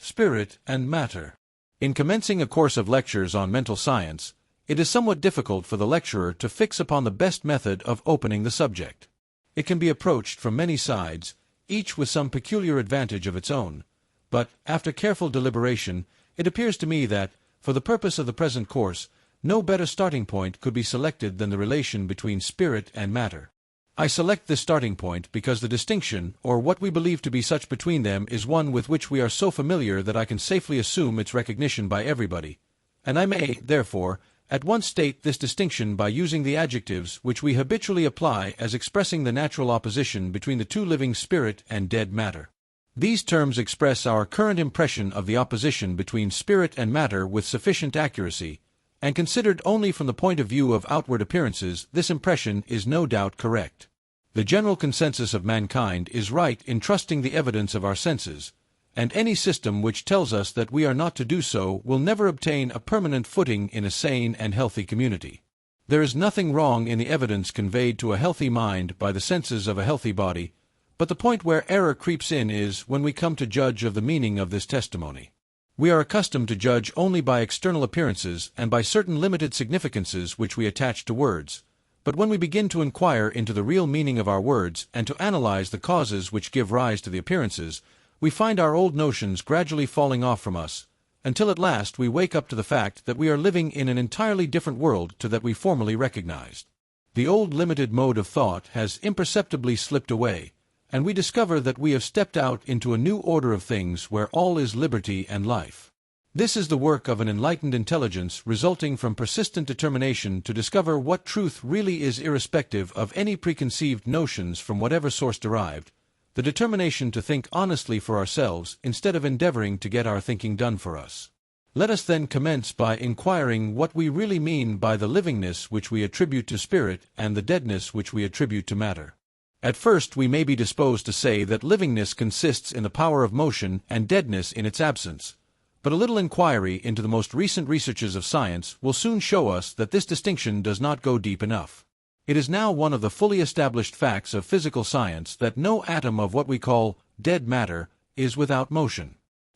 spirit, and matter. In commencing a course of lectures on mental science, it is somewhat difficult for the lecturer to fix upon the best method of opening the subject. It can be approached from many sides, each with some peculiar advantage of its own, but, after careful deliberation, it appears to me that, for the purpose of the present course, no better starting point could be selected than the relation between spirit and matter. I select this starting point because the distinction, or what we believe to be such between them, is one with which we are so familiar that I can safely assume its recognition by everybody, and I may, therefore, at once state this distinction by using the adjectives which we habitually apply as expressing the natural opposition between the two living spirit and dead matter. These terms express our current impression of the opposition between spirit and matter with sufficient accuracy, and considered only from the point of view of outward appearances, this impression is no doubt correct. The general consensus of mankind is right in trusting the evidence of our senses, and any system which tells us that we are not to do so will never obtain a permanent footing in a sane and healthy community. There is nothing wrong in the evidence conveyed to a healthy mind by the senses of a healthy body, but the point where error creeps in is when we come to judge of the meaning of this testimony. We are accustomed to judge only by external appearances and by certain limited significances which we attach to words, but when we begin to inquire into the real meaning of our words and to analyze the causes which give rise to the appearances, we find our old notions gradually falling off from us, until at last we wake up to the fact that we are living in an entirely different world to that we formerly recognized. The old limited mode of thought has imperceptibly slipped away, and we discover that we have stepped out into a new order of things where all is liberty and life. This is the work of an enlightened intelligence resulting from persistent determination to discover what truth really is irrespective of any preconceived notions from whatever source derived, the determination to think honestly for ourselves instead of endeavoring to get our thinking done for us. Let us then commence by inquiring what we really mean by the livingness which we attribute to spirit and the deadness which we attribute to matter. At first we may be disposed to say that livingness consists in the power of motion and deadness in its absence, but a little inquiry into the most recent researches of science will soon show us that this distinction does not go deep enough. It is now one of the fully established facts of physical science that no atom of what we call dead matter is without motion.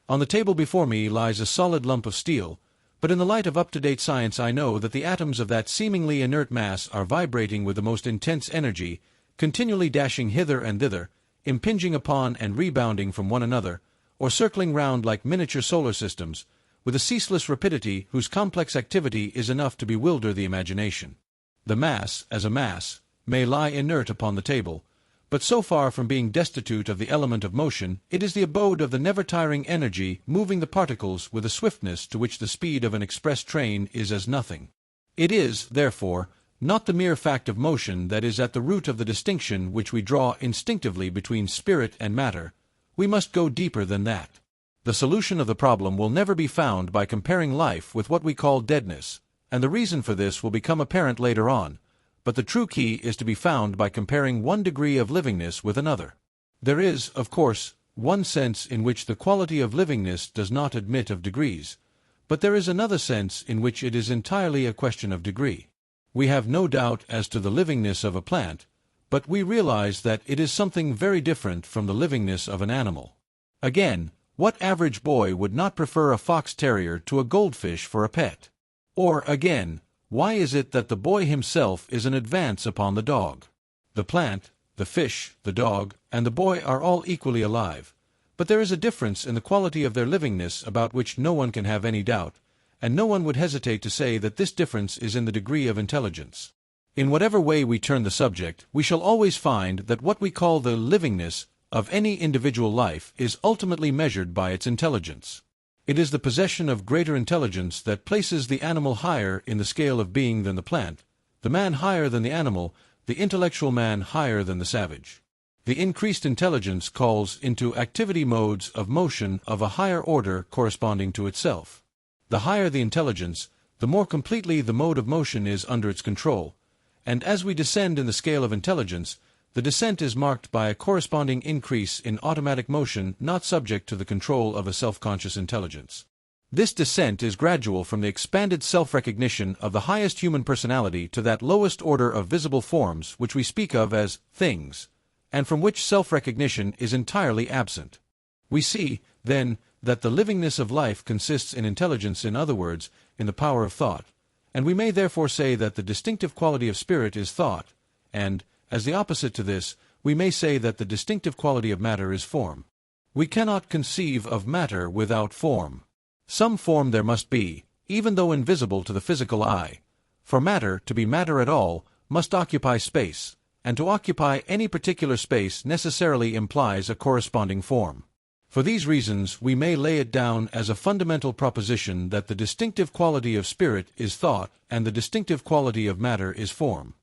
On the table before me lies a solid lump of steel, but in the light of up-to-date science I know that the atoms of that seemingly inert mass are vibrating with the most intense energy, continually dashing hither and thither, impinging upon and rebounding from one another, or circling round like miniature solar systems, with a ceaseless rapidity whose complex activity is enough to bewilder the imagination. The mass, as a mass, may lie inert upon the table, but so far from being destitute of the element of motion, it is the abode of the never-tiring energy moving the particles with a swiftness to which the speed of an express train is as nothing. It is, therefore, not the mere fact of motion that is at the root of the distinction which we draw instinctively between spirit and matter. We must go deeper than that. The solution of the problem will never be found by comparing life with what we call deadness, and the reason for this will become apparent later on, but the true key is to be found by comparing one degree of livingness with another. There is, of course, one sense in which the quality of livingness does not admit of degrees, but there is another sense in which it is entirely a question of degree. We have no doubt as to the livingness of a plant, but we realize that it is something very different from the livingness of an animal. Again, what average boy would not prefer a fox terrier to a goldfish for a pet? Or, again, why is it that the boy himself is an advance upon the dog? The plant, the fish, the dog, and the boy are all equally alive, but there is a difference in the quality of their livingness about which no one can have any doubt, and no one would hesitate to say that this difference is in the degree of intelligence. In whatever way we turn the subject, we shall always find that what we call the livingness of any individual life is ultimately measured by its intelligence. It is the possession of greater intelligence that places the animal higher in the scale of being than the plant, the man higher than the animal, the intellectual man higher than the savage. The increased intelligence calls into activity modes of motion of a higher order corresponding to itself. The higher the intelligence, the more completely the mode of motion is under its control, and as we descend in the scale of intelligence, the descent is marked by a corresponding increase in automatic motion not subject to the control of a self-conscious intelligence. This descent is gradual from the expanded self-recognition of the highest human personality to that lowest order of visible forms which we speak of as things, and from which self-recognition is entirely absent. We see, then, that the livingness of life consists in intelligence, in other words, in the power of thought, and we may therefore say that the distinctive quality of spirit is thought, and, as the opposite to this, we may say that the distinctive quality of matter is form. We cannot conceive of matter without form. Some form there must be, even though invisible to the physical eye. For matter, to be matter at all, must occupy space, and to occupy any particular space necessarily implies a corresponding form. For these reasons, we may lay it down as a fundamental proposition that the distinctive quality of spirit is thought, and the distinctive quality of matter is form.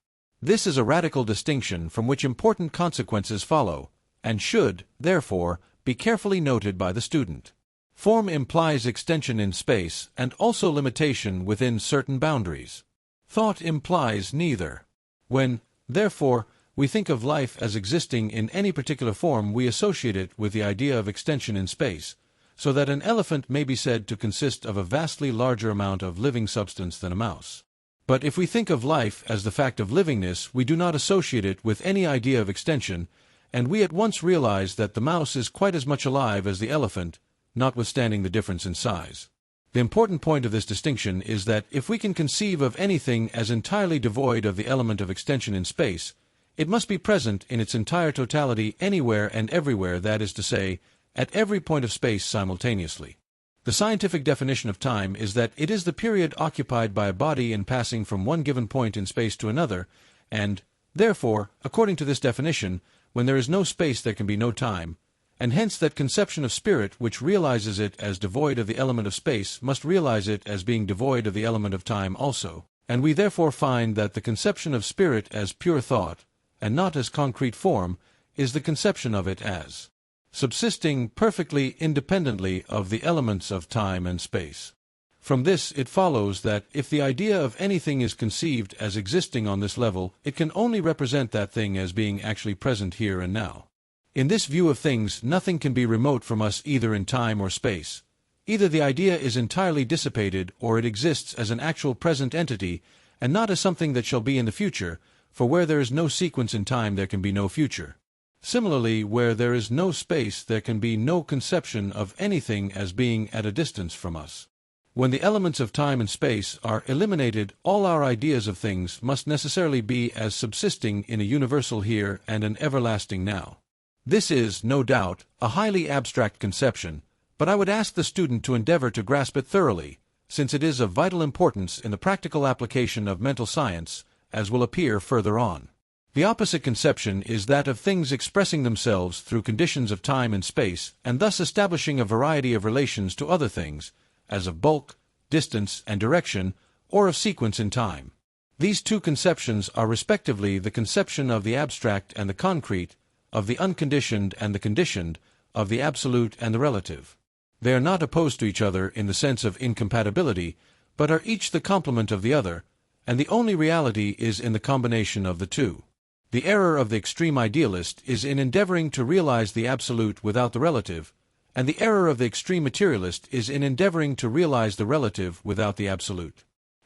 This is a radical distinction from which important consequences follow, and should, therefore, be carefully noted by the student. Form implies extension in space, and also limitation within certain boundaries. Thought implies neither. When, therefore, we think of life as existing in any particular form, we associate it with the idea of extension in space, so that an elephant may be said to consist of a vastly larger amount of living substance than a mouse. But if we think of life as the fact of livingness, we do not associate it with any idea of extension, and we at once realize that the mouse is quite as much alive as the elephant, notwithstanding the difference in size. The important point of this distinction is that if we can conceive of anything as entirely devoid of the element of extension in space, it must be present in its entire totality anywhere and everywhere, that is to say, at every point of space simultaneously. The scientific definition of time is that it is the period occupied by a body in passing from one given point in space to another, and, therefore, according to this definition, when there is no space there can be no time, and hence that conception of spirit which realizes it as devoid of the element of space must realize it as being devoid of the element of time also, and we therefore find that the conception of spirit as pure thought, and not as concrete form, is the conception of it as subsisting perfectly independently of the elements of time and space. From this it follows that if the idea of anything is conceived as existing on this level, it can only represent that thing as being actually present here and now. In this view of things, nothing can be remote from us either in time or space. Either the idea is entirely dissipated, or it exists as an actual present entity, and not as something that shall be in the future, for where there is no sequence in time there can be no future. Similarly, where there is no space there can be no conception of anything as being at a distance from us. When the elements of time and space are eliminated, all our ideas of things must necessarily be as subsisting in a universal here and an everlasting now. This is, no doubt, a highly abstract conception, but I would ask the student to endeavor to grasp it thoroughly, since it is of vital importance in the practical application of mental science, as will appear further on. The opposite conception is that of things expressing themselves through conditions of time and space, and thus establishing a variety of relations to other things, as of bulk, distance, and direction, or of sequence in time. These two conceptions are respectively the conception of the abstract and the concrete, of the unconditioned and the conditioned, of the absolute and the relative. They are not opposed to each other in the sense of incompatibility, but are each the complement of the other, and the only reality is in the combination of the two. The error of the extreme idealist is in endeavoring to realize the absolute without the relative, and the error of the extreme materialist is in endeavoring to realize the relative without the absolute.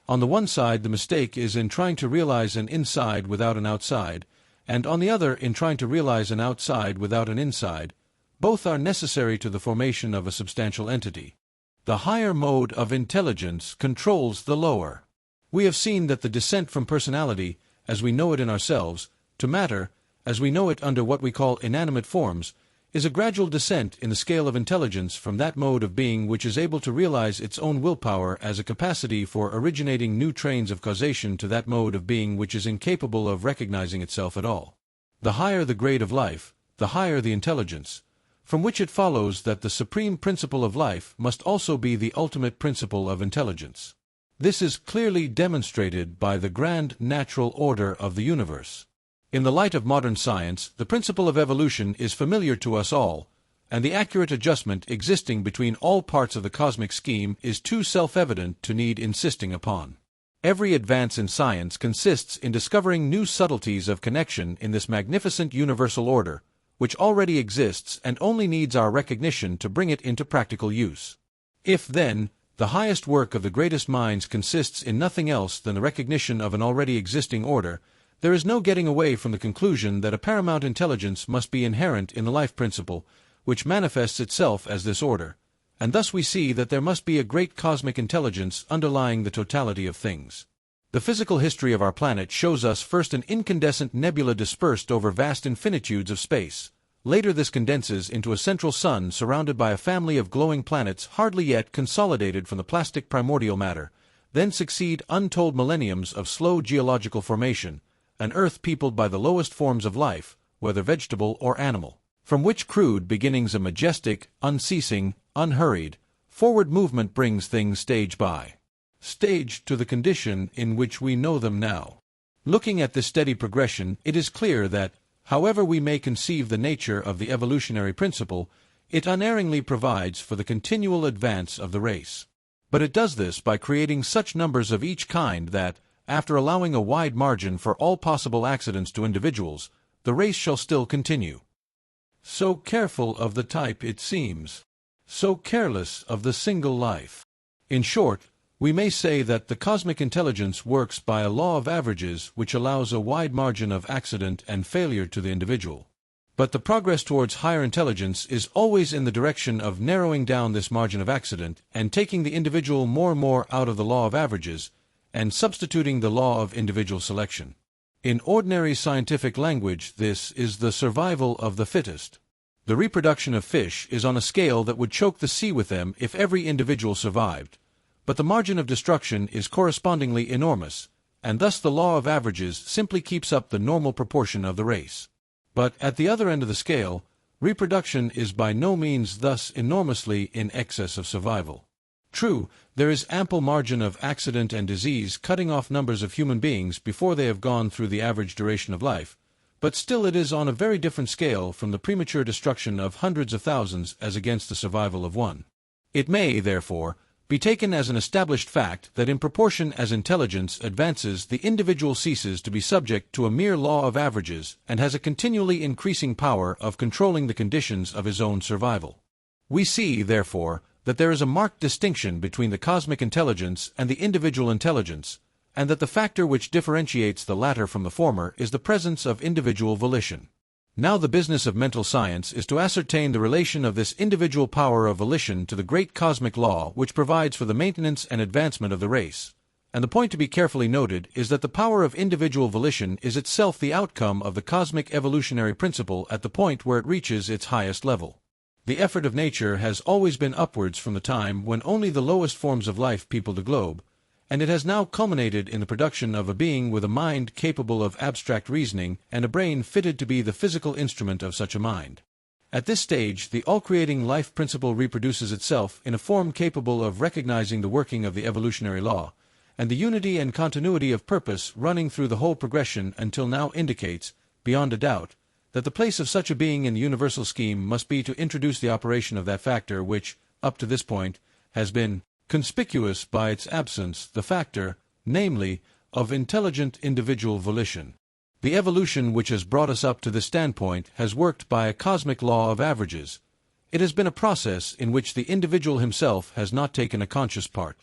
On the one side, the mistake is in trying to realize an inside without an outside, and on the other in trying to realize an outside without an inside. Both are necessary to the formation of a substantial entity. The higher mode of intelligence controls the lower. We have seen that the descent from personality, as we know it in ourselves, to matter, as we know it under what we call inanimate forms, is a gradual descent in the scale of intelligence from that mode of being which is able to realize its own willpower as a capacity for originating new trains of causation to that mode of being which is incapable of recognizing itself at all. The higher the grade of life, the higher the intelligence, from which it follows that the supreme principle of life must also be the ultimate principle of intelligence. This is clearly demonstrated by the grand natural order of the universe. In the light of modern science, the principle of evolution is familiar to us all, and the accurate adjustment existing between all parts of the cosmic scheme is too self-evident to need insisting upon. Every advance in science consists in discovering new subtleties of connection in this magnificent universal order, which already exists and only needs our recognition to bring it into practical use. If, then, the highest work of the greatest minds consists in nothing else than the recognition of an already existing order, there is no getting away from the conclusion that a paramount intelligence must be inherent in the life principle, which manifests itself as this order, and thus we see that there must be a great cosmic intelligence underlying the totality of things. The physical history of our planet shows us first an incandescent nebula dispersed over vast infinitudes of space. Later this condenses into a central sun surrounded by a family of glowing planets hardly yet consolidated from the plastic primordial matter. Then succeed untold millenniums of slow geological formation, an Earth peopled by the lowest forms of life, whether vegetable or animal, from which crude beginnings a majestic, unceasing, unhurried, forward movement brings things stage by stage to the condition in which we know them now. Looking at this steady progression, it is clear that, however we may conceive the nature of the evolutionary principle, it unerringly provides for the continual advance of the race. But it does this by creating such numbers of each kind that, after allowing a wide margin for all possible accidents to individuals, the race shall still continue. So careful of the type it seems, so careless of the single life. In short, we may say that the cosmic intelligence works by a law of averages which allows a wide margin of accident and failure to the individual. But the progress towards higher intelligence is always in the direction of narrowing down this margin of accident and taking the individual more and more out of the law of averages and substituting the law of individual selection. In ordinary scientific language, this is the survival of the fittest. The reproduction of fish is on a scale that would choke the sea with them if every individual survived. But the margin of destruction is correspondingly enormous, and thus the law of averages simply keeps up the normal proportion of the race. But at the other end of the scale, reproduction is by no means thus enormously in excess of survival. True, there is ample margin of accident and disease cutting off numbers of human beings before they have gone through the average duration of life, but still it is on a very different scale from the premature destruction of hundreds of thousands as against the survival of one. It may, therefore, be taken as an established fact that in proportion as intelligence advances, the individual ceases to be subject to a mere law of averages and has a continually increasing power of controlling the conditions of his own survival. We see, therefore, that there is a marked distinction between the cosmic intelligence and the individual intelligence, and that the factor which differentiates the latter from the former is the presence of individual volition. Now the business of mental science is to ascertain the relation of this individual power of volition to the great cosmic law which provides for the maintenance and advancement of the race. And the point to be carefully noted is that the power of individual volition is itself the outcome of the cosmic evolutionary principle at the point where it reaches its highest level. The effort of nature has always been upwards from the time when only the lowest forms of life peopled the globe, and it has now culminated in the production of a being with a mind capable of abstract reasoning and a brain fitted to be the physical instrument of such a mind. At this stage, the all-creating life principle reproduces itself in a form capable of recognizing the working of the evolutionary law, and the unity and continuity of purpose running through the whole progression until now indicates, beyond a doubt, that the place of such a being in the universal scheme must be to introduce the operation of that factor which, up to this point, has been conspicuous by its absence, the factor, namely, of intelligent individual volition. The evolution which has brought us up to this standpoint has worked by a cosmic law of averages. It has been a process in which the individual himself has not taken a conscious part.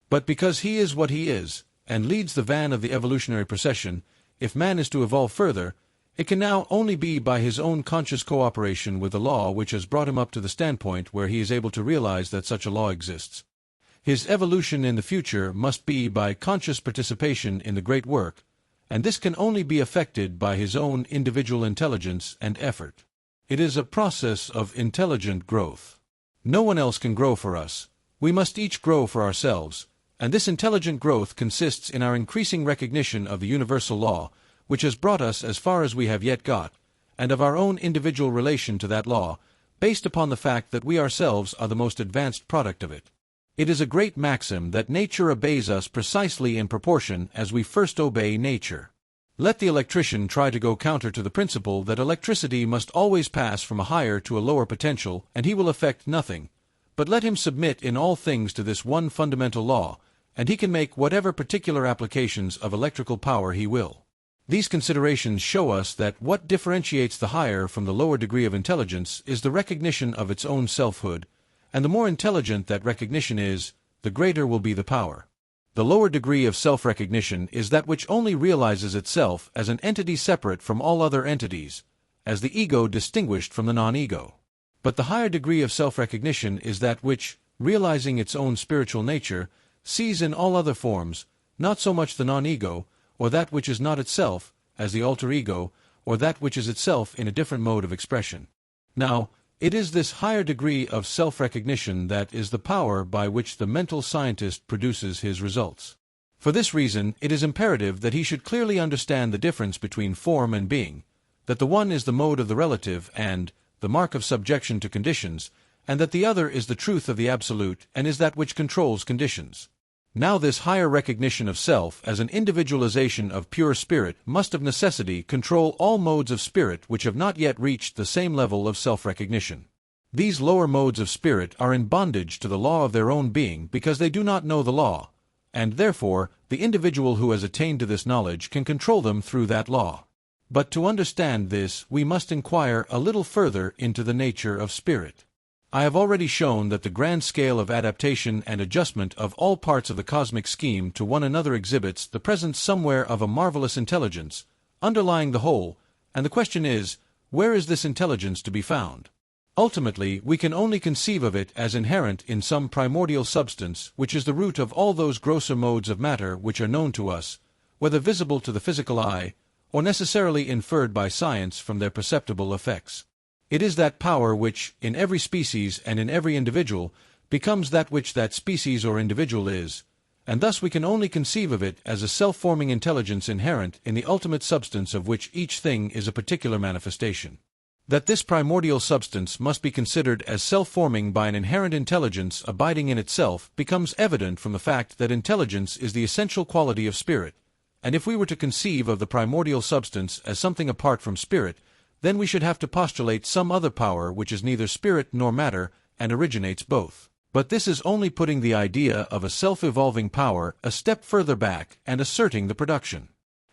But because he is what he is, and leads the van of the evolutionary procession, if man is to evolve further, it can now only be by his own conscious cooperation with the law which has brought him up to the standpoint where he is able to realize that such a law exists. His evolution in the future must be by conscious participation in the great work, and this can only be effected by his own individual intelligence and effort. It is a process of intelligent growth. No one else can grow for us. We must each grow for ourselves, and this intelligent growth consists in our increasing recognition of the universal law, which has brought us as far as we have yet got, and of our own individual relation to that law, based upon the fact that we ourselves are the most advanced product of it. It is a great maxim that nature obeys us precisely in proportion as we first obey nature. Let the electrician try to go counter to the principle that electricity must always pass from a higher to a lower potential, and he will effect nothing. But let him submit in all things to this one fundamental law, and he can make whatever particular applications of electrical power he will. These considerations show us that what differentiates the higher from the lower degree of intelligence is the recognition of its own selfhood, and the more intelligent that recognition is, the greater will be the power. The lower degree of self-recognition is that which only realizes itself as an entity separate from all other entities, as the ego distinguished from the non-ego. But the higher degree of self-recognition is that which, realizing its own spiritual nature, sees in all other forms, not so much the non-ego, or that which is not itself, as the alter ego, or that which is itself in a different mode of expression. Now, it is this higher degree of self-recognition that is the power by which the mental scientist produces his results. For this reason, it is imperative that he should clearly understand the difference between form and being, that the one is the mode of the relative and the mark of subjection to conditions, and that the other is the truth of the absolute and is that which controls conditions. Now this higher recognition of self as an individualization of pure spirit must of necessity control all modes of spirit which have not yet reached the same level of self-recognition. These lower modes of spirit are in bondage to the law of their own being because they do not know the law, and therefore the individual who has attained to this knowledge can control them through that law. But to understand this, we must inquire a little further into the nature of spirit. I have already shown that the grand scale of adaptation and adjustment of all parts of the cosmic scheme to one another exhibits the presence somewhere of a marvelous intelligence, underlying the whole, and the question is, where is this intelligence to be found? Ultimately, we can only conceive of it as inherent in some primordial substance which is the root of all those grosser modes of matter which are known to us, whether visible to the physical eye, or necessarily inferred by science from their perceptible effects. It is that power which, in every species and in every individual, becomes that which that species or individual is, and thus we can only conceive of it as a self-forming intelligence inherent in the ultimate substance of which each thing is a particular manifestation. That this primordial substance must be considered as self-forming by an inherent intelligence abiding in itself becomes evident from the fact that intelligence is the essential quality of spirit, and if we were to conceive of the primordial substance as something apart from spirit, then we should have to postulate some other power which is neither spirit nor matter and originates both. But this is only putting the idea of a self-evolving power a step further back and asserting the production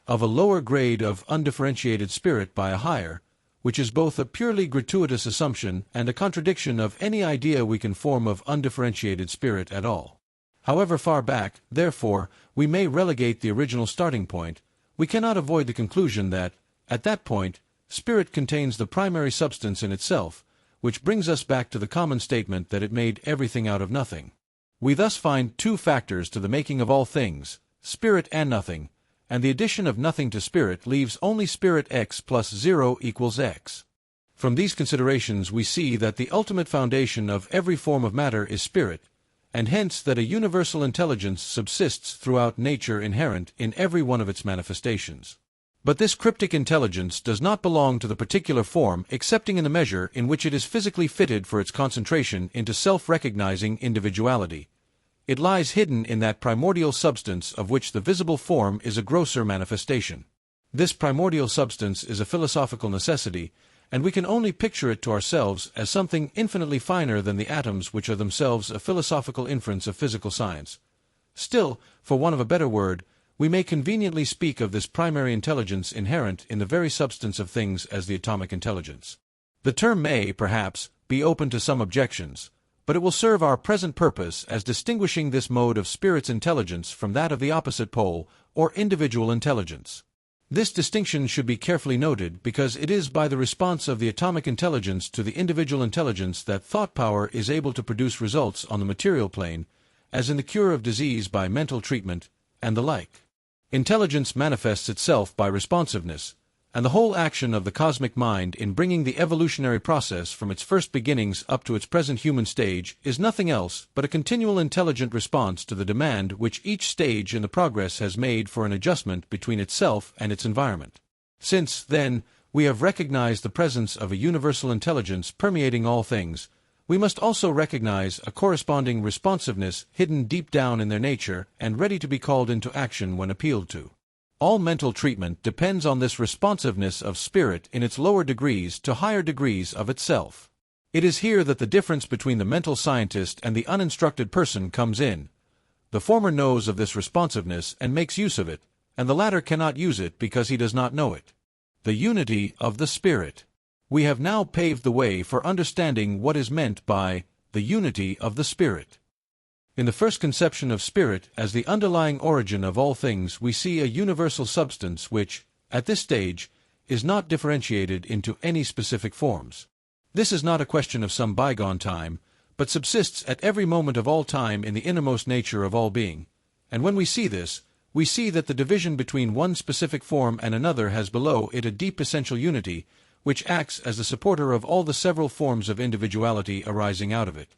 of a lower grade of undifferentiated spirit by a higher, which is both a purely gratuitous assumption and a contradiction of any idea we can form of undifferentiated spirit at all. However far back, therefore, we may relegate the original starting point, we cannot avoid the conclusion that, at that point, spirit contains the primary substance in itself, which brings us back to the common statement that it made everything out of nothing. We thus find two factors to the making of all things, spirit and nothing, and the addition of nothing to spirit leaves only spirit x plus 0 equals x. From these considerations we see that the ultimate foundation of every form of matter is spirit, and hence that a universal intelligence subsists throughout nature inherent in every one of its manifestations. But this cryptic intelligence does not belong to the particular form excepting in the measure in which it is physically fitted for its concentration into self-recognizing individuality. It lies hidden in that primordial substance of which the visible form is a grosser manifestation. This primordial substance is a philosophical necessity, and we can only picture it to ourselves as something infinitely finer than the atoms which are themselves a philosophical inference of physical science. Still, for want of a better word, we may conveniently speak of this primary intelligence inherent in the very substance of things as the atomic intelligence. The term may, perhaps, be open to some objections, but it will serve our present purpose as distinguishing this mode of spirit's intelligence from that of the opposite pole, or individual intelligence. This distinction should be carefully noted because it is by the response of the atomic intelligence to the individual intelligence that thought power is able to produce results on the material plane, as in the cure of disease by mental treatment, and the like. Intelligence manifests itself by responsiveness, and the whole action of the cosmic mind in bringing the evolutionary process from its first beginnings up to its present human stage is nothing else but a continual intelligent response to the demand which each stage in the progress has made for an adjustment between itself and its environment. Since, then, we have recognized the presence of a universal intelligence permeating all things, we must also recognize a corresponding responsiveness hidden deep down in their nature and ready to be called into action when appealed to. All mental treatment depends on this responsiveness of spirit in its lower degrees to higher degrees of itself. It is here that the difference between the mental scientist and the uninstructed person comes in. The former knows of this responsiveness and makes use of it, and the latter cannot use it because he does not know it. The unity of the spirit. We have now paved the way for understanding what is meant by the unity of the spirit. In the first conception of spirit as the underlying origin of all things, we see a universal substance which, at this stage, is not differentiated into any specific forms. This is not a question of some bygone time, but subsists at every moment of all time in the innermost nature of all being. And when we see this, we see that the division between one specific form and another has below it a deep essential unity, which acts as the supporter of all the several forms of individuality arising out of it.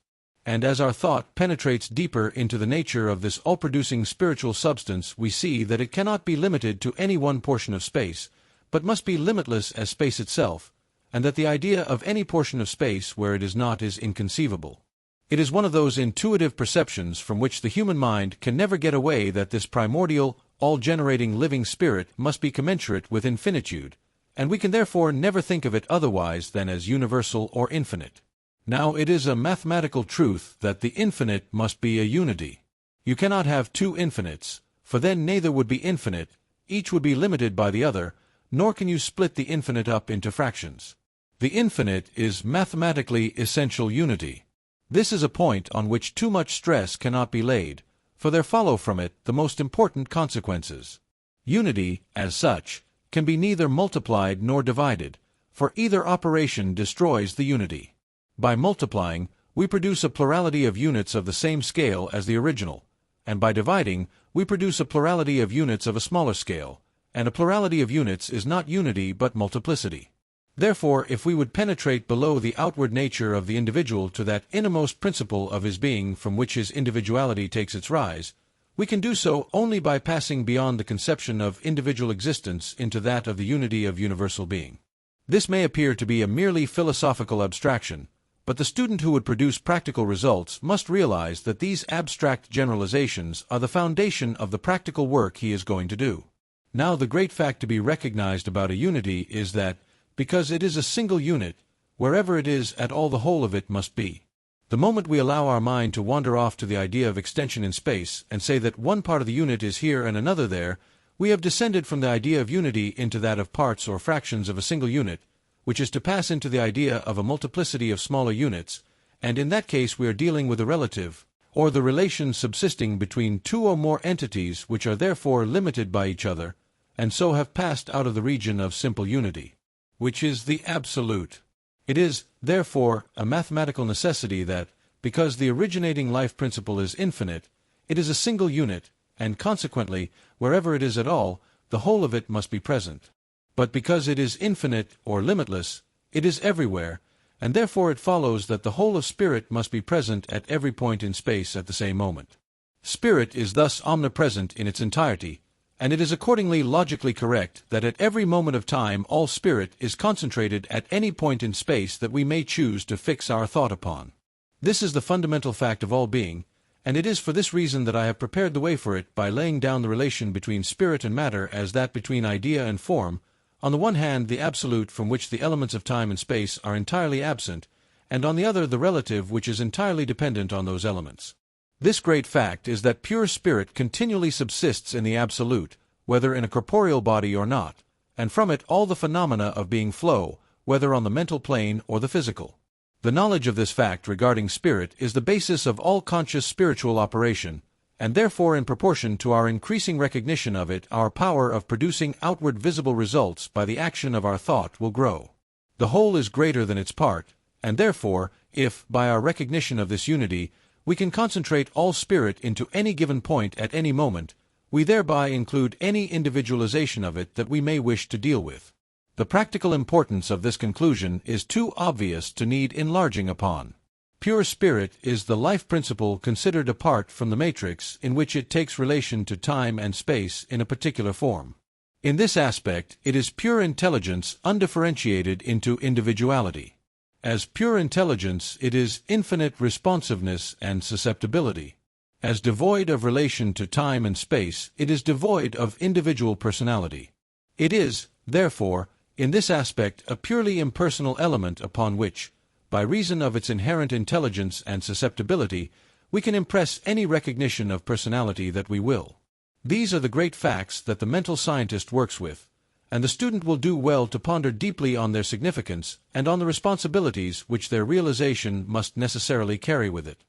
And as our thought penetrates deeper into the nature of this all-producing spiritual substance, we see that it cannot be limited to any one portion of space, but must be limitless as space itself, and that the idea of any portion of space where it is not is inconceivable. It is one of those intuitive perceptions from which the human mind can never get away, that this primordial, all-generating living spirit must be commensurate with infinitude, and we can therefore never think of it otherwise than as universal or infinite. Now it is a mathematical truth that the infinite must be a unity. You cannot have two infinites, for then neither would be infinite, each would be limited by the other, nor can you split the infinite up into fractions. The infinite is mathematically essential unity. This is a point on which too much stress cannot be laid, for there follow from it the most important consequences. Unity, as such, can be neither multiplied nor divided, for either operation destroys the unity. By multiplying, we produce a plurality of units of the same scale as the original, and by dividing, we produce a plurality of units of a smaller scale, and a plurality of units is not unity but multiplicity. Therefore, if we would penetrate below the outward nature of the individual to that innermost principle of his being from which his individuality takes its rise, we can do so only by passing beyond the conception of individual existence into that of the unity of universal being. This may appear to be a merely philosophical abstraction, but the student who would produce practical results must realize that these abstract generalizations are the foundation of the practical work he is going to do. Now, the great fact to be recognized about a unity is that, because it is a single unit, wherever it is at all the whole of it must be. The moment we allow our mind to wander off to the idea of extension in space and say that one part of the unit is here and another there, we have descended from the idea of unity into that of parts or fractions of a single unit, which is to pass into the idea of a multiplicity of smaller units, and in that case we are dealing with a relative, or the relation subsisting between two or more entities which are therefore limited by each other, and so have passed out of the region of simple unity, which is the absolute. It is, therefore, a mathematical necessity that, because the originating life principle is infinite, it is a single unit, and consequently, wherever it is at all, the whole of it must be present. But because it is infinite or limitless, it is everywhere, and therefore it follows that the whole of spirit must be present at every point in space at the same moment. Spirit is thus omnipresent in its entirety, and it is accordingly logically correct that at every moment of time all spirit is concentrated at any point in space that we may choose to fix our thought upon. This is the fundamental fact of all being, and it is for this reason that I have prepared the way for it by laying down the relation between spirit and matter as that between idea and form, on the one hand the absolute from which the elements of time and space are entirely absent, and on the other the relative which is entirely dependent on those elements. This great fact is that pure spirit continually subsists in the absolute, whether in a corporeal body or not, and from it all the phenomena of being flow, whether on the mental plane or the physical. The knowledge of this fact regarding spirit is the basis of all conscious spiritual operation, and therefore in proportion to our increasing recognition of it our power of producing outward visible results by the action of our thought will grow. The whole is greater than its part, and therefore, if, by our recognition of this unity, we can concentrate all spirit into any given point at any moment, we thereby include any individualization of it that we may wish to deal with. The practical importance of this conclusion is too obvious to need enlarging upon. Pure spirit is the life principle considered apart from the matrix in which it takes relation to time and space in a particular form. In this aspect, it is pure intelligence undifferentiated into individuality. As pure intelligence, it is infinite responsiveness and susceptibility. As devoid of relation to time and space, it is devoid of individual personality. It is, therefore, in this aspect a purely impersonal element upon which, by reason of its inherent intelligence and susceptibility, we can impress any recognition of personality that we will. These are the great facts that the mental scientist works with, and the student will do well to ponder deeply on their significance and on the responsibilities which their realization must necessarily carry with it.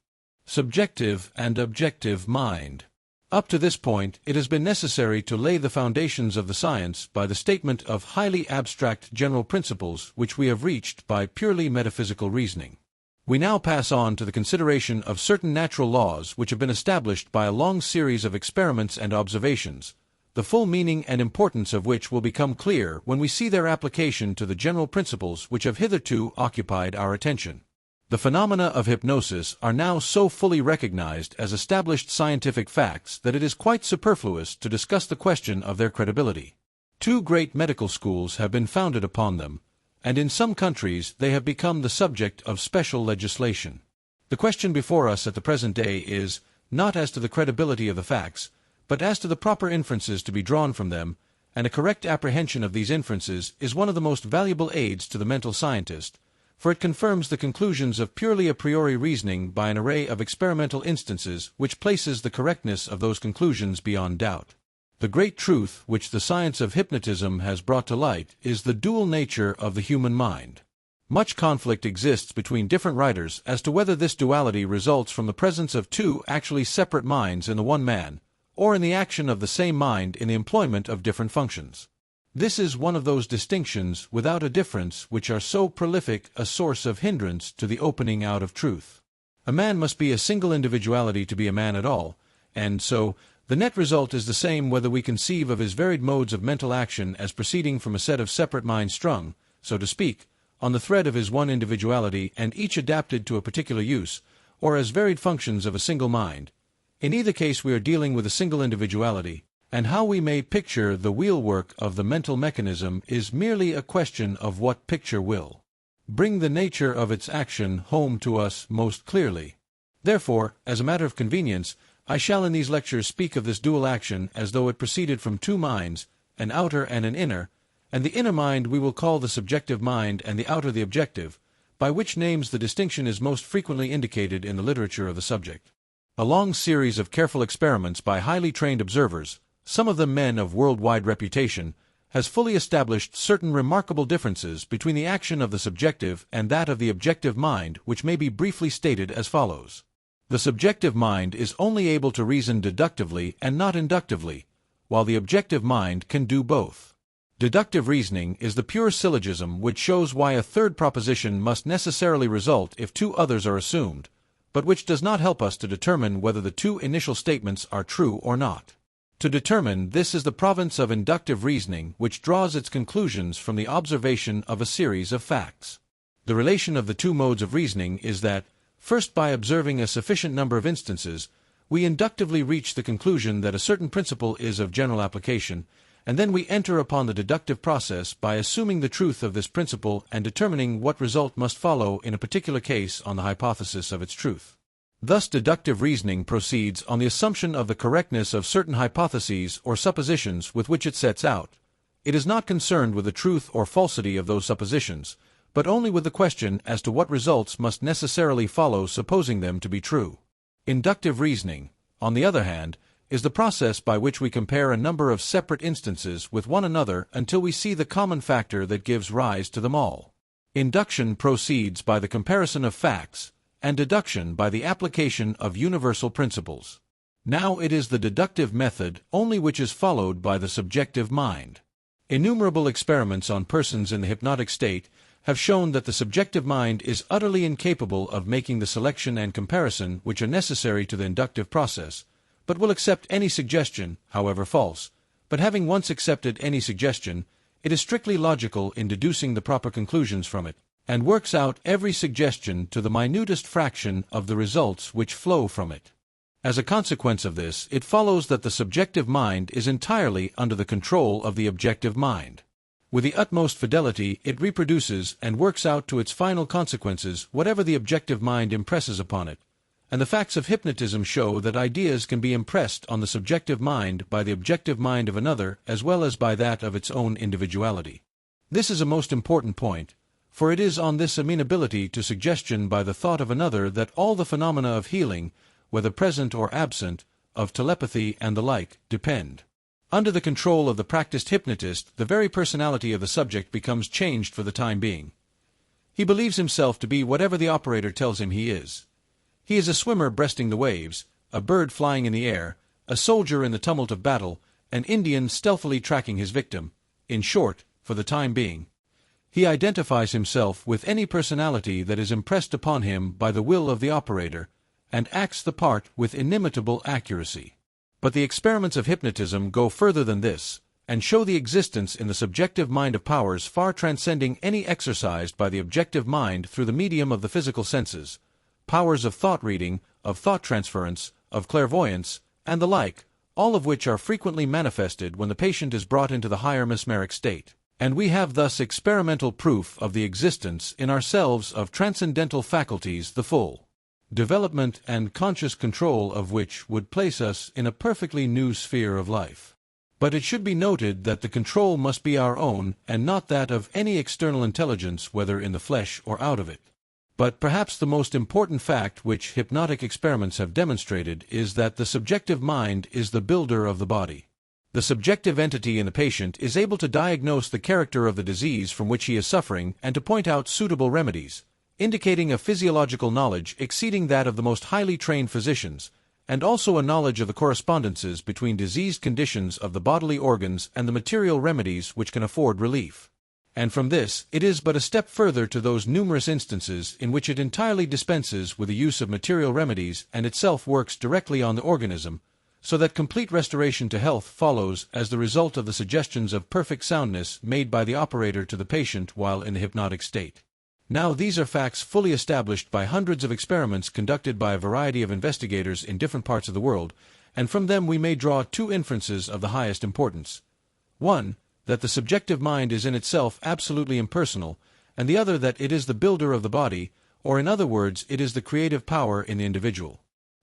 Subjective and objective mind. Up to this point, it has been necessary to lay the foundations of the science by the statement of highly abstract general principles which we have reached by purely metaphysical reasoning. We now pass on to the consideration of certain natural laws which have been established by a long series of experiments and observations, the full meaning and importance of which will become clear when we see their application to the general principles which have hitherto occupied our attention. The phenomena of hypnosis are now so fully recognized as established scientific facts that it is quite superfluous to discuss the question of their credibility. 2 great medical schools have been founded upon them, and in some countries they have become the subject of special legislation. The question before us at the present day is, not as to the credibility of the facts, but as to the proper inferences to be drawn from them, and a correct apprehension of these inferences is one of the most valuable aids to the mental scientist, for it confirms the conclusions of purely a priori reasoning by an array of experimental instances which places the correctness of those conclusions beyond doubt. The great truth which the science of hypnotism has brought to light is the dual nature of the human mind. Much conflict exists between different writers as to whether this duality results from the presence of 2 actually separate minds in the one man, or in the action of the same mind in the employment of different functions. This is one of those distinctions without a difference which are so prolific a source of hindrance to the opening out of truth. A man must be a single individuality to be a man at all, and so the net result is the same whether we conceive of his varied modes of mental action as proceeding from a set of separate minds strung, so to speak, on the thread of his one individuality and each adapted to a particular use, or as varied functions of a single mind. In either case we are dealing with a single individuality, and how we may picture the wheelwork of the mental mechanism is merely a question of what picture will bring the nature of its action home to us most clearly. Therefore, as a matter of convenience, I shall in these lectures speak of this dual action as though it proceeded from 2 minds, an outer and an inner, and the inner mind we will call the subjective mind and the outer the objective, by which names the distinction is most frequently indicated in the literature of the subject. A long series of careful experiments by highly trained observers, some of them men of worldwide reputation, has fully established certain remarkable differences between the action of the subjective and that of the objective mind, which may be briefly stated as follows. The subjective mind is only able to reason deductively and not inductively, while the objective mind can do both. Deductive reasoning is the pure syllogism which shows why a third proposition must necessarily result if 2 others are assumed, but which does not help us to determine whether the 2 initial statements are true or not. To determine this is the province of inductive reasoning, which draws its conclusions from the observation of a series of facts. The relation of the 2 modes of reasoning is that, first, by observing a sufficient number of instances, we inductively reach the conclusion that a certain principle is of general application, and then we enter upon the deductive process by assuming the truth of this principle and determining what result must follow in a particular case on the hypothesis of its truth. Thus deductive reasoning proceeds on the assumption of the correctness of certain hypotheses or suppositions with which it sets out. It is not concerned with the truth or falsity of those suppositions, but only with the question as to what results must necessarily follow supposing them to be true. Inductive reasoning, on the other hand, is the process by which we compare a number of separate instances with one another until we see the common factor that gives rise to them all. Induction proceeds by the comparison of facts, and deduction by the application of universal principles. Now it is the deductive method only which is followed by the subjective mind. Innumerable experiments on persons in the hypnotic state have shown that the subjective mind is utterly incapable of making the selection and comparison which are necessary to the inductive process, but will accept any suggestion, however false. But having once accepted any suggestion, it is strictly logical in deducing the proper conclusions from it, and works out every suggestion to the minutest fraction of the results which flow from it. As a consequence of this, it follows that the subjective mind is entirely under the control of the objective mind. With the utmost fidelity, it reproduces and works out to its final consequences whatever the objective mind impresses upon it, and the facts of hypnotism show that ideas can be impressed on the subjective mind by the objective mind of another as well as by that of its own individuality. This is a most important point, for it is on this amenability to suggestion by the thought of another that all the phenomena of healing, whether present or absent, of telepathy and the like, depend. Under the control of the practiced hypnotist, the very personality of the subject becomes changed for the time being. He believes himself to be whatever the operator tells him he is. He is a swimmer breasting the waves, a bird flying in the air, a soldier in the tumult of battle, an Indian stealthily tracking his victim. In short, for the time being, He identifies himself with any personality that is impressed upon him by the will of the operator, and acts the part with inimitable accuracy. But the experiments of hypnotism go further than this, and show the existence in the subjective mind of powers far transcending any exercised by the objective mind through the medium of the physical senses, powers of thought reading, of thought transference, of clairvoyance, and the like, all of which are frequently manifested when the patient is brought into the higher mesmeric state. And we have thus experimental proof of the existence in ourselves of transcendental faculties, the full development and conscious control of which would place us in a perfectly new sphere of life. But it should be noted that the control must be our own and not that of any external intelligence, whether in the flesh or out of it. But perhaps the most important fact which hypnotic experiments have demonstrated is that the subjective mind is the builder of the body. The subjective entity in the patient is able to diagnose the character of the disease from which he is suffering and to point out suitable remedies, indicating a physiological knowledge exceeding that of the most highly trained physicians, and also a knowledge of the correspondences between diseased conditions of the bodily organs and the material remedies which can afford relief. And from this, it is but a step further to those numerous instances in which it entirely dispenses with the use of material remedies and itself works directly on the organism, so that complete restoration to health follows as the result of the suggestions of perfect soundness made by the operator to the patient while in the hypnotic state. Now these are facts fully established by hundreds of experiments conducted by a variety of investigators in different parts of the world, and from them we may draw two inferences of the highest importance. One, that the subjective mind is in itself absolutely impersonal, and the other that it is the builder of the body, or in other words, it is the creative power in the individual.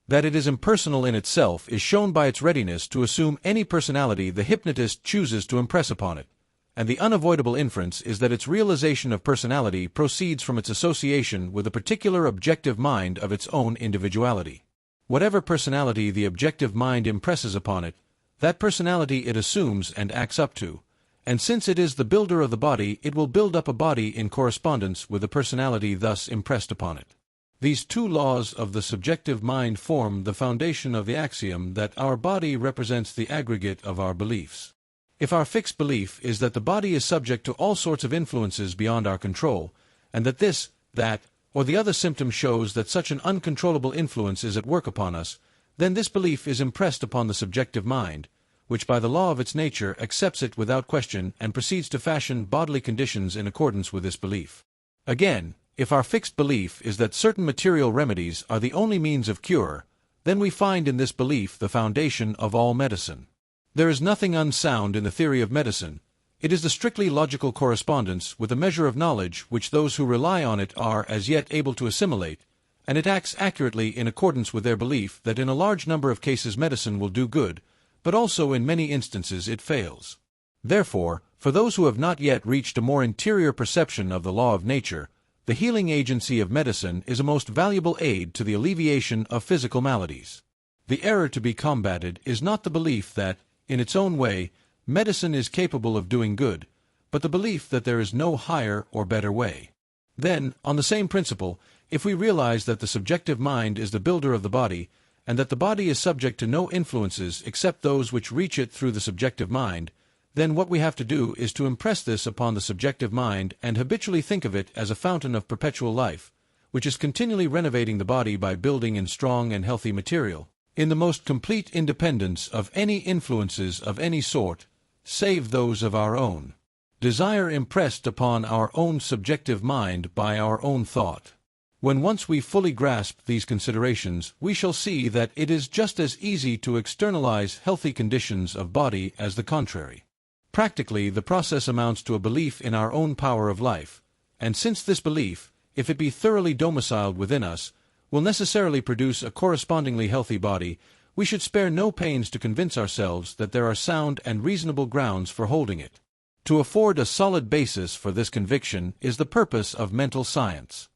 That it is impersonal in itself is shown by its readiness to assume any personality the hypnotist chooses to impress upon it, and the unavoidable inference is that its realization of personality proceeds from its association with a particular objective mind of its own individuality. Whatever personality the objective mind impresses upon it, that personality it assumes and acts up to, and since it is the builder of the body, it will build up a body in correspondence with the personality thus impressed upon it. These two laws of the subjective mind form the foundation of the axiom that our body represents the aggregate of our beliefs. If our fixed belief is that the body is subject to all sorts of influences beyond our control, and that this, that, or the other symptom shows that such an uncontrollable influence is at work upon us, then this belief is impressed upon the subjective mind, which by the law of its nature accepts it without question and proceeds to fashion bodily conditions in accordance with this belief. Again, if our fixed belief is that certain material remedies are the only means of cure, then we find in this belief the foundation of all medicine. There is nothing unsound in the theory of medicine. It is the strictly logical correspondence with a measure of knowledge which those who rely on it are as yet able to assimilate, and it acts accurately in accordance with their belief that in a large number of cases medicine will do good, but also in many instances it fails. Therefore, for those who have not yet reached a more interior perception of the law of nature, the healing agency of medicine is a most valuable aid to the alleviation of physical maladies. The error to be combated is not the belief that, in its own way, medicine is capable of doing good, but the belief that there is no higher or better way. Then, on the same principle, if we realize that the subjective mind is the builder of the body, and that the body is subject to no influences except those which reach it through the subjective mind, then what we have to do is to impress this upon the subjective mind and habitually think of it as a fountain of perpetual life, which is continually renovating the body by building in strong and healthy material, in the most complete independence of any influences of any sort, save those of our own desire impressed upon our own subjective mind by our own thought. When once we fully grasp these considerations, we shall see that it is just as easy to externalize healthy conditions of body as the contrary. Practically, the process amounts to a belief in our own power of life, and since this belief, if it be thoroughly domiciled within us, will necessarily produce a correspondingly healthy body, we should spare no pains to convince ourselves that there are sound and reasonable grounds for holding it. To afford a solid basis for this conviction is the purpose of mental science.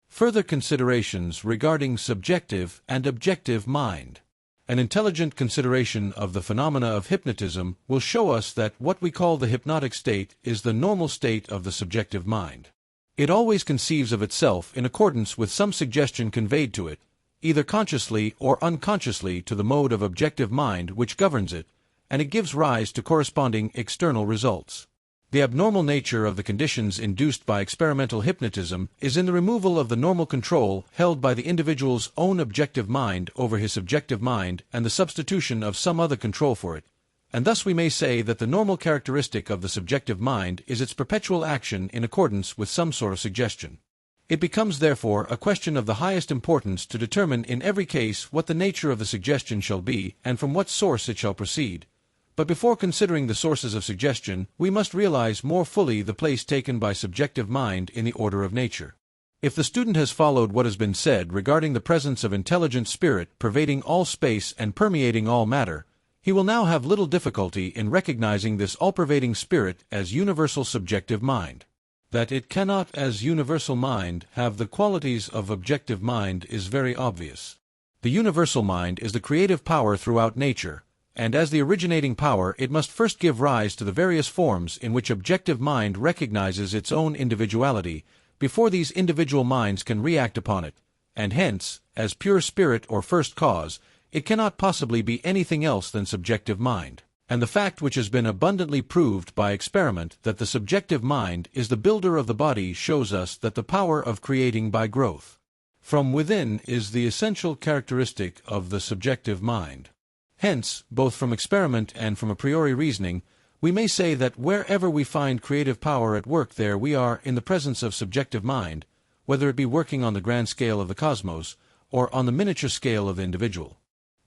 Further considerations regarding subjective and objective mind. An intelligent consideration of the phenomena of hypnotism will show us that what we call the hypnotic state is the normal state of the subjective mind. It always conceives of itself in accordance with some suggestion conveyed to it, either consciously or unconsciously to the mode of objective mind which governs it, and it gives rise to corresponding external results. The abnormal nature of the conditions induced by experimental hypnotism is in the removal of the normal control held by the individual's own objective mind over his subjective mind and the substitution of some other control for it, and thus we may say that the normal characteristic of the subjective mind is its perpetual action in accordance with some sort of suggestion. It becomes therefore a question of the highest importance to determine in every case what the nature of the suggestion shall be and from what source it shall proceed. But before considering the sources of suggestion, we must realize more fully the place taken by subjective mind in the order of nature. If the student has followed what has been said regarding the presence of intelligent spirit pervading all space and permeating all matter, he will now have little difficulty in recognizing this all-pervading spirit as universal subjective mind. That it cannot, as universal mind, have the qualities of objective mind is very obvious. The universal mind is the creative power throughout nature, and as the originating power it must first give rise to the various forms in which objective mind recognizes its own individuality, before these individual minds can react upon it, and hence, as pure spirit or first cause, it cannot possibly be anything else than subjective mind. And the fact which has been abundantly proved by experiment that the subjective mind is the builder of the body shows us that the power of creating by growth from within is the essential characteristic of the subjective mind. Hence, both from experiment and from a priori reasoning, we may say that wherever we find creative power at work there we are in the presence of subjective mind, whether it be working on the grand scale of the cosmos, or on the miniature scale of the individual.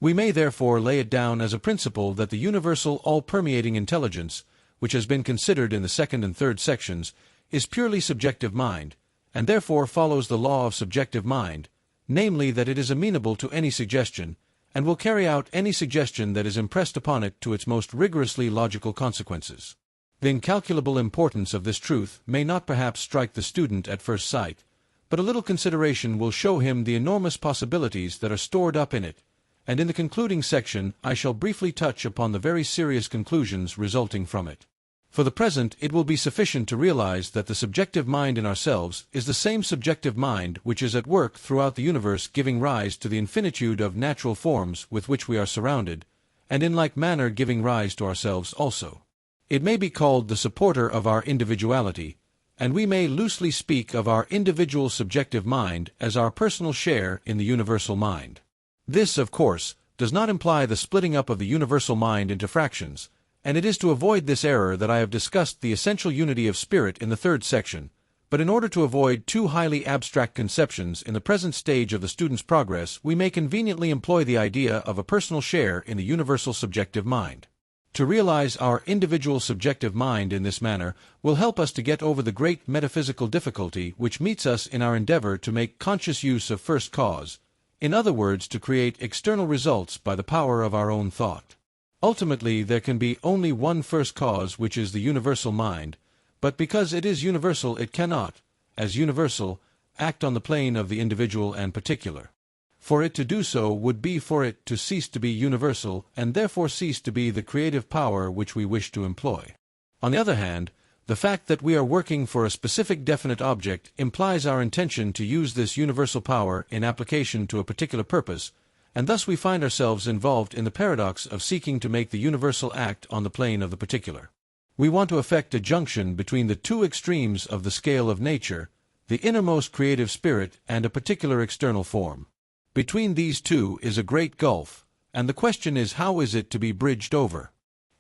We may therefore lay it down as a principle that the universal all-permeating intelligence, which has been considered in the second and third sections, is purely subjective mind, and therefore follows the law of subjective mind, namely that it is amenable to any suggestion, and will carry out any suggestion that is impressed upon it to its most rigorously logical consequences. The incalculable importance of this truth may not perhaps strike the student at first sight, but a little consideration will show him the enormous possibilities that are stored up in it, and in the concluding section I shall briefly touch upon the very serious conclusions resulting from it. For the present it will be sufficient to realize that the subjective mind in ourselves is the same subjective mind which is at work throughout the universe giving rise to the infinitude of natural forms with which we are surrounded, and in like manner giving rise to ourselves also. It may be called the supporter of our individuality, and we may loosely speak of our individual subjective mind as our personal share in the universal mind. This, of course, does not imply the splitting up of the universal mind into fractions, and it is to avoid this error that I have discussed the essential unity of spirit in the third section, but in order to avoid too highly abstract conceptions in the present stage of the student's progress we may conveniently employ the idea of a personal share in the universal subjective mind. To realize our individual subjective mind in this manner will help us to get over the great metaphysical difficulty which meets us in our endeavor to make conscious use of first cause, in other words to create external results by the power of our own thought. Ultimately there can be only one first cause which is the universal mind, but because it is universal it cannot, as universal, act on the plane of the individual and particular. For it to do so would be for it to cease to be universal and therefore cease to be the creative power which we wish to employ. On the other hand, the fact that we are working for a specific definite object implies our intention to use this universal power in application to a particular purpose, and thus we find ourselves involved in the paradox of seeking to make the universal act on the plane of the particular. We want to effect a junction between the two extremes of the scale of nature, the innermost creative spirit and a particular external form. Between these two is a great gulf, and the question is how is it to be bridged over?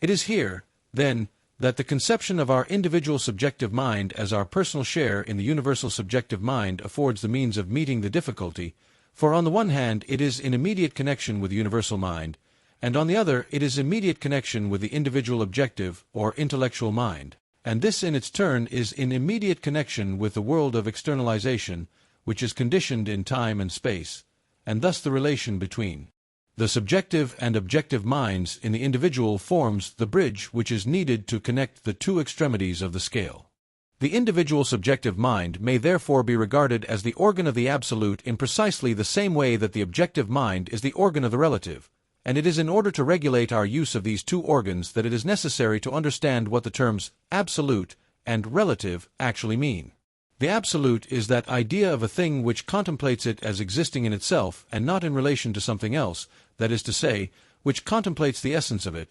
It is here, then, that the conception of our individual subjective mind as our personal share in the universal subjective mind affords the means of meeting the difficulty, for on the one hand it is in immediate connection with the universal mind, and on the other it is immediate connection with the individual objective or intellectual mind, and this in its turn is in immediate connection with the world of externalization, which is conditioned in time and space, and thus the relation between the subjective and objective minds in the individual forms the bridge which is needed to connect the two extremities of the scale. The individual subjective mind may therefore be regarded as the organ of the absolute in precisely the same way that the objective mind is the organ of the relative, and it is in order to regulate our use of these two organs that it is necessary to understand what the terms absolute and relative actually mean. The absolute is that idea of a thing which contemplates it as existing in itself and not in relation to something else, that is to say, which contemplates the essence of it,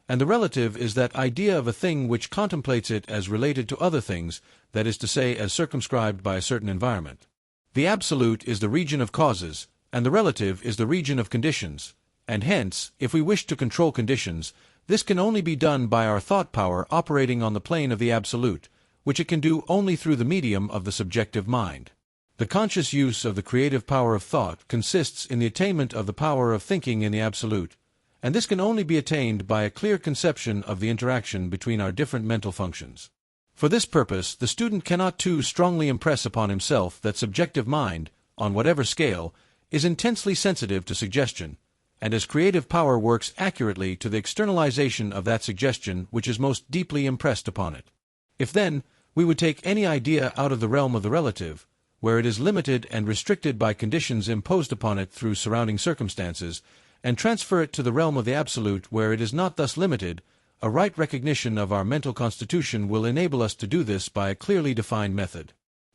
and the relative is that idea of a thing which contemplates it as related to other things, that is to say, as circumscribed by a certain environment. The absolute is the region of causes, and the relative is the region of conditions, and hence, if we wish to control conditions, this can only be done by our thought power operating on the plane of the absolute, which it can do only through the medium of the subjective mind. The conscious use of the creative power of thought consists in the attainment of the power of thinking in the absolute, and this can only be attained by a clear conception of the interaction between our different mental functions. For this purpose, the student cannot too strongly impress upon himself that subjective mind, on whatever scale, is intensely sensitive to suggestion, and as creative power works accurately to the externalization of that suggestion which is most deeply impressed upon it. If then, we would take any idea out of the realm of the relative, where it is limited and restricted by conditions imposed upon it through surrounding circumstances, and transfer it to the realm of the absolute where it is not thus limited, a right recognition of our mental constitution will enable us to do this by a clearly defined method.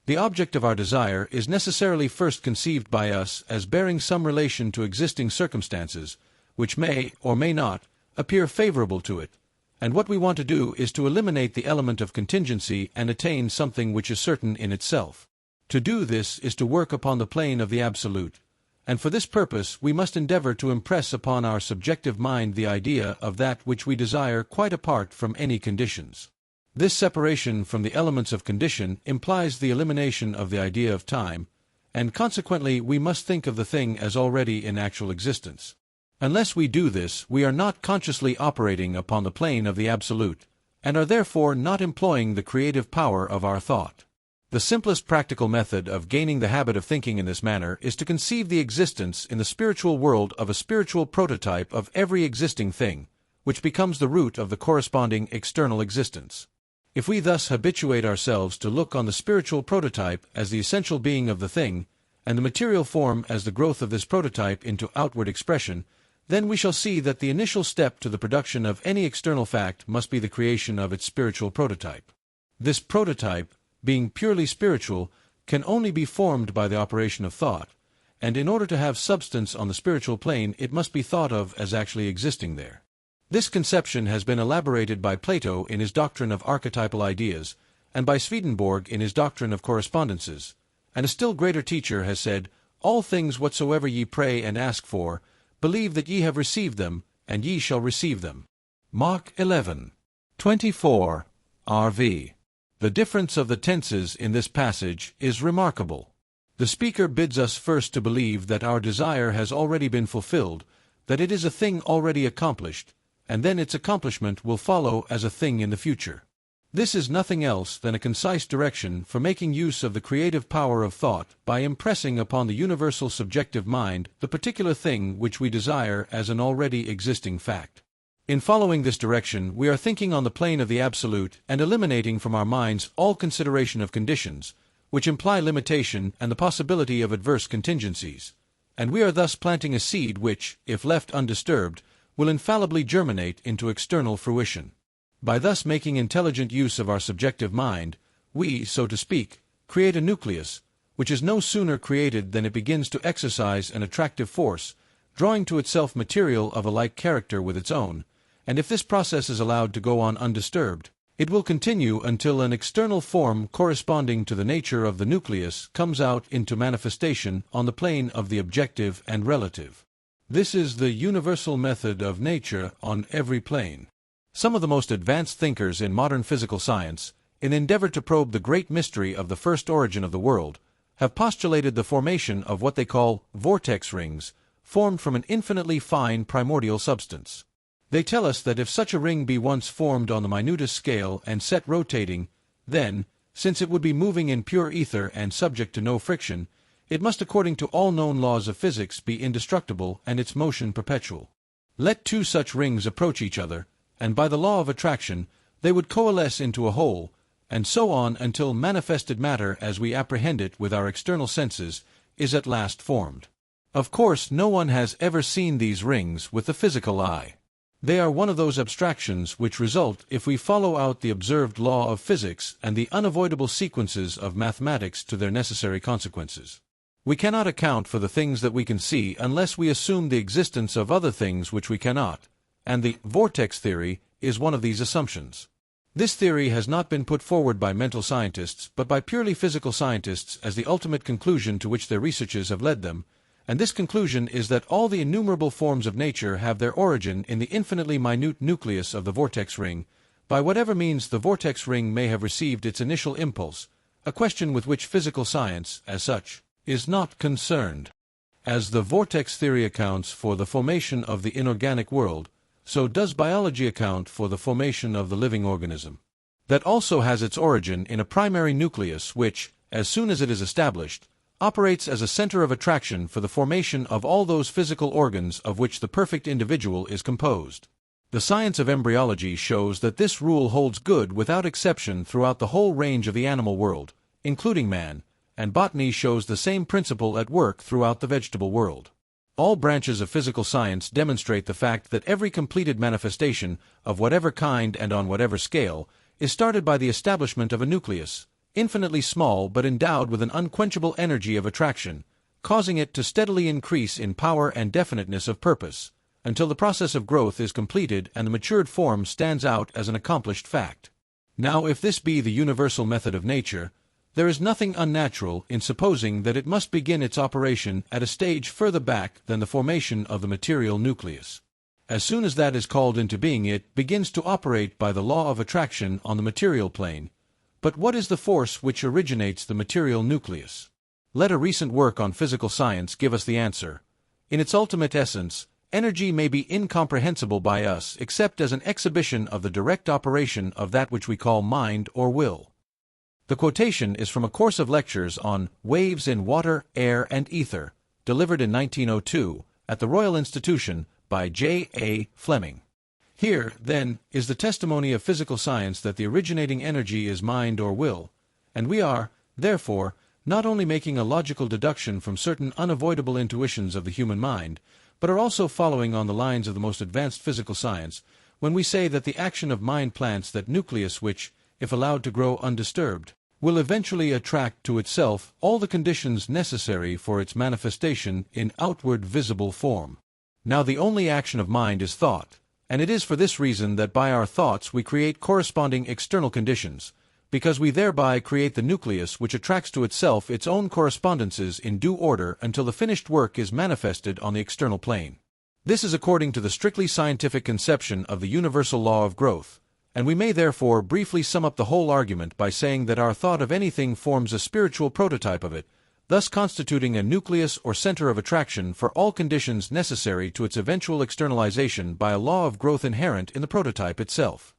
The object of our desire is necessarily first conceived by us as bearing some relation to existing circumstances, which may, or may not, appear favorable to it, and what we want to do is to eliminate the element of contingency and attain something which is certain in itself. To do this is to work upon the plane of the absolute, and for this purpose we must endeavor to impress upon our subjective mind the idea of that which we desire quite apart from any conditions. This separation from the elements of condition implies the elimination of the idea of time, and consequently we must think of the thing as already in actual existence. Unless we do this, we are not consciously operating upon the plane of the absolute, and are therefore not employing the creative power of our thought. The simplest practical method of gaining the habit of thinking in this manner is to conceive the existence in the spiritual world of a spiritual prototype of every existing thing, which becomes the root of the corresponding external existence. If we thus habituate ourselves to look on the spiritual prototype as the essential being of the thing, and the material form as the growth of this prototype into outward expression, then we shall see that the initial step to the production of any external fact must be the creation of its spiritual prototype. This prototype, being purely spiritual, can only be formed by the operation of thought, and in order to have substance on the spiritual plane it must be thought of as actually existing there. This conception has been elaborated by Plato in his doctrine of archetypal ideas, and by Swedenborg in his doctrine of correspondences, and a still greater teacher has said, "All things whatsoever ye pray and ask for, believe that ye have received them, and ye shall receive them." Mark 11:24, RV. The difference of the tenses in this passage is remarkable. The speaker bids us first to believe that our desire has already been fulfilled, that it is a thing already accomplished, and then its accomplishment will follow as a thing in the future. This is nothing else than a concise direction for making use of the creative power of thought by impressing upon the universal subjective mind the particular thing which we desire as an already existing fact. In following this direction, we are thinking on the plane of the absolute and eliminating from our minds all consideration of conditions, which imply limitation and the possibility of adverse contingencies, and we are thus planting a seed which, if left undisturbed, will infallibly germinate into external fruition. By thus making intelligent use of our subjective mind, we, so to speak, create a nucleus, which is no sooner created than it begins to exercise an attractive force, drawing to itself material of a like character with its own, and if this process is allowed to go on undisturbed, it will continue until an external form corresponding to the nature of the nucleus comes out into manifestation on the plane of the objective and relative. This is the universal method of nature on every plane. Some of the most advanced thinkers in modern physical science, in endeavor to probe the great mystery of the first origin of the world, have postulated the formation of what they call vortex rings, formed from an infinitely fine primordial substance. They tell us that if such a ring be once formed on the minutest scale and set rotating, then, since it would be moving in pure ether and subject to no friction, it must according to all known laws of physics be indestructible and its motion perpetual. Let two such rings approach each other, and by the law of attraction they would coalesce into a whole, and so on until manifested matter as we apprehend it with our external senses is at last formed. Of course, no one has ever seen these rings with the physical eye. They are one of those abstractions which result if we follow out the observed law of physics and the unavoidable sequences of mathematics to their necessary consequences. We cannot account for the things that we can see unless we assume the existence of other things which we cannot, and the vortex theory is one of these assumptions. This theory has not been put forward by mental scientists, but by purely physical scientists as the ultimate conclusion to which their researches have led them, and this conclusion is that all the innumerable forms of nature have their origin in the infinitely minute nucleus of the vortex ring, by whatever means the vortex ring may have received its initial impulse, a question with which physical science, as such, is not concerned. As the vortex theory accounts for the formation of the inorganic world, so does biology account for the formation of the living organism. That also has its origin in a primary nucleus which, as soon as it is established, operates as a center of attraction for the formation of all those physical organs of which the perfect individual is composed. The science of embryology shows that this rule holds good without exception throughout the whole range of the animal world, including man, and botany shows the same principle at work throughout the vegetable world. All branches of physical science demonstrate the fact that every completed manifestation, of whatever kind and on whatever scale, is started by the establishment of a nucleus, infinitely small but endowed with an unquenchable energy of attraction, causing it to steadily increase in power and definiteness of purpose, until the process of growth is completed and the matured form stands out as an accomplished fact. Now, if this be the universal method of nature, there is nothing unnatural in supposing that it must begin its operation at a stage further back than the formation of the material nucleus. As soon as that is called into being, it begins to operate by the law of attraction on the material plane. But what is the force which originates the material nucleus? Let a recent work on physical science give us the answer. In its ultimate essence, energy may be incomprehensible by us except as an exhibition of the direct operation of that which we call mind or will. The quotation is from a course of lectures on Waves in Water, Air, and Ether, delivered in 1902 at the Royal Institution by J. A. Fleming. Here, then, is the testimony of physical science that the originating energy is mind or will, and we are, therefore, not only making a logical deduction from certain unavoidable intuitions of the human mind, but are also following on the lines of the most advanced physical science when we say that the action of mind plants that nucleus which, if allowed to grow undisturbed, will eventually attract to itself all the conditions necessary for its manifestation in outward visible form. Now the only action of mind is thought, and it is for this reason that by our thoughts we create corresponding external conditions, because we thereby create the nucleus which attracts to itself its own correspondences in due order until the finished work is manifested on the external plane. This is according to the strictly scientific conception of the universal law of growth, and we may therefore briefly sum up the whole argument by saying that our thought of anything forms a spiritual prototype of it, thus constituting a nucleus or center of attraction for all conditions necessary to its eventual externalization by a law of growth inherent in the prototype itself.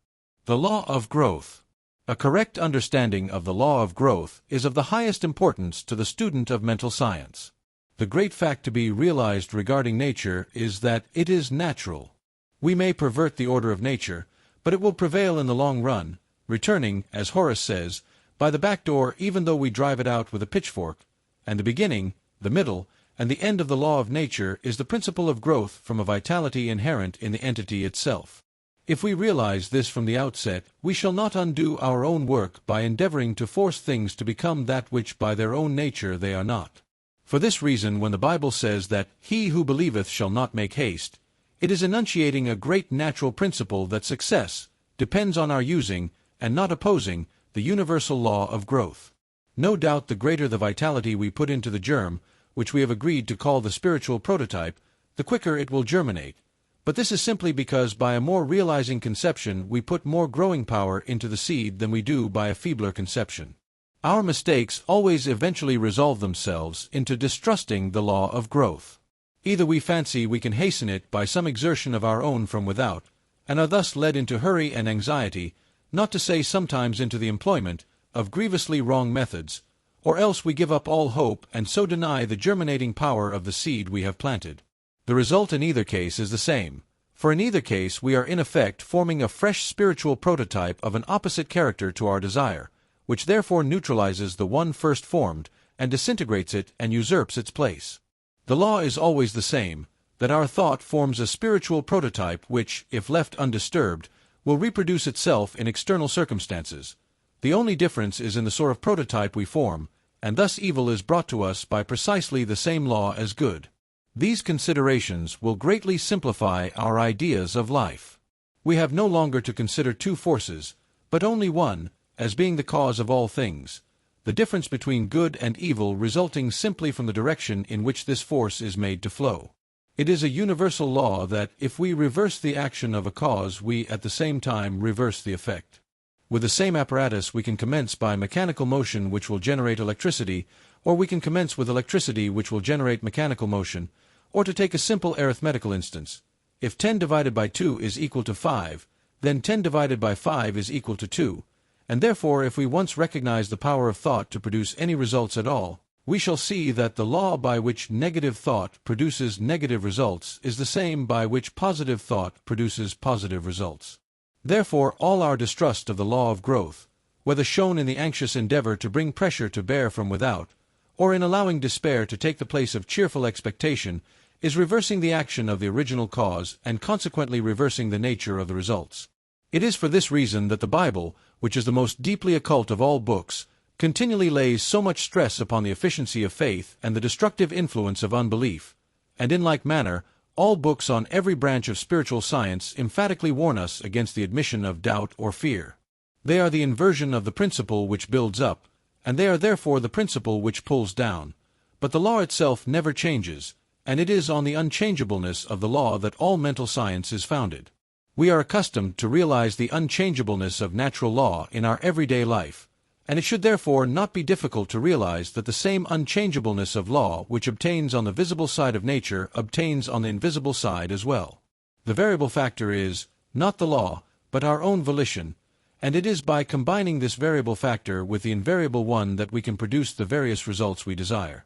The law of growth. A correct understanding of the law of growth is of the highest importance to the student of mental science. The great fact to be realized regarding nature is that it is natural. We may pervert the order of nature, but it will prevail in the long run, returning, as Horace says, by the back door even though we drive it out with a pitchfork, and the beginning, the middle, and the end of the law of nature is the principle of growth from a vitality inherent in the entity itself. If we realize this from the outset, we shall not undo our own work by endeavoring to force things to become that which by their own nature they are not. For this reason, when the Bible says that he who believeth shall not make haste, it is enunciating a great natural principle that success depends on our using, and not opposing, the universal law of growth. No doubt the greater the vitality we put into the germ, which we have agreed to call the spiritual prototype, the quicker it will germinate. But this is simply because by a more realizing conception we put more growing power into the seed than we do by a feebler conception. Our mistakes always eventually resolve themselves into distrusting the law of growth. Either we fancy we can hasten it by some exertion of our own from without, and are thus led into hurry and anxiety, not to say sometimes into the employment of grievously wrong methods, or else we give up all hope and so deny the germinating power of the seed we have planted. The result in either case is the same, for in either case we are in effect forming a fresh spiritual prototype of an opposite character to our desire, which therefore neutralizes the one first formed, and disintegrates it and usurps its place. The law is always the same, that our thought forms a spiritual prototype which, if left undisturbed, will reproduce itself in external circumstances. The only difference is in the sort of prototype we form, and thus evil is brought to us by precisely the same law as good. These considerations will greatly simplify our ideas of life. We have no longer to consider two forces, but only one, as being the cause of all things, the difference between good and evil resulting simply from the direction in which this force is made to flow. It is a universal law that if we reverse the action of a cause, we at the same time reverse the effect. With the same apparatus we can commence by mechanical motion which will generate electricity, or we can commence with electricity which will generate mechanical motion, or to take a simple arithmetical instance, if 10 divided by 2 is equal to 5, then 10 divided by 5 is equal to 2, and therefore if we once recognize the power of thought to produce any results at all, we shall see that the law by which negative thought produces negative results is the same by which positive thought produces positive results. Therefore all our distrust of the law of growth, whether shown in the anxious endeavor to bring pressure to bear from without, or in allowing despair to take the place of cheerful expectation, is reversing the action of the original cause and consequently reversing the nature of the results. It is for this reason that the Bible, which is the most deeply occult of all books, continually lays so much stress upon the efficiency of faith and the destructive influence of unbelief, and in like manner, all books on every branch of spiritual science emphatically warn us against the admission of doubt or fear. They are the inversion of the principle which builds up, and they are therefore the principle which pulls down. But the law itself never changes, and it is on the unchangeableness of the law that all mental science is founded. We are accustomed to realize the unchangeableness of natural law in our everyday life, and it should therefore not be difficult to realize that the same unchangeableness of law which obtains on the visible side of nature obtains on the invisible side as well. The variable factor is, not the law, but our own volition, and it is by combining this variable factor with the invariable one that we can produce the various results we desire.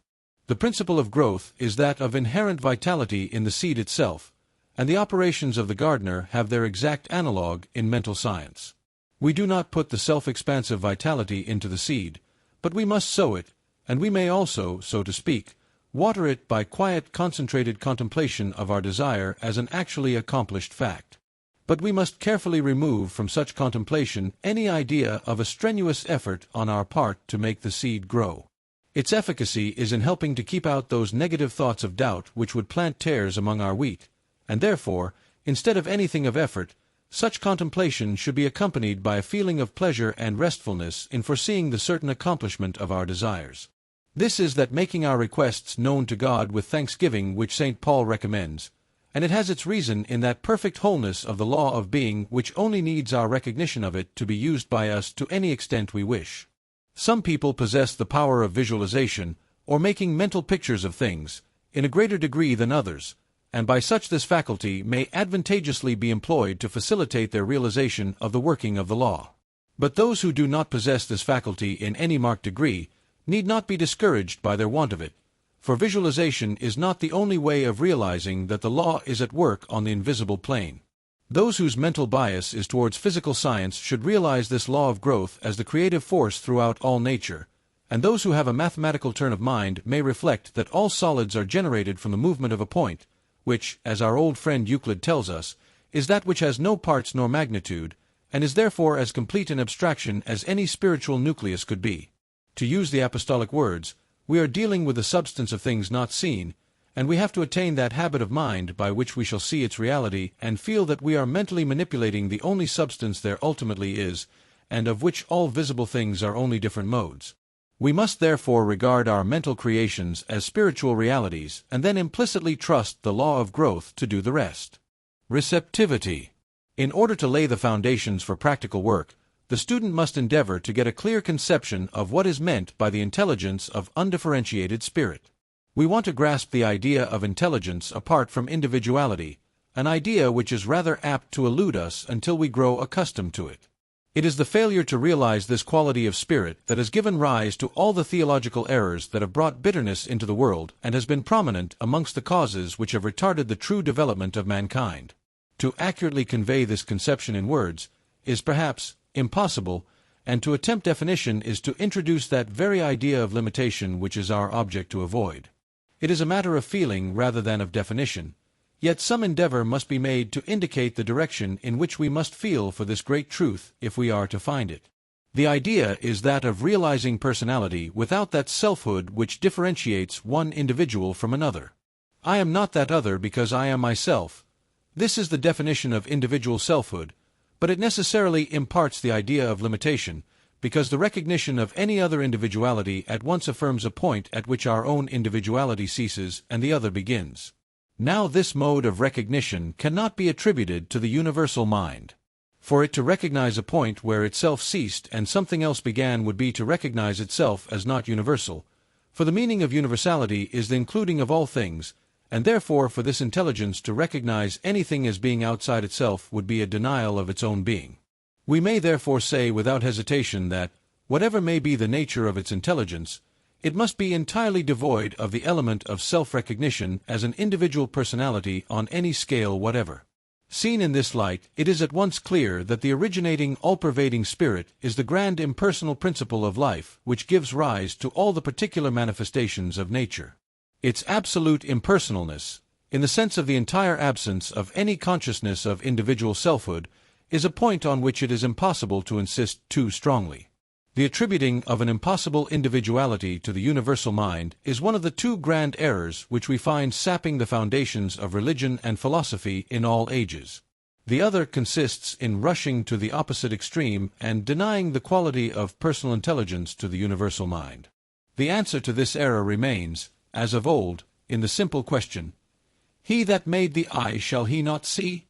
The principle of growth is that of inherent vitality in the seed itself, and the operations of the gardener have their exact analogue in mental science. We do not put the self-expansive vitality into the seed, but we must sow it, and we may also, so to speak, water it by quiet concentrated contemplation of our desire as an actually accomplished fact. But we must carefully remove from such contemplation any idea of a strenuous effort on our part to make the seed grow. Its efficacy is in helping to keep out those negative thoughts of doubt which would plant tares among our wheat, and therefore, instead of anything of effort, such contemplation should be accompanied by a feeling of pleasure and restfulness in foreseeing the certain accomplishment of our desires. This is that making our requests known to God with thanksgiving which St. Paul recommends, and it has its reason in that perfect wholeness of the law of being which only needs our recognition of it to be used by us to any extent we wish. Some people possess the power of visualization, or making mental pictures of things, in a greater degree than others, and by such this faculty may advantageously be employed to facilitate their realization of the working of the law. But those who do not possess this faculty in any marked degree need not be discouraged by their want of it, for visualization is not the only way of realizing that the law is at work on the invisible plane. Those whose mental bias is towards physical science should realize this law of growth as the creative force throughout all nature, and those who have a mathematical turn of mind may reflect that all solids are generated from the movement of a point, which, as our old friend Euclid tells us, is that which has no parts nor magnitude, and is therefore as complete an abstraction as any spiritual nucleus could be. To use the apostolic words, we are dealing with the substance of things not seen, and we have to attain that habit of mind by which we shall see its reality and feel that we are mentally manipulating the only substance there ultimately is, and of which all visible things are only different modes. We must therefore regard our mental creations as spiritual realities and then implicitly trust the law of growth to do the rest. Receptivity. In order to lay the foundations for practical work, the student must endeavor to get a clear conception of what is meant by the intelligence of undifferentiated spirit. We want to grasp the idea of intelligence apart from individuality, an idea which is rather apt to elude us until we grow accustomed to it. It is the failure to realize this quality of spirit that has given rise to all the theological errors that have brought bitterness into the world and has been prominent amongst the causes which have retarded the true development of mankind. To accurately convey this conception in words is perhaps impossible, and to attempt definition is to introduce that very idea of limitation which is our object to avoid. It is a matter of feeling rather than of definition, yet some endeavor must be made to indicate the direction in which we must feel for this great truth if we are to find it. The idea is that of realizing personality without that selfhood which differentiates one individual from another. I am not that other because I am myself. This is the definition of individual selfhood, but it necessarily imparts the idea of limitation, because the recognition of any other individuality at once affirms a point at which our own individuality ceases and the other begins. Now this mode of recognition cannot be attributed to the universal mind. For it to recognize a point where itself ceased and something else began would be to recognize itself as not universal, for the meaning of universality is the including of all things, and therefore for this intelligence to recognize anything as being outside itself would be a denial of its own being. We may therefore say without hesitation that, whatever may be the nature of its intelligence, it must be entirely devoid of the element of self-recognition as an individual personality on any scale whatever. Seen in this light, it is at once clear that the originating, all-pervading spirit is the grand impersonal principle of life which gives rise to all the particular manifestations of nature. Its absolute impersonalness, in the sense of the entire absence of any consciousness of individual selfhood, is a point on which it is impossible to insist too strongly. The attributing of an impossible individuality to the universal mind is one of the two grand errors which we find sapping the foundations of religion and philosophy in all ages. The other consists in rushing to the opposite extreme and denying the quality of personal intelligence to the universal mind. The answer to this error remains, as of old, in the simple question, "He that made the eye, shall he not see?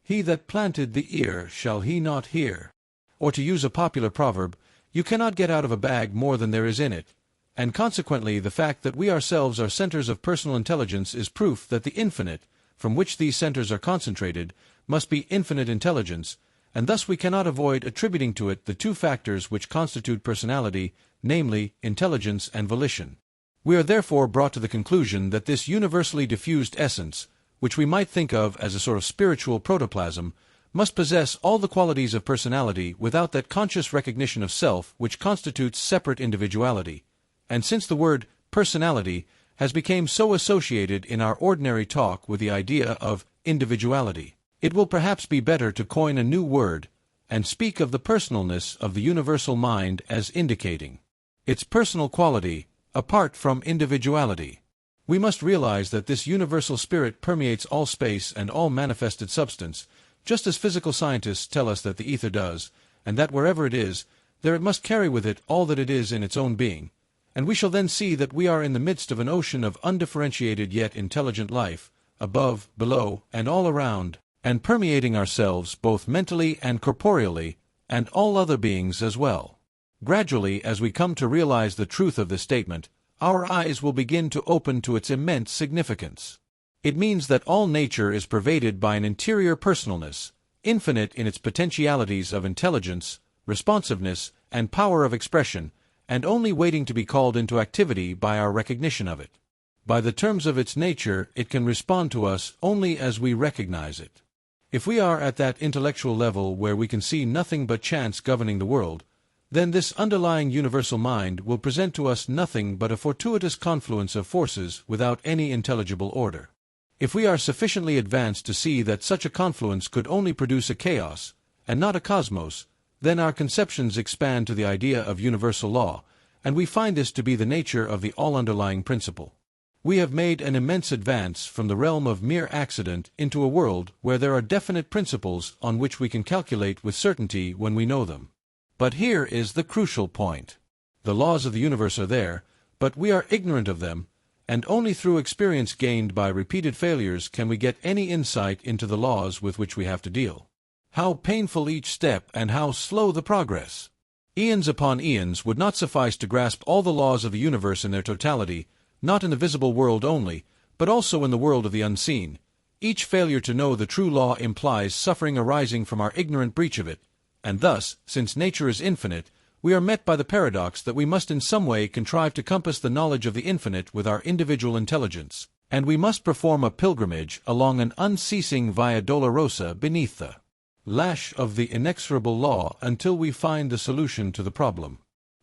He that planted the ear, shall he not hear?" Or to use a popular proverb, you cannot get out of a bag more than there is in it, and consequently the fact that we ourselves are centers of personal intelligence is proof that the infinite, from which these centers are concentrated, must be infinite intelligence, and thus we cannot avoid attributing to it the two factors which constitute personality, namely, intelligence and volition. We are therefore brought to the conclusion that this universally diffused essence, which we might think of as a sort of spiritual protoplasm, must possess all the qualities of personality without that conscious recognition of self which constitutes separate individuality. And since the word personality has become so associated in our ordinary talk with the idea of individuality, it will perhaps be better to coin a new word and speak of the personalness of the universal mind as indicating its personal quality apart from individuality. We must realize that this universal spirit permeates all space and all manifested substance, just as physical scientists tell us that the ether does, and that wherever it is, there it must carry with it all that it is in its own being, and we shall then see that we are in the midst of an ocean of undifferentiated yet intelligent life, above, below, and all around, and permeating ourselves both mentally and corporeally, and all other beings as well. Gradually, as we come to realize the truth of this statement, our eyes will begin to open to its immense significance. It means that all nature is pervaded by an interior personalness, infinite in its potentialities of intelligence, responsiveness, and power of expression, and only waiting to be called into activity by our recognition of it. By the terms of its nature, it can respond to us only as we recognize it. If we are at that intellectual level where we can see nothing but chance governing the world, then this underlying universal mind will present to us nothing but a fortuitous confluence of forces without any intelligible order. If we are sufficiently advanced to see that such a confluence could only produce a chaos, and not a cosmos, then our conceptions expand to the idea of universal law, and we find this to be the nature of the all-underlying principle. We have made an immense advance from the realm of mere accident into a world where there are definite principles on which we can calculate with certainty when we know them. But here is the crucial point. The laws of the universe are there, but we are ignorant of them, and only through experience gained by repeated failures can we get any insight into the laws with which we have to deal. How painful each step and how slow the progress! Eons upon eons would not suffice to grasp all the laws of the universe in their totality, not in the visible world only, but also in the world of the unseen. Each failure to know the true law implies suffering arising from our ignorant breach of it, and thus, since nature is infinite, we are met by the paradox that we must in some way contrive to compass the knowledge of the infinite with our individual intelligence, and we must perform a pilgrimage along an unceasing Via Dolorosa beneath the lash of the inexorable law until we find the solution to the problem.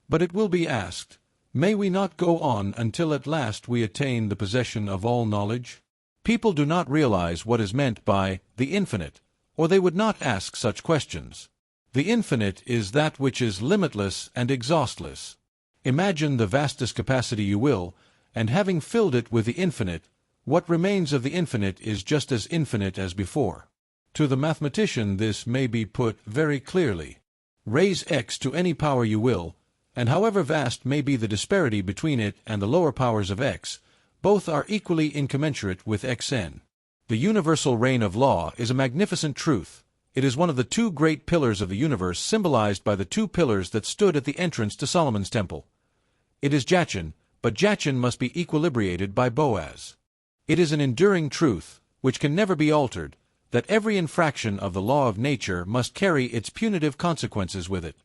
But it will be asked, may we not go on until at last we attain the possession of all knowledge? People do not realize what is meant by the infinite, or they would not ask such questions. The infinite is that which is limitless and exhaustless. Imagine the vastest capacity you will, and having filled it with the infinite, What remains of the infinite is just as infinite as before. To the mathematician this may be put very clearly. Raise x to any power you will, and however vast may be the disparity between it and the lower powers of x, both are equally incommensurate with xn. The universal reign of law is a magnificent truth. It is one of the two great pillars of the universe, symbolized by the two pillars that stood at the entrance to Solomon's temple. It is Jachin, but Jachin must be equilibrated by Boaz. It is an enduring truth, which can never be altered, that every infraction of the law of nature must carry its punitive consequences with it.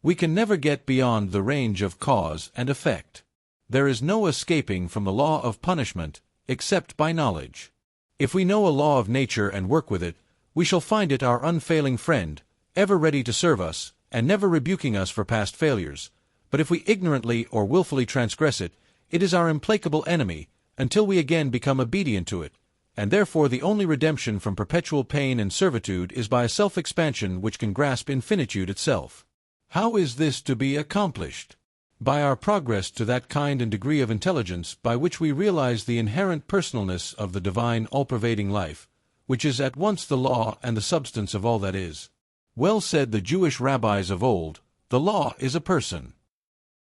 We can never get beyond the range of cause and effect. There is no escaping from the law of punishment, except by knowledge. If we know a law of nature and work with it, we shall find it our unfailing friend, ever ready to serve us, and never rebuking us for past failures. But if we ignorantly or willfully transgress it, it is our implacable enemy, until we again become obedient to it, and therefore the only redemption from perpetual pain and servitude is by a self-expansion which can grasp infinitude itself. How is this to be accomplished? By our progress to that kind and degree of intelligence by which we realize the inherent personalness of the divine all-pervading life, which is at once the law and the substance of all that is. Well said the Jewish rabbis of old, the law is a person.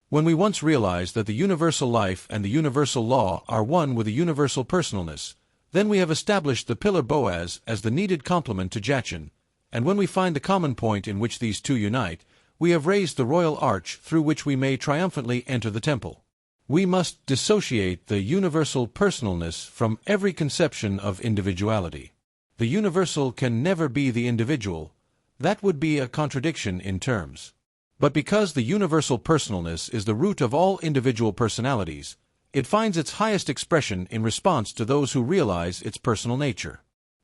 When we once realize that the universal life and the universal law are one with the universal personalness, then we have established the pillar Boaz as the needed complement to Jachin, and when we find the common point in which these two unite, we have raised the royal arch through which we may triumphantly enter the temple. We must dissociate the universal personalness from every conception of individuality. The universal can never be the individual. That would be a contradiction in terms. But because the universal personalness is the root of all individual personalities, it finds its highest expression in response to those who realize its personal nature.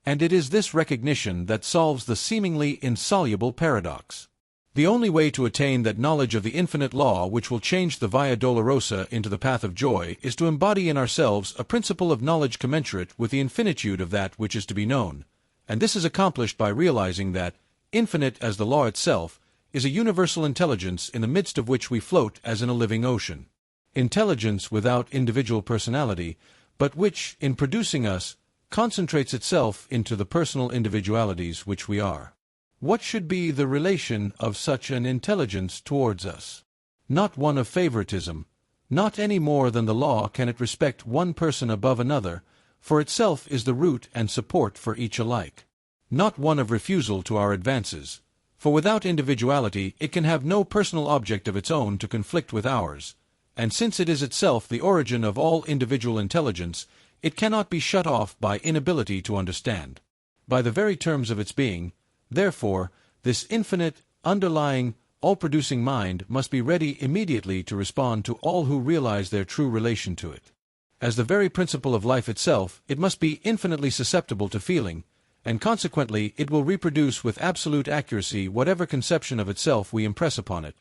And it is this recognition that solves the seemingly insoluble paradox. The only way to attain that knowledge of the infinite law which will change the Via Dolorosa into the path of joy is to embody in ourselves a principle of knowledge commensurate with the infinitude of that which is to be known, and this is accomplished by realizing that, infinite as the law itself, is a universal intelligence in the midst of which we float as in a living ocean. Intelligence without individual personality, but which, in producing us, concentrates itself into the personal individualities which we are. What should be the relation of such an intelligence towards us? Not one of favoritism. Not any more than the law can it respect one person above another, for itself is the root and support for each alike. Not one of refusal to our advances, for without individuality it can have no personal object of its own to conflict with ours, and since it is itself the origin of all individual intelligence, it cannot be shut off by inability to understand. By the very terms of its being, therefore, this infinite, underlying, all-producing mind must be ready immediately to respond to all who realize their true relation to it. As the very principle of life itself, it must be infinitely susceptible to feeling, and consequently it will reproduce with absolute accuracy whatever conception of itself we impress upon it.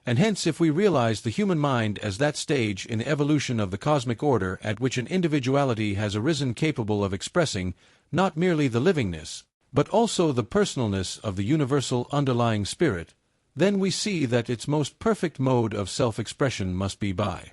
And hence if we realize the human mind as that stage in the evolution of the cosmic order at which an individuality has arisen capable of expressing not merely the livingness, but also the personalness of the universal underlying spirit, then we see that its most perfect mode of self-expression must be by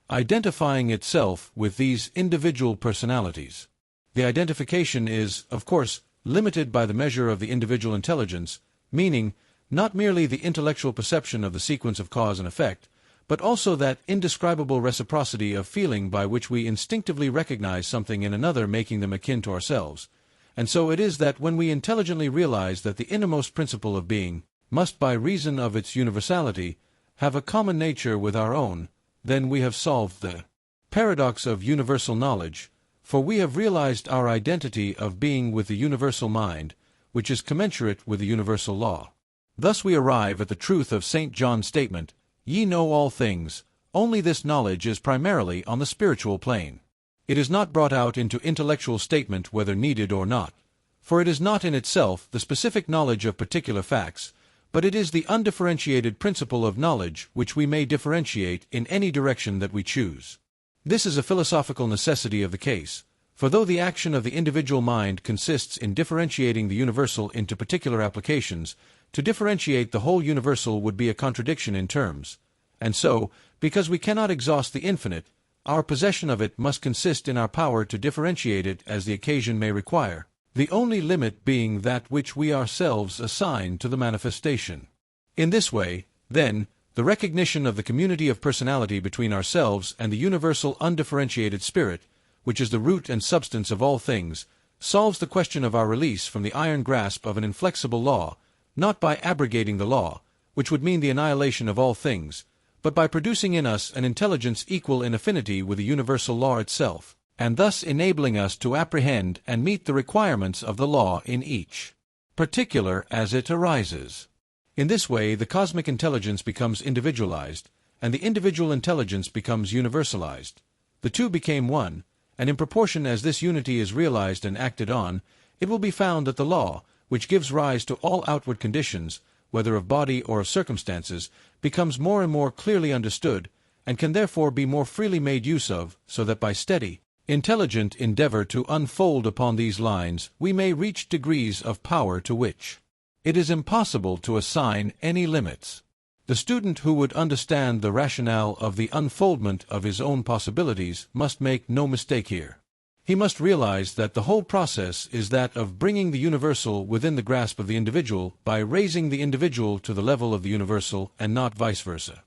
identifying itself with these individual personalities. The identification is, of course, limited by the measure of the individual intelligence, meaning not merely the intellectual perception of the sequence of cause and effect, but also that indescribable reciprocity of feeling by which we instinctively recognize something in another, making them akin to ourselves. And so it is that when we intelligently realize that the innermost principle of being must, by reason of its universality, have a common nature with our own, then we have solved the paradox of universal knowledge, for we have realized our identity of being with the universal mind, which is commensurate with the universal law. Thus we arrive at the truth of St. John's statement, "Ye know all things," only this knowledge is primarily on the spiritual plane. It is not brought out into intellectual statement whether needed or not, for it is not in itself the specific knowledge of particular facts, but it is the undifferentiated principle of knowledge which we may differentiate in any direction that we choose. This is a philosophical necessity of the case, for though the action of the individual mind consists in differentiating the universal into particular applications, to differentiate the whole universal would be a contradiction in terms. And so, because we cannot exhaust the infinite, our possession of it must consist in our power to differentiate it as the occasion may require, the only limit being that which we ourselves assign to the manifestation. In this way, then, the recognition of the community of personality between ourselves and the universal undifferentiated spirit, which is the root and substance of all things, solves the question of our release from the iron grasp of an inflexible law, not by abrogating the law, which would mean the annihilation of all things, but by producing in us an intelligence equal in affinity with the universal law itself, and thus enabling us to apprehend and meet the requirements of the law in each particular as it arises. In this way, the cosmic intelligence becomes individualized, and the individual intelligence becomes universalized. The two became one, and in proportion as this unity is realized and acted on, it will be found that the law, which gives rise to all outward conditions, whether of body or of circumstances, becomes more and more clearly understood, and can therefore be more freely made use of, so that by steady, intelligent endeavor to unfold upon these lines, we may reach degrees of power to which it is impossible to assign any limits. The student who would understand the rationale of the unfoldment of his own possibilities must make no mistake here. He must realize that the whole process is that of bringing the universal within the grasp of the individual by raising the individual to the level of the universal and not vice versa.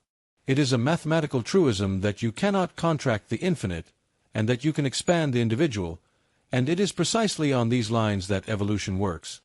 It is a mathematical truism that you cannot contract the infinite and that you can expand the individual, and it is precisely on these lines that evolution works.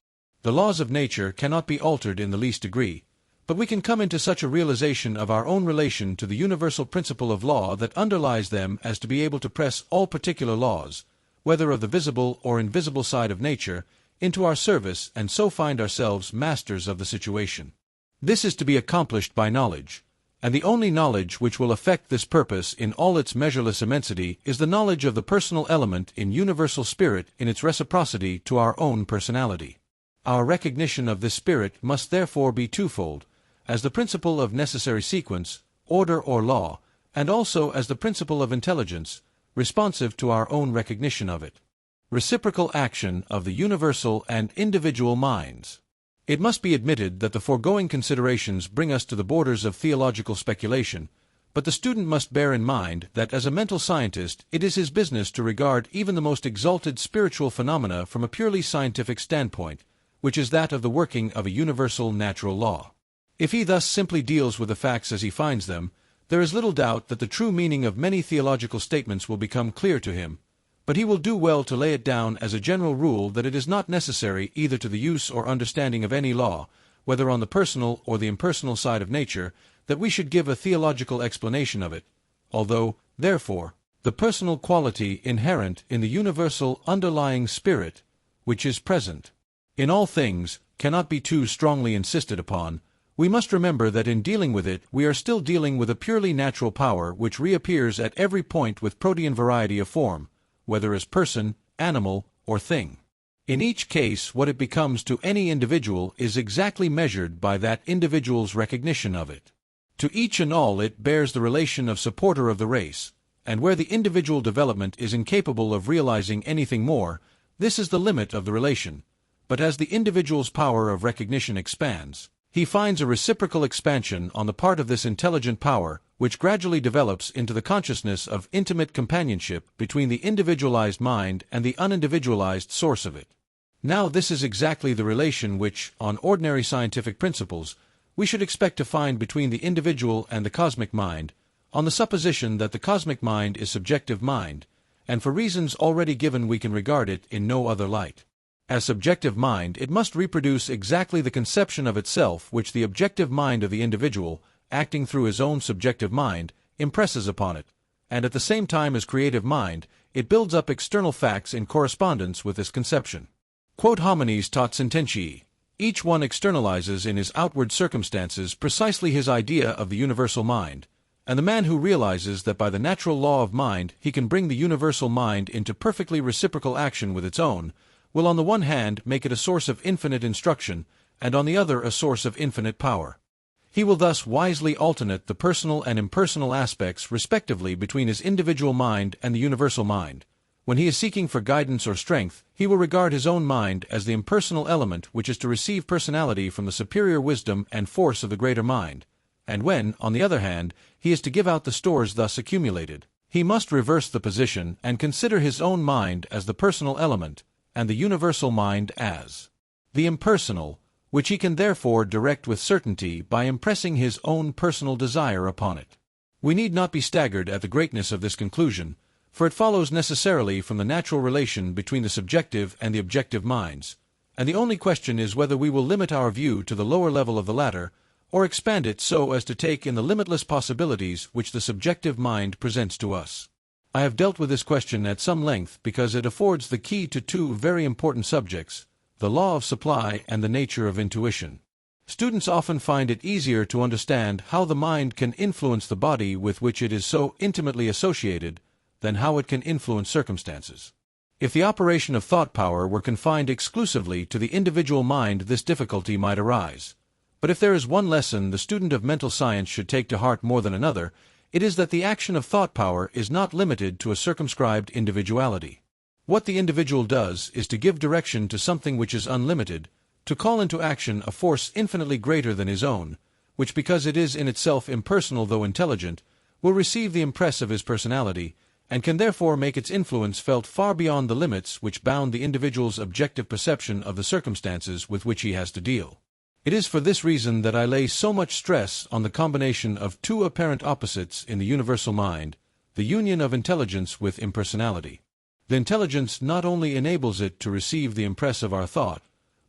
The laws of nature cannot be altered in the least degree, but we can come into such a realization of our own relation to the universal principle of law that underlies them as to be able to press all particular laws, whether of the visible or invisible side of nature, into our service and so find ourselves masters of the situation. This is to be accomplished by knowledge, and the only knowledge which will effect this purpose in all its measureless immensity is the knowledge of the personal element in universal spirit in its reciprocity to our own personality. Our recognition of this spirit must therefore be twofold, as the principle of necessary sequence, order or law, and also as the principle of intelligence, responsive to our own recognition of it. Reciprocal action of the universal and individual minds. It must be admitted that the foregoing considerations bring us to the borders of theological speculation, but the student must bear in mind that as a mental scientist it is his business to regard even the most exalted spiritual phenomena from a purely scientific standpoint, which is that of the working of a universal natural law. If he thus simply deals with the facts as he finds them, there is little doubt that the true meaning of many theological statements will become clear to him, but he will do well to lay it down as a general rule that it is not necessary either to the use or understanding of any law, whether on the personal or the impersonal side of nature, that we should give a theological explanation of it, although, therefore, the personal quality inherent in the universal underlying spirit, which is present in all things, cannot be too strongly insisted upon. We must remember that in dealing with it we are still dealing with a purely natural power which reappears at every point with protean variety of form, whether as person, animal, or thing. In each case what it becomes to any individual is exactly measured by that individual's recognition of it. To each and all it bears the relation of supporter of the race, and where the individual development is incapable of realizing anything more, this is the limit of the relation. But as the individual's power of recognition expands, he finds a reciprocal expansion on the part of this intelligent power, which gradually develops into the consciousness of intimate companionship between the individualized mind and the unindividualized source of it. Now this is exactly the relation which, on ordinary scientific principles, we should expect to find between the individual and the cosmic mind, on the supposition that the cosmic mind is subjective mind, and for reasons already given we can regard it in no other light. As subjective mind, it must reproduce exactly the conception of itself which the objective mind of the individual, acting through his own subjective mind, impresses upon it, and at the same time as creative mind, it builds up external facts in correspondence with this conception. Quod homines tot sententiae. Each one externalizes in his outward circumstances precisely his idea of the universal mind, and the man who realizes that by the natural law of mind he can bring the universal mind into perfectly reciprocal action with its own, will on the one hand make it a source of infinite instruction, and on the other a source of infinite power. He will thus wisely alternate the personal and impersonal aspects respectively between his individual mind and the universal mind. When he is seeking for guidance or strength, he will regard his own mind as the impersonal element which is to receive personality from the superior wisdom and force of the greater mind, and when, on the other hand, he is to give out the stores thus accumulated, He must reverse the position and consider his own mind as the personal element, and the universal mind as the impersonal, which he can therefore direct with certainty by impressing his own personal desire upon it. We need not be staggered at the greatness of this conclusion, for it follows necessarily from the natural relation between the subjective and the objective minds, and the only question is whether we will limit our view to the lower level of the latter, or expand it so as to take in the limitless possibilities which the subjective mind presents to us. I have dealt with this question at some length because it affords the key to two very important subjects, the law of supply and the nature of intuition. Students often find it easier to understand how the mind can influence the body with which it is so intimately associated than how it can influence circumstances. If the operation of thought power were confined exclusively to the individual mind, this difficulty might arise. But if there is one lesson the student of mental science should take to heart more than another, it is that the action of thought power is not limited to a circumscribed individuality. What the individual does is to give direction to something which is unlimited, to call into action a force infinitely greater than his own, which, because it is in itself impersonal though intelligent, will receive the impress of his personality, and can therefore make its influence felt far beyond the limits which bound the individual's objective perception of the circumstances with which he has to deal. It is for this reason that I lay so much stress on the combination of two apparent opposites in the universal mind, the union of intelligence with impersonality. The intelligence not only enables it to receive the impress of our thought,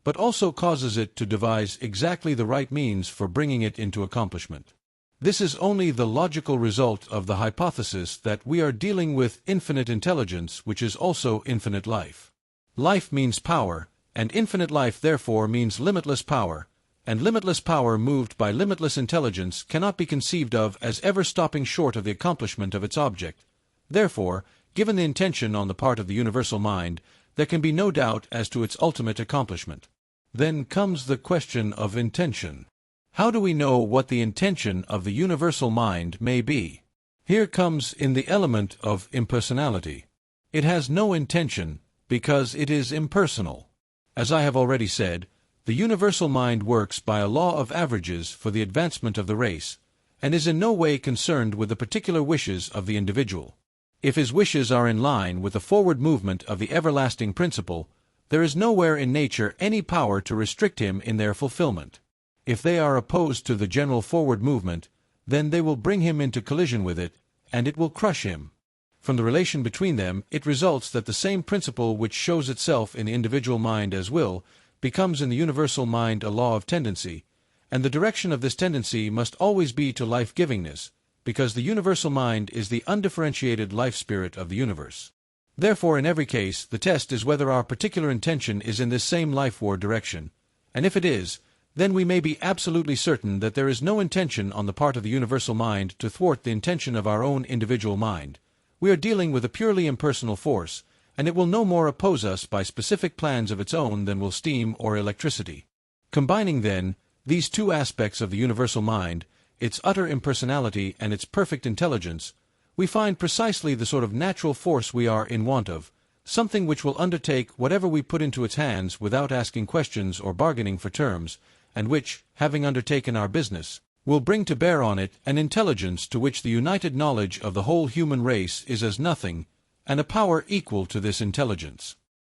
but also causes it to devise exactly the right means for bringing it into accomplishment. This is only the logical result of the hypothesis that we are dealing with infinite intelligence, which is also infinite life. Life means power, and infinite life therefore means limitless power, and limitless power moved by limitless intelligence cannot be conceived of as ever stopping short of the accomplishment of its object. Therefore, given the intention on the part of the universal mind, there can be no doubt as to its ultimate accomplishment. Then comes the question of intention. How do we know what the intention of the universal mind may be? Here comes in the element of impersonality. It has no intention because it is impersonal. As I have already said, the universal mind works by a law of averages for the advancement of the race, and is in no way concerned with the particular wishes of the individual. If his wishes are in line with the forward movement of the everlasting principle, there is nowhere in nature any power to restrict him in their fulfillment. If they are opposed to the general forward movement, then they will bring him into collision with it, and it will crush him. From the relation between them, it results that the same principle which shows itself in the individual mind as will, becomes in the universal mind a law of tendency, and the direction of this tendency must always be to life-givingness, because the universal mind is the undifferentiated life-spirit of the universe. Therefore, in every case, the test is whether our particular intention is in this same life-ward direction, and if it is, then we may be absolutely certain that there is no intention on the part of the universal mind to thwart the intention of our own individual mind. We are dealing with a purely impersonal force, and it will no more oppose us by specific plans of its own than will steam or electricity. Combining, then, these two aspects of the universal mind, its utter impersonality and its perfect intelligence, we find precisely the sort of natural force we are in want of, something which will undertake whatever we put into its hands without asking questions or bargaining for terms, and which, having undertaken our business, will bring to bear on it an intelligence to which the united knowledge of the whole human race is as nothing, and a power equal to this intelligence.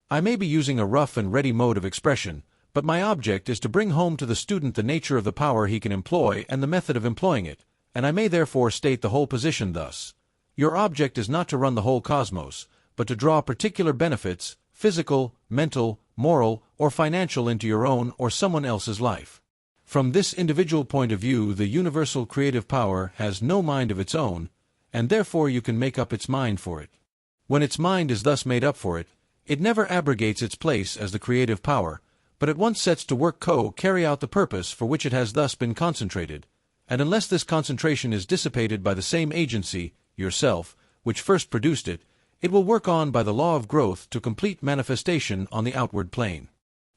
I may be using a rough and ready mode of expression, but my object is to bring home to the student the nature of the power he can employ and the method of employing it, and I may therefore state the whole position thus. Your object is not to run the whole cosmos, but to draw particular benefits, physical, mental, moral, or financial into your own or someone else's life. From this individual point of view, the universal creative power has no mind of its own, and therefore you can make up its mind for it. When its mind is thus made up for it, it never abrogates its place as the creative power, but at once sets to work carry out the purpose for which it has thus been concentrated, and unless this concentration is dissipated by the same agency, yourself, which first produced it, it will work on by the law of growth to complete manifestation on the outward plane.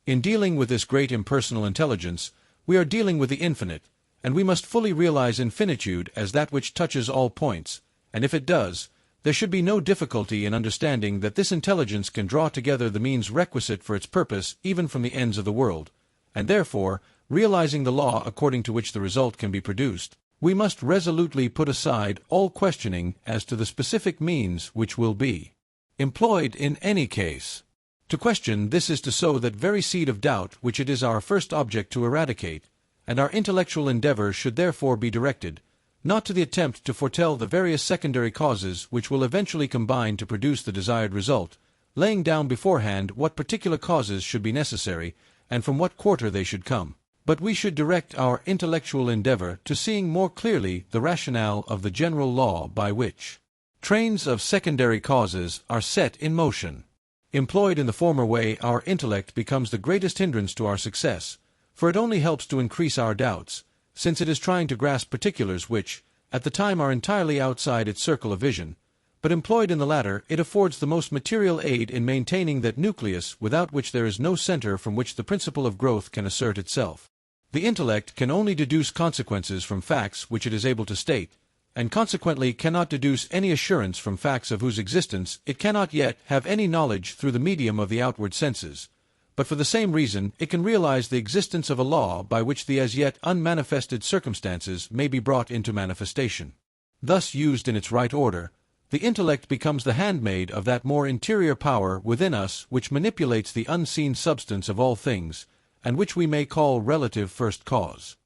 In dealing with this great impersonal intelligence, we are dealing with the infinite, and we must fully realize infinitude as that which touches all points, and if it does, there should be no difficulty in understanding that this intelligence can draw together the means requisite for its purpose even from the ends of the world, and therefore, realizing the law according to which the result can be produced, We must resolutely put aside all questioning as to the specific means which will be employed in any case. To question this is to sow that very seed of doubt which it is our first object to eradicate, and our intellectual endeavor should therefore be directed, not to the attempt to foretell the various secondary causes which will eventually combine to produce the desired result, laying down beforehand what particular causes should be necessary, and from what quarter they should come. But we should direct our intellectual endeavor to seeing more clearly the rationale of the general law by which trains of secondary causes are set in motion. Employed in the former way, our intellect becomes the greatest hindrance to our success, for it only helps to increase our doubts, since it is trying to grasp particulars which, at the time, are entirely outside its circle of vision. But employed in the latter, it affords the most material aid in maintaining that nucleus without which there is no center from which the principle of growth can assert itself. The intellect can only deduce consequences from facts which it is able to state, and consequently cannot deduce any assurance from facts of whose existence it cannot yet have any knowledge through the medium of the outward senses. But for the same reason it can realize the existence of a law by which the as yet unmanifested circumstances may be brought into manifestation. Thus used in its right order, the intellect becomes the handmaid of that more interior power within us which manipulates the unseen substance of all things, and which we may call relative first cause.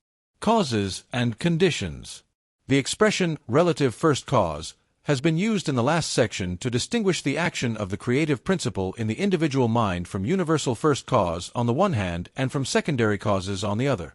Causes and conditions. The expression relative first cause has been used in the last section to distinguish the action of the creative principle in the individual mind from universal first cause on the one hand and from secondary causes on the other.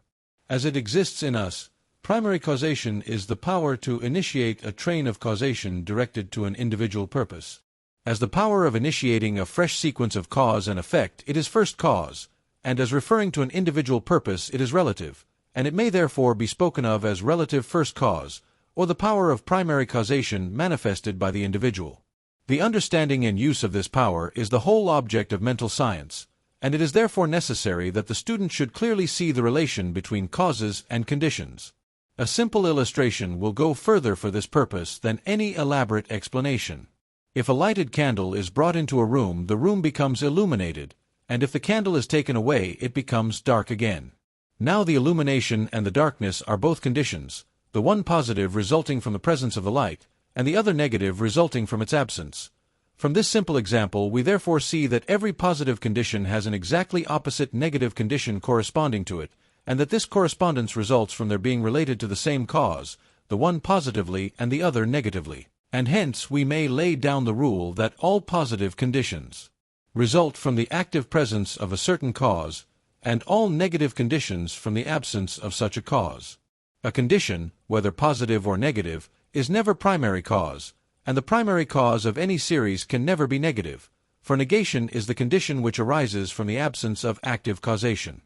As it exists in us, primary causation is the power to initiate a train of causation directed to an individual purpose. As the power of initiating a fresh sequence of cause and effect, it is first cause, and as referring to an individual purpose it is relative, and it may therefore be spoken of as relative first cause, or the power of primary causation manifested by the individual. The understanding and use of this power is the whole object of mental science, and it is therefore necessary that the student should clearly see the relation between causes and conditions. A simple illustration will go further for this purpose than any elaborate explanation. If a lighted candle is brought into a room, the room becomes illuminated, and if the candle is taken away, it becomes dark again. Now the illumination and the darkness are both conditions, the one positive resulting from the presence of the light, and the other negative resulting from its absence. From this simple example we therefore see that every positive condition has an exactly opposite negative condition corresponding to it, and that this correspondence results from their being related to the same cause, the one positively and the other negatively. And hence we may lay down the rule that all positive conditions result from the active presence of a certain cause, and all negative conditions from the absence of such a cause. A condition, whether positive or negative, is never primary cause, and the primary cause of any series can never be negative, for negation is the condition which arises from the absence of active causation.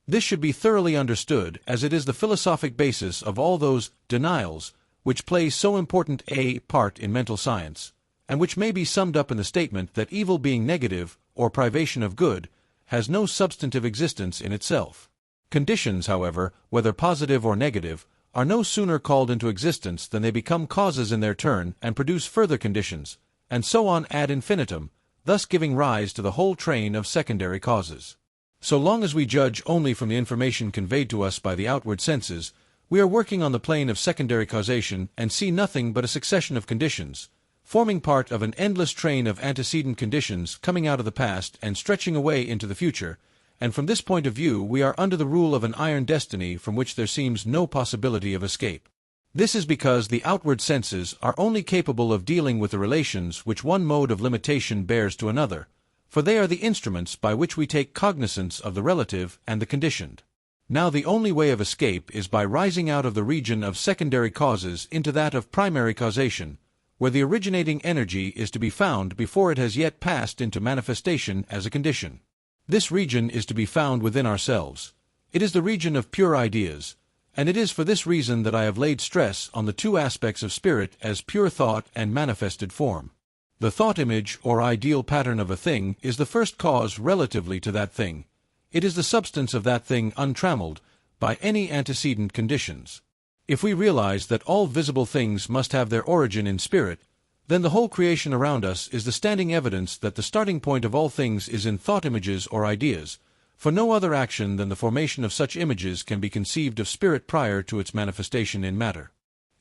This should be thoroughly understood, as it is the philosophic basis of all those denials which play so important a part in mental science, and which may be summed up in the statement that evil being negative, or privation of good, has no substantive existence in itself. Conditions, however, whether positive or negative, are no sooner called into existence than they become causes in their turn and produce further conditions, and so on ad infinitum, thus giving rise to the whole train of secondary causes. So long as we judge only from the information conveyed to us by the outward senses, we are working on the plane of secondary causation and see nothing but a succession of conditions, forming part of an endless train of antecedent conditions coming out of the past and stretching away into the future, and from this point of view we are under the rule of an iron destiny from which there seems no possibility of escape. This is because the outward senses are only capable of dealing with the relations which one mode of limitation bears to another, for they are the instruments by which we take cognizance of the relative and the conditioned. Now the only way of escape is by rising out of the region of secondary causes into that of primary causation, where the originating energy is to be found before it has yet passed into manifestation as a condition. This region is to be found within ourselves. It is the region of pure ideas, and it is for this reason that I have laid stress on the two aspects of spirit as pure thought and manifested form. The thought image or ideal pattern of a thing is the first cause relatively to that thing. It is the substance of that thing untrammeled by any antecedent conditions. If we realize that all visible things must have their origin in spirit, then the whole creation around us is the standing evidence that the starting point of all things is in thought images or ideas, for no other action than the formation of such images can be conceived of spirit prior to its manifestation in matter.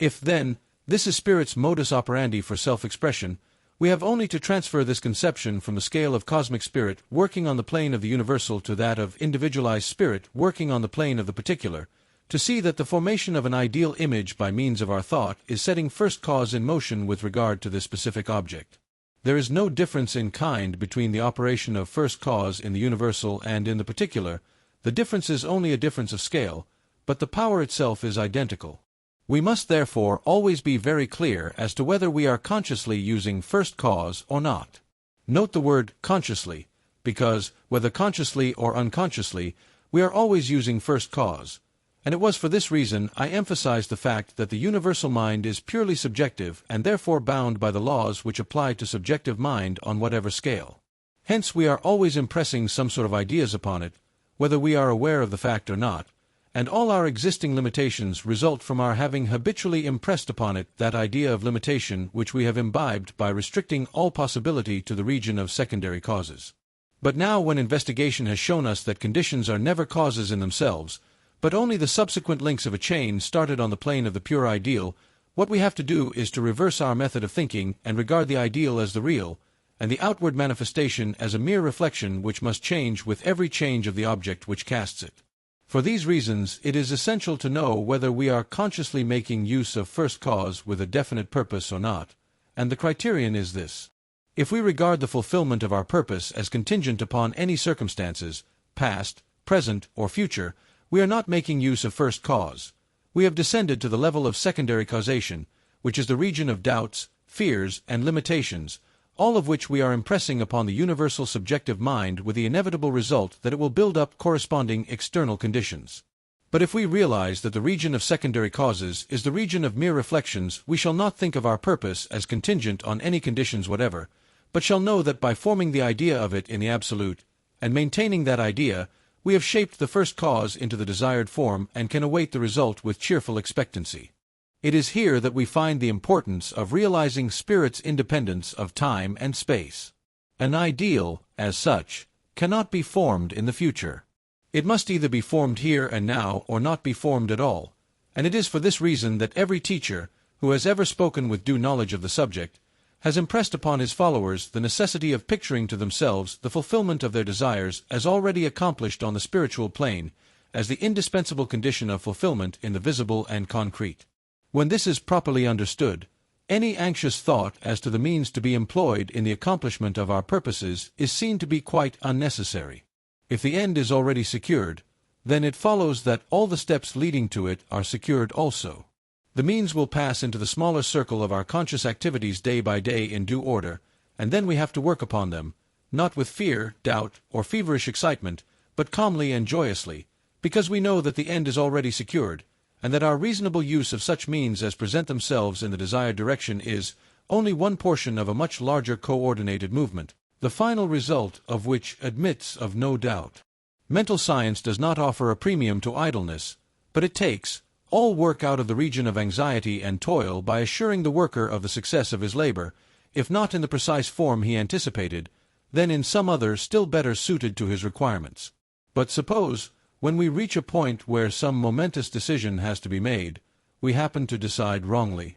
If, then, this is spirit's modus operandi for self-expression, we have only to transfer this conception from the scale of cosmic spirit working on the plane of the universal to that of individualized spirit working on the plane of the particular, to see that the formation of an ideal image by means of our thought is setting first cause in motion with regard to this specific object. There is no difference in kind between the operation of first cause in the universal and in the particular. The difference is only a difference of scale, but the power itself is identical. We must therefore always be very clear as to whether we are consciously using first cause or not. Note the word consciously, because, whether consciously or unconsciously, we are always using first cause, and it was for this reason I emphasized the fact that the universal mind is purely subjective and therefore bound by the laws which apply to subjective mind on whatever scale. Hence we are always impressing some sort of ideas upon it, whether we are aware of the fact or not, and all our existing limitations result from our having habitually impressed upon it that idea of limitation which we have imbibed by restricting all possibility to the region of secondary causes. But now, when investigation has shown us that conditions are never causes in themselves, but only the subsequent links of a chain started on the plane of the pure ideal, what we have to do is to reverse our method of thinking and regard the ideal as the real, and the outward manifestation as a mere reflection which must change with every change of the object which casts it. For these reasons, it is essential to know whether we are consciously making use of first cause with a definite purpose or not, and the criterion is this. If we regard the fulfillment of our purpose as contingent upon any circumstances, past, present, or future, we are not making use of first cause. We have descended to the level of secondary causation, which is the region of doubts, fears, and limitations, all of which we are impressing upon the universal subjective mind with the inevitable result that it will build up corresponding external conditions. But if we realize that the region of secondary causes is the region of mere reflections, we shall not think of our purpose as contingent on any conditions whatever, but shall know that by forming the idea of it in the absolute, and maintaining that idea, we have shaped the first cause into the desired form and can await the result with cheerful expectancy. It is here that we find the importance of realizing spirit's independence of time and space. An ideal, as such, cannot be formed in the future. It must either be formed here and now or not be formed at all, and it is for this reason that every teacher, who has ever spoken with due knowledge of the subject, has impressed upon his followers the necessity of picturing to themselves the fulfillment of their desires as already accomplished on the spiritual plane, as the indispensable condition of fulfillment in the visible and concrete. When this is properly understood, any anxious thought as to the means to be employed in the accomplishment of our purposes is seen to be quite unnecessary. If the end is already secured, then it follows that all the steps leading to it are secured also. The means will pass into the smaller circle of our conscious activities day by day in due order, and then we have to work upon them, not with fear, doubt, or feverish excitement, but calmly and joyously, because we know that the end is already secured, and that our reasonable use of such means as present themselves in the desired direction is only one portion of a much larger coordinated movement, the final result of which admits of no doubt. Mental science does not offer a premium to idleness, but it takes all work out of the region of anxiety and toil by assuring the worker of the success of his labor, if not in the precise form he anticipated, then in some other still better suited to his requirements. But suppose, when we reach a point where some momentous decision has to be made, we happen to decide wrongly.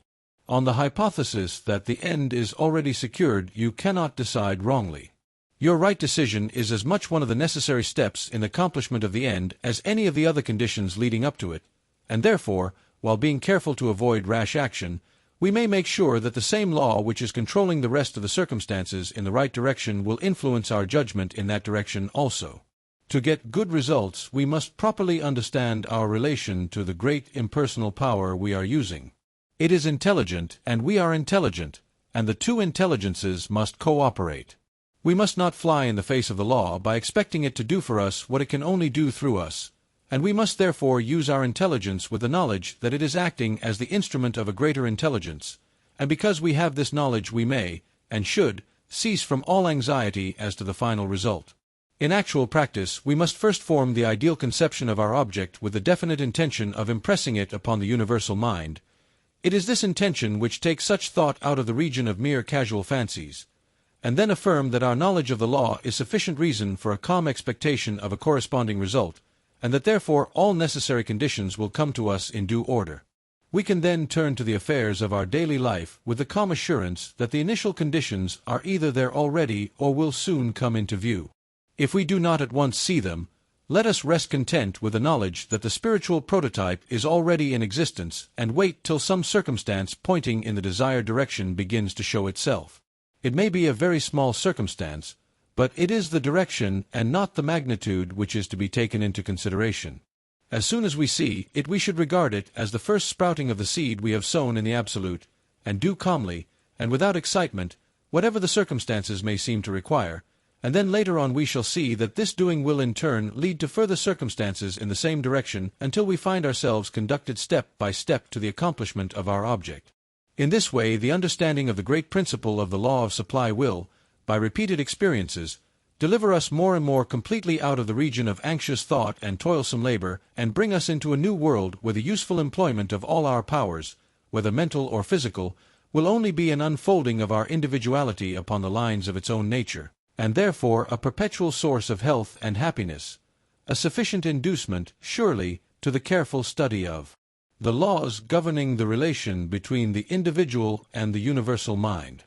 On the hypothesis that the end is already secured, you cannot decide wrongly. Your right decision is as much one of the necessary steps in the accomplishment of the end as any of the other conditions leading up to it, and therefore, while being careful to avoid rash action, we may make sure that the same law which is controlling the rest of the circumstances in the right direction will influence our judgment in that direction also. To get good results, we must properly understand our relation to the great impersonal power we are using. It is intelligent, and we are intelligent, and the two intelligences must cooperate. We must not fly in the face of the law by expecting it to do for us what it can only do through us, and we must therefore use our intelligence with the knowledge that it is acting as the instrument of a greater intelligence, and because we have this knowledge we may, and should, cease from all anxiety as to the final result. In actual practice, we must first form the ideal conception of our object with the definite intention of impressing it upon the universal mind. It is this intention which takes such thought out of the region of mere casual fancies, and then affirm that our knowledge of the law is sufficient reason for a calm expectation of a corresponding result, and that therefore all necessary conditions will come to us in due order. We can then turn to the affairs of our daily life with the calm assurance that the initial conditions are either there already or will soon come into view. If we do not at once see them, let us rest content with the knowledge that the spiritual prototype is already in existence and wait till some circumstance pointing in the desired direction begins to show itself. It may be a very small circumstance, but it is the direction and not the magnitude which is to be taken into consideration. As soon as we see it, we should regard it as the first sprouting of the seed we have sown in the Absolute, and do calmly, and without excitement, whatever the circumstances may seem to require, and then later on we shall see that this doing will in turn lead to further circumstances in the same direction until we find ourselves conducted step by step to the accomplishment of our object. In this way, the understanding of the great principle of the law of supply will, by repeated experiences, deliver us more and more completely out of the region of anxious thought and toilsome labor, and bring us into a new world where the useful employment of all our powers, whether mental or physical, will only be an unfolding of our individuality upon the lines of its own nature, and therefore a perpetual source of health and happiness, a sufficient inducement, surely, to the careful study of the laws governing the relation between the individual and the universal mind.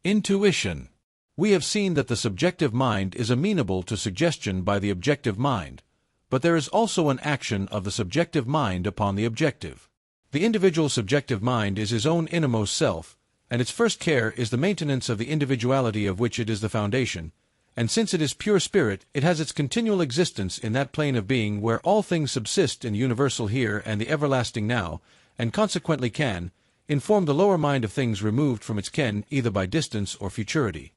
Intuition. We have seen that the subjective mind is amenable to suggestion by the objective mind, but there is also an action of the subjective mind upon the objective. The individual subjective mind is his own innermost self, and its first care is the maintenance of the individuality of which it is the foundation, and since it is pure spirit, it has its continual existence in that plane of being where all things subsist in the universal here and the everlasting now, and consequently can inform the lower mind of things removed from its ken either by distance or futurity.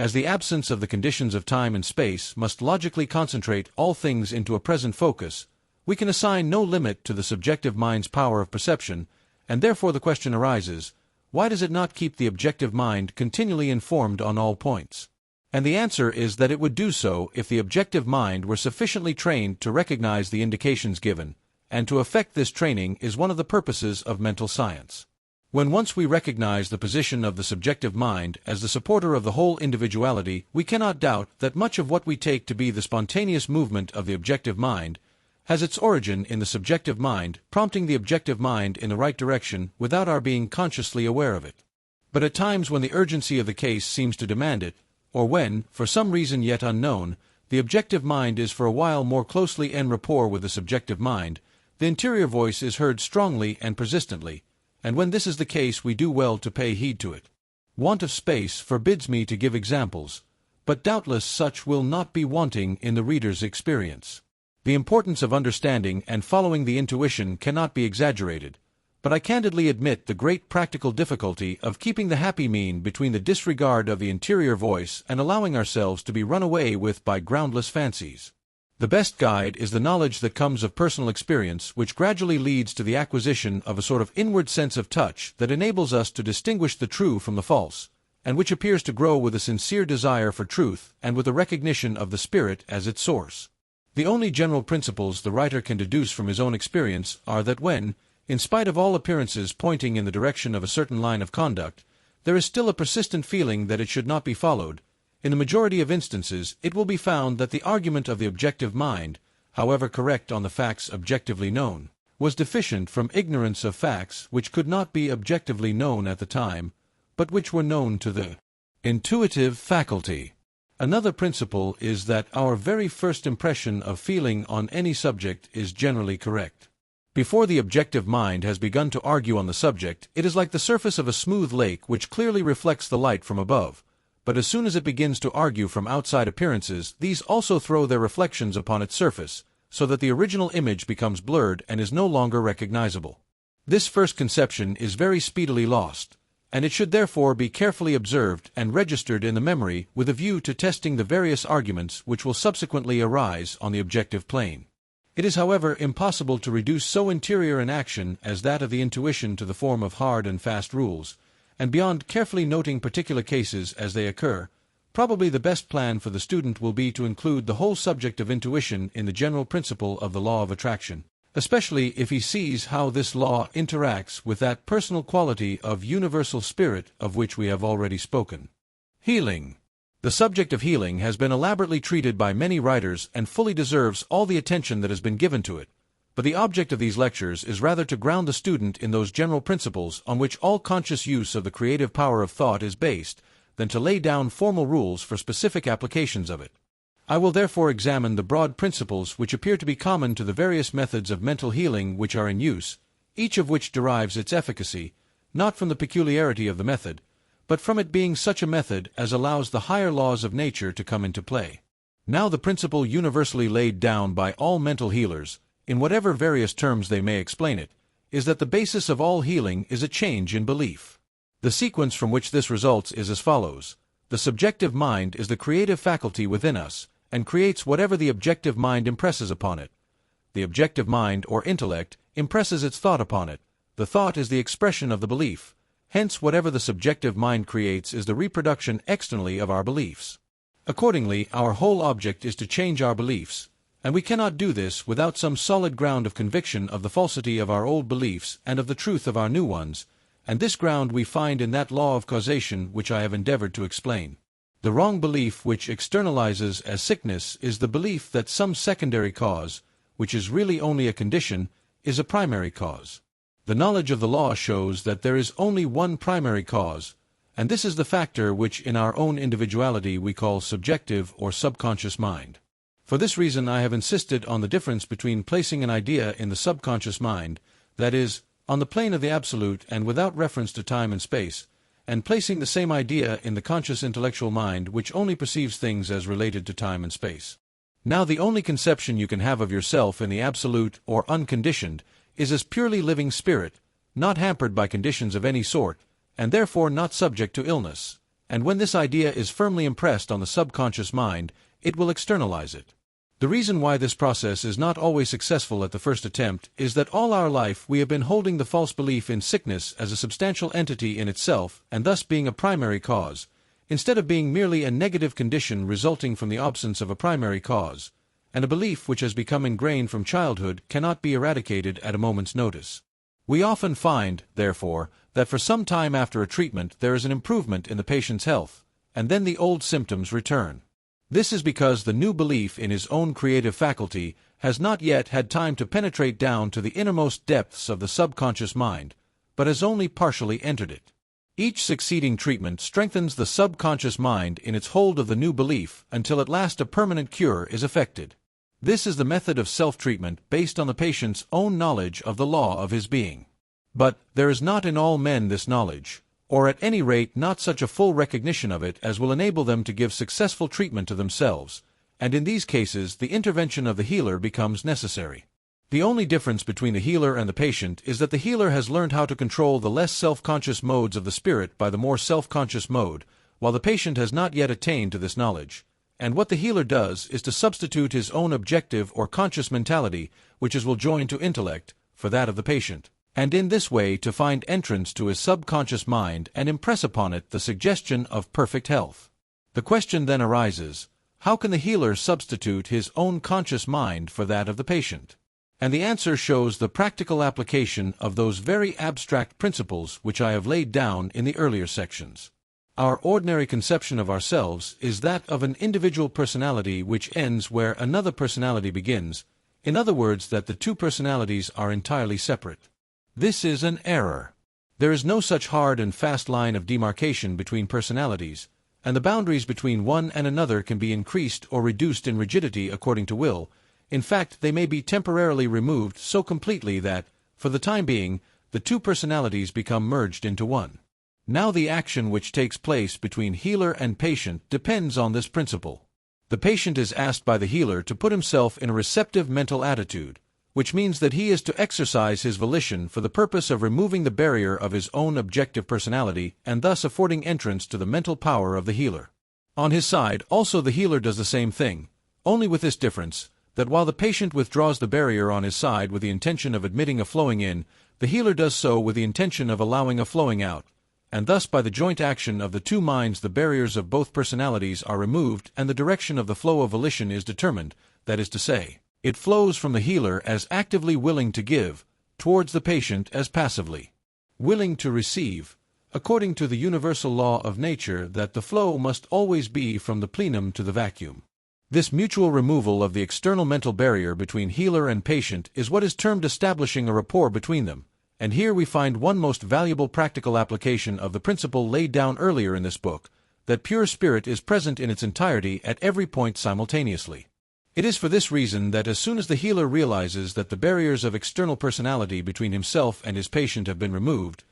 As the absence of the conditions of time and space must logically concentrate all things into a present focus, we can assign no limit to the subjective mind's power of perception, and therefore the question arises, why does it not keep the objective mind continually informed on all points? And the answer is that it would do so if the objective mind were sufficiently trained to recognize the indications given, and to effect this training is one of the purposes of mental science. When once we recognize the position of the subjective mind as the supporter of the whole individuality, we cannot doubt that much of what we take to be the spontaneous movement of the objective mind has its origin in the subjective mind, prompting the objective mind in the right direction without our being consciously aware of it. But at times when the urgency of the case seems to demand it, or when, for some reason yet unknown, the objective mind is for a while more closely en rapport with the subjective mind, the interior voice is heard strongly and persistently, and when this is the case we do well to pay heed to it. Want of space forbids me to give examples, but doubtless such will not be wanting in the reader's experience. The importance of understanding and following the intuition cannot be exaggerated, but I candidly admit the great practical difficulty of keeping the happy mean between the disregard of the interior voice and allowing ourselves to be run away with by groundless fancies. The best guide is the knowledge that comes of personal experience, which gradually leads to the acquisition of a sort of inward sense of touch that enables us to distinguish the true from the false, and which appears to grow with a sincere desire for truth and with a recognition of the spirit as its source. The only general principles the writer can deduce from his own experience are that when, in spite of all appearances pointing in the direction of a certain line of conduct, there is still a persistent feeling that it should not be followed, in the majority of instances it will be found that the argument of the objective mind, however correct on the facts objectively known, was deficient from ignorance of facts which could not be objectively known at the time, but which were known to the intuitive faculty. Another principle is that our very first impression of feeling on any subject is generally correct. Before the objective mind has begun to argue on the subject, it is like the surface of a smooth lake which clearly reflects the light from above. But as soon as it begins to argue from outside appearances, these also throw their reflections upon its surface, so that the original image becomes blurred and is no longer recognizable. This first conception is very speedily lost, and it should therefore be carefully observed and registered in the memory with a view to testing the various arguments which will subsequently arise on the objective plane. It is, however, impossible to reduce so interior an action as that of the intuition to the form of hard and fast rules, and beyond carefully noting particular cases as they occur, probably the best plan for the student will be to include the whole subject of intuition in the general principle of the law of attraction, especially if he sees how this law interacts with that personal quality of universal spirit of which we have already spoken. Healing. The subject of healing has been elaborately treated by many writers and fully deserves all the attention that has been given to it, but the object of these lectures is rather to ground the student in those general principles on which all conscious use of the creative power of thought is based, than to lay down formal rules for specific applications of it. I will therefore examine the broad principles which appear to be common to the various methods of mental healing which are in use, each of which derives its efficacy, not from the peculiarity of the method, but from it being such a method as allows the higher laws of nature to come into play. Now the principle universally laid down by all mental healers, in whatever various terms they may explain it, is that the basis of all healing is a change in belief. The sequence from which this results is as follows. The subjective mind is the creative faculty within us, and creates whatever the objective mind impresses upon it. The objective mind, or intellect, impresses its thought upon it. The thought is the expression of the belief. Hence, whatever the subjective mind creates is the reproduction externally of our beliefs. Accordingly, our whole object is to change our beliefs, and we cannot do this without some solid ground of conviction of the falsity of our old beliefs and of the truth of our new ones, and this ground we find in that law of causation which I have endeavored to explain. The wrong belief which externalizes as sickness is the belief that some secondary cause, which is really only a condition, is a primary cause. The knowledge of the law shows that there is only one primary cause, and this is the factor which in our own individuality we call subjective or subconscious mind. For this reason I have insisted on the difference between placing an idea in the subconscious mind, that is, on the plane of the absolute and without reference to time and space, and placing the same idea in the conscious intellectual mind which only perceives things as related to time and space. Now the only conception you can have of yourself in the absolute or unconditioned is as purely living spirit, not hampered by conditions of any sort, and therefore not subject to illness, and when this idea is firmly impressed on the subconscious mind, it will externalize it. The reason why this process is not always successful at the first attempt is that all our life we have been holding the false belief in sickness as a substantial entity in itself and thus being a primary cause, instead of being merely a negative condition resulting from the absence of a primary cause, and a belief which has become ingrained from childhood cannot be eradicated at a moment's notice. We often find, therefore, that for some time after a treatment there is an improvement in the patient's health, and then the old symptoms return. This is because the new belief in his own creative faculty has not yet had time to penetrate down to the innermost depths of the subconscious mind, but has only partially entered it. Each succeeding treatment strengthens the subconscious mind in its hold of the new belief until at last a permanent cure is effected. This is the method of self-treatment based on the patient's own knowledge of the law of his being. But there is not in all men this knowledge, or at any rate not such a full recognition of it as will enable them to give successful treatment to themselves, and in these cases the intervention of the healer becomes necessary. The only difference between the healer and the patient is that the healer has learned how to control the less self-conscious modes of the spirit by the more self-conscious mode, while the patient has not yet attained to this knowledge. And what the healer does is to substitute his own objective or conscious mentality, which will join to intellect, for that of the patient, and in this way to find entrance to his subconscious mind and impress upon it the suggestion of perfect health. The question then arises, how can the healer substitute his own conscious mind for that of the patient? And the answer shows the practical application of those very abstract principles which I have laid down in the earlier sections. Our ordinary conception of ourselves is that of an individual personality which ends where another personality begins, in other words that the two personalities are entirely separate. This is an error. There is no such hard and fast line of demarcation between personalities, and the boundaries between one and another can be increased or reduced in rigidity according to will. In fact, they may be temporarily removed so completely that, for the time being, the two personalities become merged into one. Now the action which takes place between healer and patient depends on this principle. The patient is asked by the healer to put himself in a receptive mental attitude, which means that he is to exercise his volition for the purpose of removing the barrier of his own objective personality and thus affording entrance to the mental power of the healer. On his side, also the healer does the same thing, only with this difference, that while the patient withdraws the barrier on his side with the intention of admitting a flowing in, the healer does so with the intention of allowing a flowing out, and thus by the joint action of the two minds the barriers of both personalities are removed and the direction of the flow of volition is determined, that is to say, it flows from the healer as actively willing to give, towards the patient as passively willing to receive, according to the universal law of nature that the flow must always be from the plenum to the vacuum. This mutual removal of the external mental barrier between healer and patient is what is termed establishing a rapport between them, and here we find one most valuable practical application of the principle laid down earlier in this book, that pure spirit is present in its entirety at every point simultaneously. It is for this reason that as soon as the healer realizes that the barriers of external personality between himself and his patient have been removed,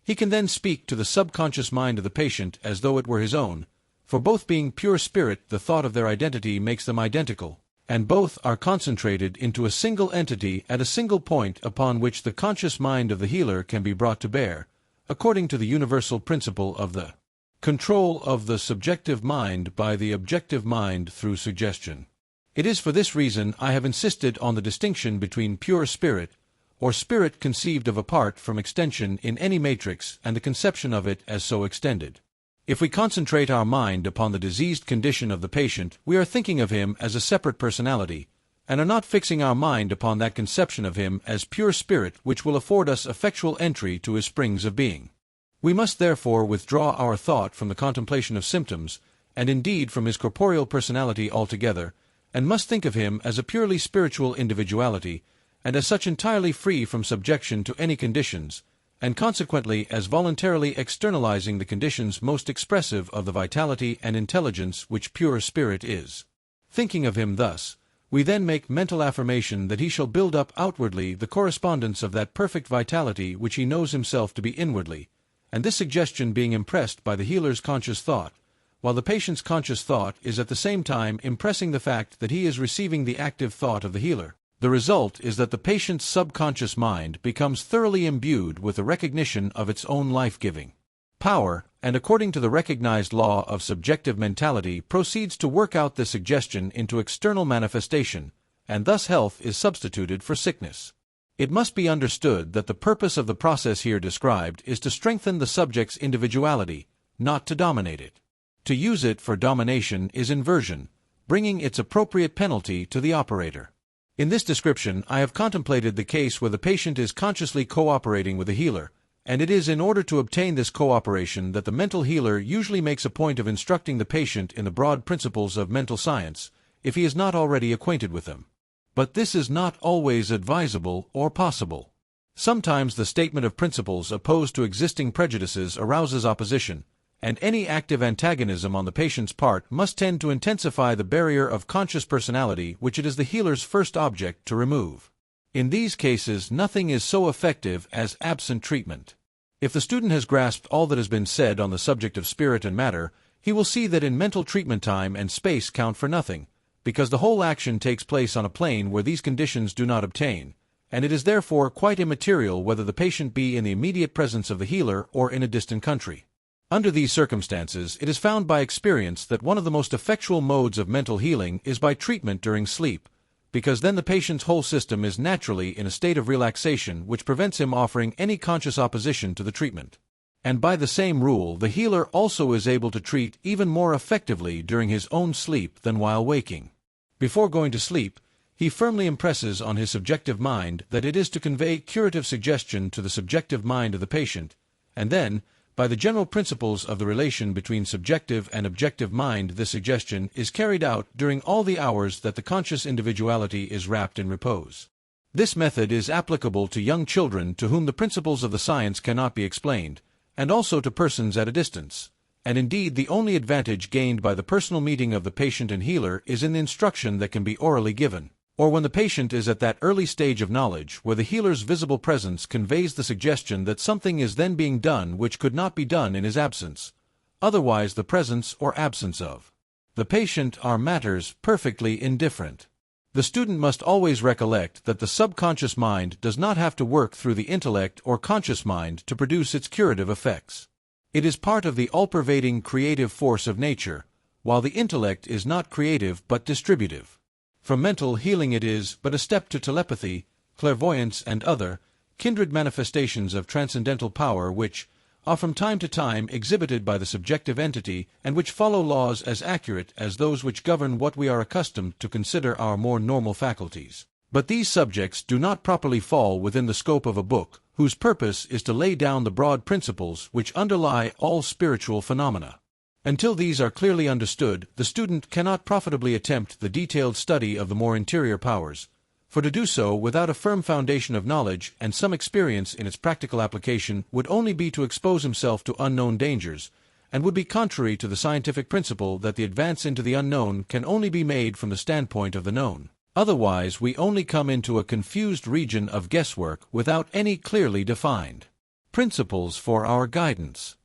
he can then speak to the subconscious mind of the patient as though it were his own, for both being pure spirit, the thought of their identity makes them identical, and both are concentrated into a single entity at a single point upon which the conscious mind of the healer can be brought to bear, according to the universal principle of the control of the subjective mind by the objective mind through suggestion. It is for this reason I have insisted on the distinction between pure spirit, or spirit conceived of apart from extension in any matrix, and the conception of it as so extended. If we concentrate our mind upon the diseased condition of the patient, we are thinking of him as a separate personality, and are not fixing our mind upon that conception of him as pure spirit which will afford us effectual entry to his springs of being. We must therefore withdraw our thought from the contemplation of symptoms, and indeed from his corporeal personality altogether, and must think of him as a purely spiritual individuality, and as such entirely free from subjection to any conditions, and consequently as voluntarily externalizing the conditions most expressive of the vitality and intelligence which pure spirit is. Thinking of him thus, we then make mental affirmation that he shall build up outwardly the correspondence of that perfect vitality which he knows himself to be inwardly, and this suggestion being impressed by the healer's conscious thought, while the patient's conscious thought is at the same time impressing the fact that he is receiving the active thought of the healer. The result is that the patient's subconscious mind becomes thoroughly imbued with the recognition of its own life-giving power, and according to the recognized law of subjective mentality proceeds to work out the suggestion into external manifestation, and thus health is substituted for sickness. It must be understood that the purpose of the process here described is to strengthen the subject's individuality, not to dominate it. To use it for domination is inversion, bringing its appropriate penalty to the operator. In this description, I have contemplated the case where the patient is consciously cooperating with the healer, and it is in order to obtain this cooperation that the mental healer usually makes a point of instructing the patient in the broad principles of mental science, if he is not already acquainted with them. But this is not always advisable or possible. Sometimes the statement of principles opposed to existing prejudices arouses opposition, and any active antagonism on the patient's part must tend to intensify the barrier of conscious personality which it is the healer's first object to remove. In these cases, nothing is so effective as absent treatment. If the student has grasped all that has been said on the subject of spirit and matter, he will see that in mental treatment time and space count for nothing, because the whole action takes place on a plane where these conditions do not obtain, and it is therefore quite immaterial whether the patient be in the immediate presence of the healer or in a distant country. Under these circumstances, it is found by experience that one of the most effectual modes of mental healing is by treatment during sleep, because then the patient's whole system is naturally in a state of relaxation which prevents him offering any conscious opposition to the treatment. And by the same rule, the healer also is able to treat even more effectively during his own sleep than while waking. Before going to sleep, he firmly impresses on his subjective mind that it is to convey curative suggestion to the subjective mind of the patient, and then, by the general principles of the relation between subjective and objective mind, this suggestion is carried out during all the hours that the conscious individuality is wrapped in repose. This method is applicable to young children to whom the principles of the science cannot be explained, and also to persons at a distance. And indeed the only advantage gained by the personal meeting of the patient and healer is in the instruction that can be orally given, or when the patient is at that early stage of knowledge where the healer's visible presence conveys the suggestion that something is then being done which could not be done in his absence, otherwise the presence or absence of the patient are matters perfectly indifferent. The student must always recollect that the subconscious mind does not have to work through the intellect or conscious mind to produce its curative effects. It is part of the all-pervading creative force of nature, while the intellect is not creative but distributive. From mental healing it is but a step to telepathy, clairvoyance, and other kindred manifestations of transcendental power which are from time to time exhibited by the subjective entity and which follow laws as accurate as those which govern what we are accustomed to consider our more normal faculties. But these subjects do not properly fall within the scope of a book, whose purpose is to lay down the broad principles which underlie all spiritual phenomena. Until these are clearly understood, the student cannot profitably attempt the detailed study of the more interior powers, for to do so without a firm foundation of knowledge and some experience in its practical application would only be to expose himself to unknown dangers, and would be contrary to the scientific principle that the advance into the unknown can only be made from the standpoint of the known. Otherwise, we only come into a confused region of guesswork without any clearly defined principles for our guidance.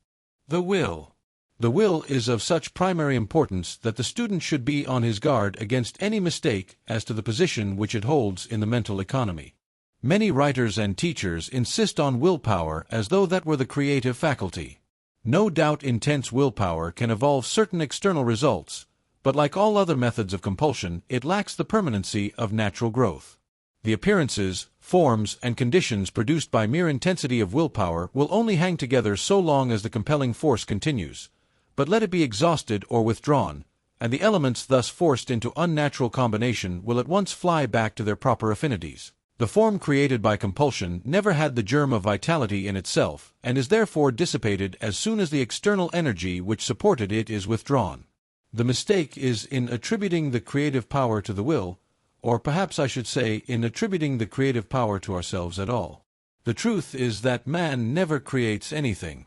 The will. The will is of such primary importance that the student should be on his guard against any mistake as to the position which it holds in the mental economy. Many writers and teachers insist on willpower as though that were the creative faculty. No doubt intense willpower can evolve certain external results, but like all other methods of compulsion, it lacks the permanency of natural growth. The appearances, forms, and conditions produced by mere intensity of willpower will only hang together so long as the compelling force continues. But let it be exhausted or withdrawn, and the elements thus forced into unnatural combination will at once fly back to their proper affinities. The form created by compulsion never had the germ of vitality in itself, and is therefore dissipated as soon as the external energy which supported it is withdrawn. The mistake is in attributing the creative power to the will, or perhaps I should say in attributing the creative power to ourselves at all. The truth is that man never creates anything.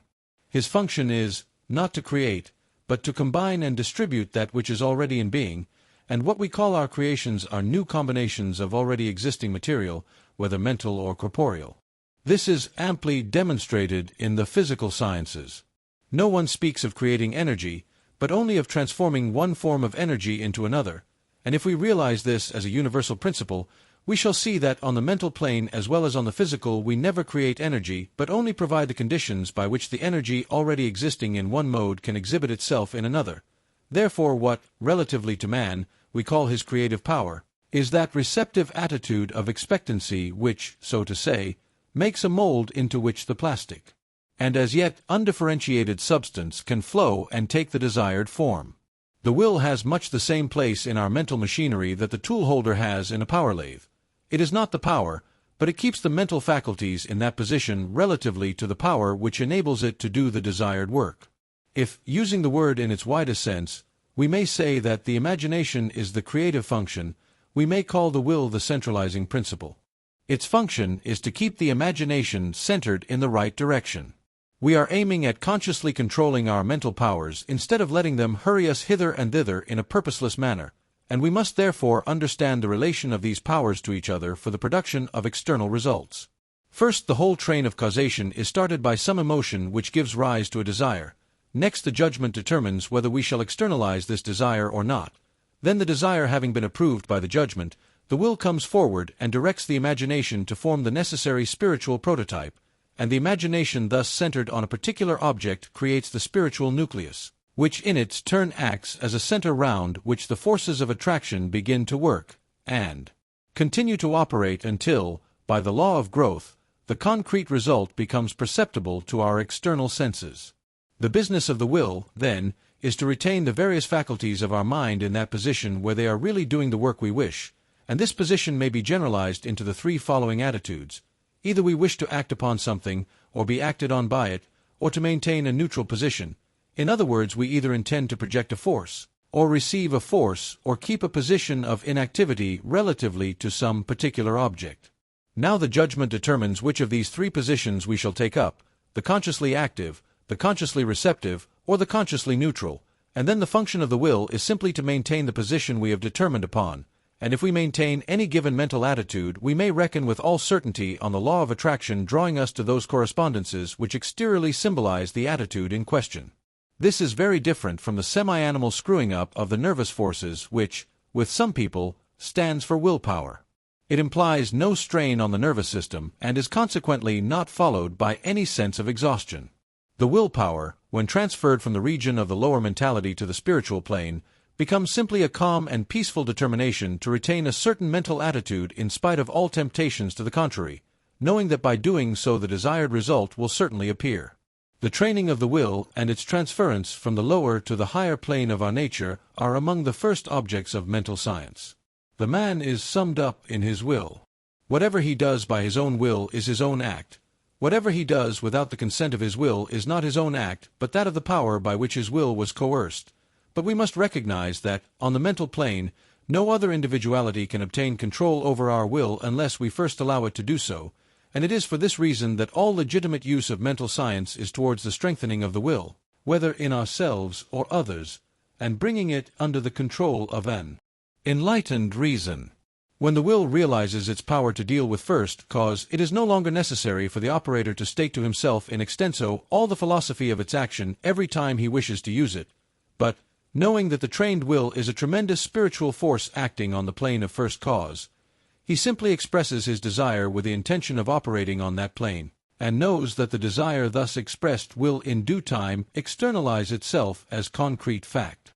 His function is not to create, but to combine and distribute that which is already in being, and what we call our creations are new combinations of already existing material, whether mental or corporeal. This is amply demonstrated in the physical sciences. No one speaks of creating energy, but only of transforming one form of energy into another, and if we realize this as a universal principle, we shall see that on the mental plane as well as on the physical we never create energy, but only provide the conditions by which the energy already existing in one mode can exhibit itself in another. Therefore what, relatively to man, we call his creative power, is that receptive attitude of expectancy which, so to say, makes a mold into which the plastic, and as yet undifferentiated substance can flow and take the desired form. The will has much the same place in our mental machinery that the tool holder has in a power lathe. It is not the power, but it keeps the mental faculties in that position relatively to the power which enables it to do the desired work. If, using the word in its widest sense, we may say that the imagination is the creative function, we may call the will the centralizing principle. Its function is to keep the imagination centered in the right direction. We are aiming at consciously controlling our mental powers instead of letting them hurry us hither and thither in a purposeless manner, and we must therefore understand the relation of these powers to each other for the production of external results. First, the whole train of causation is started by some emotion which gives rise to a desire. Next, the judgment determines whether we shall externalize this desire or not. Then, the desire having been approved by the judgment, the will comes forward and directs the imagination to form the necessary spiritual prototype, and the imagination thus centered on a particular object creates the spiritual nucleus, which in its turn acts as a center round which the forces of attraction begin to work, and continue to operate until, by the law of growth, the concrete result becomes perceptible to our external senses. The business of the will, then, is to retain the various faculties of our mind in that position where they are really doing the work we wish, and this position may be generalized into the three following attitudes. Either we wish to act upon something, or be acted on by it, or to maintain a neutral position. In other words, we either intend to project a force, or receive a force, or keep a position of inactivity relatively to some particular object. Now the judgment determines which of these three positions we shall take up, the consciously active, the consciously receptive, or the consciously neutral, and then the function of the will is simply to maintain the position we have determined upon, and if we maintain any given mental attitude, we may reckon with all certainty on the law of attraction drawing us to those correspondences which exteriorly symbolize the attitude in question. This is very different from the semi-animal screwing up of the nervous forces which, with some people, stands for willpower. It implies no strain on the nervous system and is consequently not followed by any sense of exhaustion. The willpower, when transferred from the region of the lower mentality to the spiritual plane, becomes simply a calm and peaceful determination to retain a certain mental attitude in spite of all temptations to the contrary, knowing that by doing so the desired result will certainly appear. The training of the will and its transference from the lower to the higher plane of our nature are among the first objects of mental science. The man is summed up in his will. Whatever he does by his own will is his own act. Whatever he does without the consent of his will is not his own act, but that of the power by which his will was coerced. But we must recognize that, on the mental plane, no other individuality can obtain control over our will unless we first allow it to do so, and it is for this reason that all legitimate use of mental science is towards the strengthening of the will, whether in ourselves or others, and bringing it under the control of an enlightened reason. When the will realizes its power to deal with first cause, it is no longer necessary for the operator to state to himself in extenso all the philosophy of its action every time he wishes to use it, but, knowing that the trained will is a tremendous spiritual force acting on the plane of first cause, he simply expresses his desire with the intention of operating on that plane, and knows that the desire thus expressed will in due time externalize itself as concrete fact.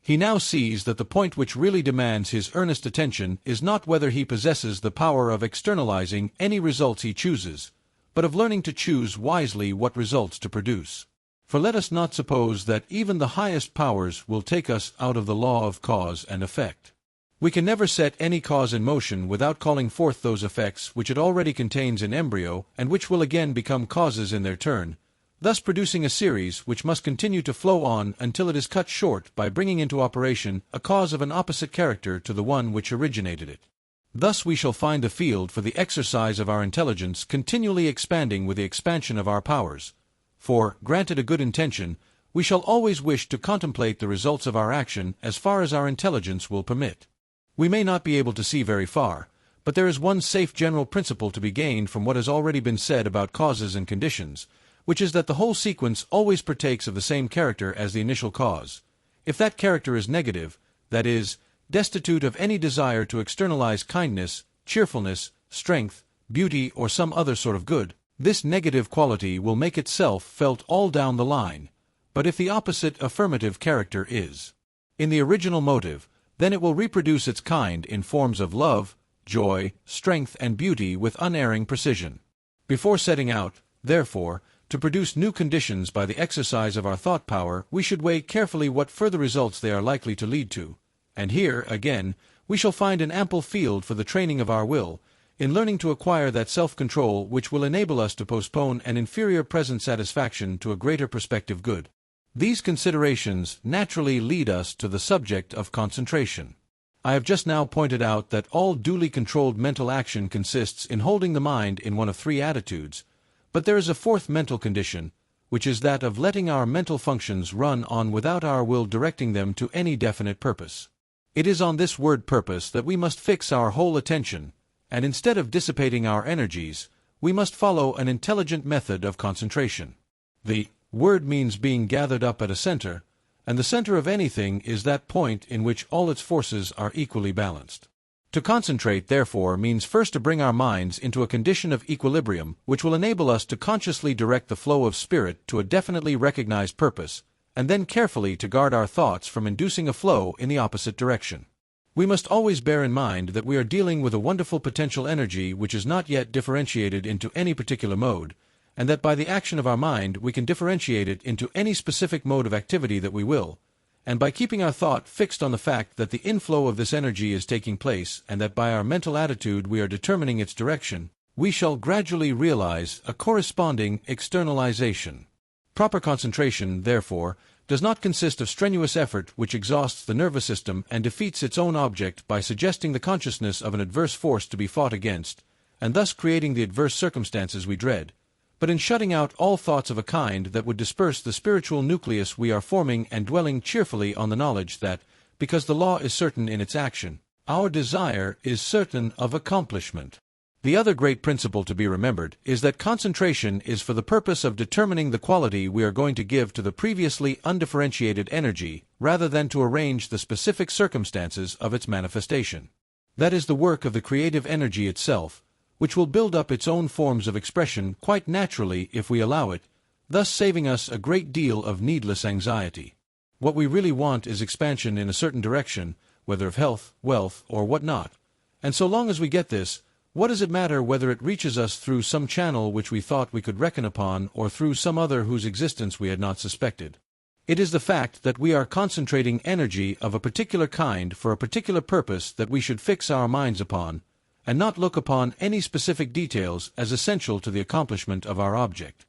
He now sees that the point which really demands his earnest attention is not whether he possesses the power of externalizing any results he chooses, but of learning to choose wisely what results to produce. For let us not suppose that even the highest powers will take us out of the law of cause and effect. We can never set any cause in motion without calling forth those effects which it already contains in embryo and which will again become causes in their turn, thus producing a series which must continue to flow on until it is cut short by bringing into operation a cause of an opposite character to the one which originated it. Thus we shall find the field for the exercise of our intelligence continually expanding with the expansion of our powers, for, granted a good intention, we shall always wish to contemplate the results of our action as far as our intelligence will permit. We may not be able to see very far, but there is one safe general principle to be gained from what has already been said about causes and conditions, which is that the whole sequence always partakes of the same character as the initial cause. If that character is negative, that is, destitute of any desire to externalize kindness, cheerfulness, strength, beauty, or some other sort of good, this negative quality will make itself felt all down the line. But if the opposite affirmative character is in the original motive, then it will reproduce its kind in forms of love, joy, strength, and beauty with unerring precision. Before setting out, therefore, to produce new conditions by the exercise of our thought power, we should weigh carefully what further results they are likely to lead to, and here, again, we shall find an ample field for the training of our will, in learning to acquire that self-control which will enable us to postpone an inferior present satisfaction to a greater prospective good. These considerations naturally lead us to the subject of concentration. I have just now pointed out that all duly controlled mental action consists in holding the mind in one of three attitudes, but there is a fourth mental condition, which is that of letting our mental functions run on without our will directing them to any definite purpose. It is on this word purpose that we must fix our whole attention, and instead of dissipating our energies, we must follow an intelligent method of concentration. The word means being gathered up at a center, and the center of anything is that point in which all its forces are equally balanced. To concentrate, therefore, means first to bring our minds into a condition of equilibrium which will enable us to consciously direct the flow of spirit to a definitely recognized purpose, and then carefully to guard our thoughts from inducing a flow in the opposite direction. We must always bear in mind that we are dealing with a wonderful potential energy which is not yet differentiated into any particular mode, and that by the action of our mind we can differentiate it into any specific mode of activity that we will, and by keeping our thought fixed on the fact that the inflow of this energy is taking place and that by our mental attitude we are determining its direction, we shall gradually realize a corresponding externalization. Proper concentration, therefore, does not consist of strenuous effort which exhausts the nervous system and defeats its own object by suggesting the consciousness of an adverse force to be fought against, and thus creating the adverse circumstances we dread, but in shutting out all thoughts of a kind that would disperse the spiritual nucleus we are forming and dwelling cheerfully on the knowledge that, because the law is certain in its action, our desire is certain of accomplishment. The other great principle to be remembered is that concentration is for the purpose of determining the quality we are going to give to the previously undifferentiated energy rather than to arrange the specific circumstances of its manifestation. That is the work of the creative energy itself, which will build up its own forms of expression quite naturally if we allow it, thus saving us a great deal of needless anxiety. What we really want is expansion in a certain direction, whether of health, wealth, or what not, and so long as we get this, what does it matter whether it reaches us through some channel which we thought we could reckon upon or through some other whose existence we had not suspected? It is the fact that we are concentrating energy of a particular kind for a particular purpose that we should fix our minds upon, and not look upon any specific details as essential to the accomplishment of our object.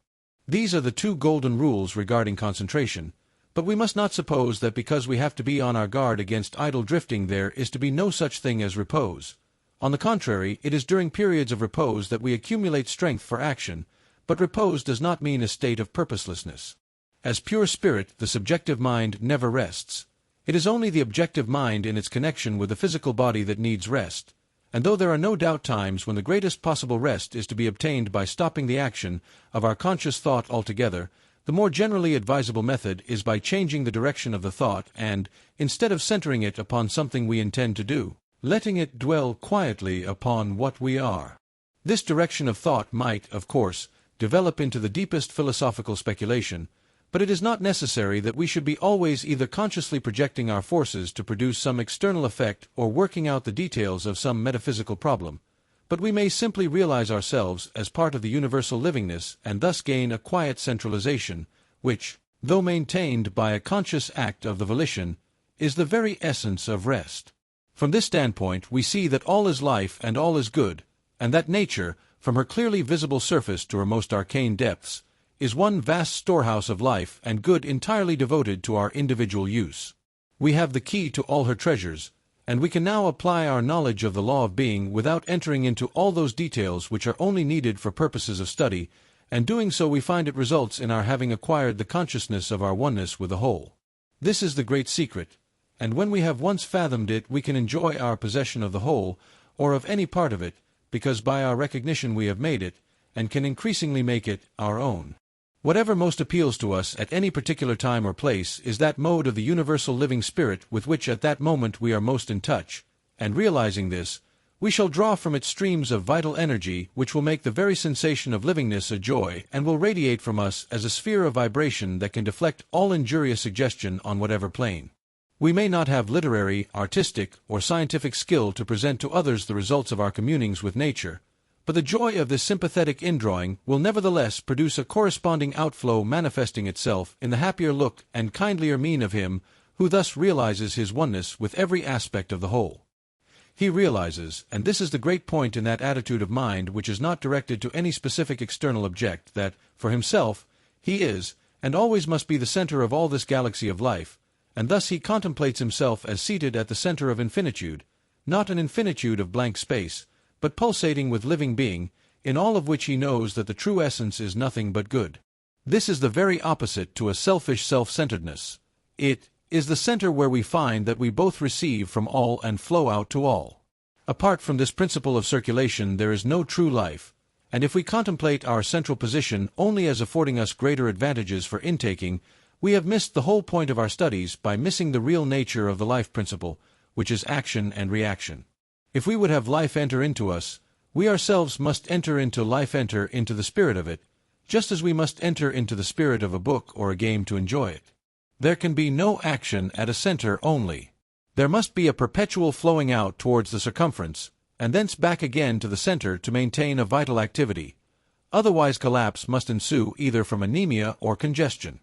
These are the two golden rules regarding concentration, but we must not suppose that because we have to be on our guard against idle drifting there is to be no such thing as repose. On the contrary, it is during periods of repose that we accumulate strength for action, but repose does not mean a state of purposelessness. As pure spirit, the subjective mind never rests. It is only the objective mind in its connection with the physical body that needs rest, and though there are no doubt times when the greatest possible rest is to be obtained by stopping the action of our conscious thought altogether, the more generally advisable method is by changing the direction of the thought and, instead of centering it upon something we intend to do, letting it dwell quietly upon what we are. This direction of thought might, of course, develop into the deepest philosophical speculation, but it is not necessary that we should be always either consciously projecting our forces to produce some external effect or working out the details of some metaphysical problem, but we may simply realize ourselves as part of the universal livingness and thus gain a quiet centralization, which, though maintained by a conscious act of the volition, is the very essence of rest. From this standpoint we see that all is life and all is good, and that nature, from her clearly visible surface to her most arcane depths, is one vast storehouse of life and good entirely devoted to our individual use. We have the key to all her treasures, and we can now apply our knowledge of the law of being without entering into all those details which are only needed for purposes of study, and doing so we find it results in our having acquired the consciousness of our oneness with the whole. This is the great secret, and when we have once fathomed it we can enjoy our possession of the whole, or of any part of it, because by our recognition we have made it, and can increasingly make it, our own. Whatever most appeals to us at any particular time or place is that mode of the universal living spirit with which at that moment we are most in touch, and realizing this, we shall draw from it streams of vital energy which will make the very sensation of livingness a joy and will radiate from us as a sphere of vibration that can deflect all injurious suggestion on whatever plane. We may not have literary, artistic, or scientific skill to present to others the results of our communings with nature, but the joy of this sympathetic indrawing will nevertheless produce a corresponding outflow manifesting itself in the happier look and kindlier mien of him who thus realizes his oneness with every aspect of the whole. He realizes, and this is the great point in that attitude of mind which is not directed to any specific external object, that, for himself, he is, and always must be the center of all this galaxy of life, and thus he contemplates himself as seated at the center of infinitude, not an infinitude of blank space, but pulsating with living being, in all of which he knows that the true essence is nothing but good. This is the very opposite to a selfish self-centeredness. It is the center where we find that we both receive from all and flow out to all. Apart from this principle of circulation there is no true life, and if we contemplate our central position only as affording us greater advantages for intaking, we have missed the whole point of our studies by missing the real nature of the life principle, which is action and reaction. If we would have life enter into us, we ourselves must enter into the spirit of it, just as we must enter into the spirit of a book or a game to enjoy it. There can be no action at a center only. There must be a perpetual flowing out towards the circumference, and thence back again to the center to maintain a vital activity. Otherwise collapse must ensue either from anemia or congestion.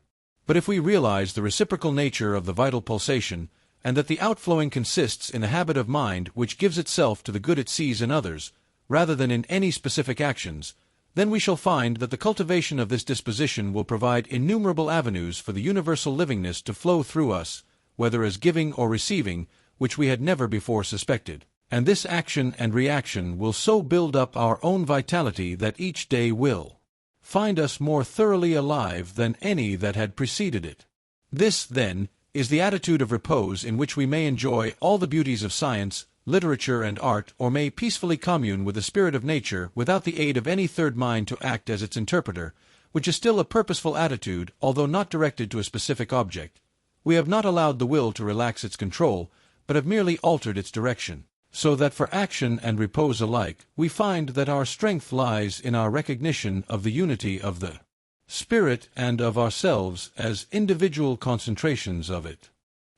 But if we realize the reciprocal nature of the vital pulsation, and that the outflowing consists in a habit of mind which gives itself to the good it sees in others, rather than in any specific actions, then we shall find that the cultivation of this disposition will provide innumerable avenues for the universal livingness to flow through us, whether as giving or receiving, which we had never before suspected. And this action and reaction will so build up our own vitality that each day will find us more thoroughly alive than any that had preceded it. This, then, is the attitude of repose in which we may enjoy all the beauties of science, literature, and art, or may peacefully commune with the spirit of nature without the aid of any third mind to act as its interpreter, which is still a purposeful attitude, although not directed to a specific object. We have not allowed the will to relax its control, but have merely altered its direction, so that for action and repose alike we find that our strength lies in our recognition of the unity of the spirit and of ourselves as individual concentrations of it.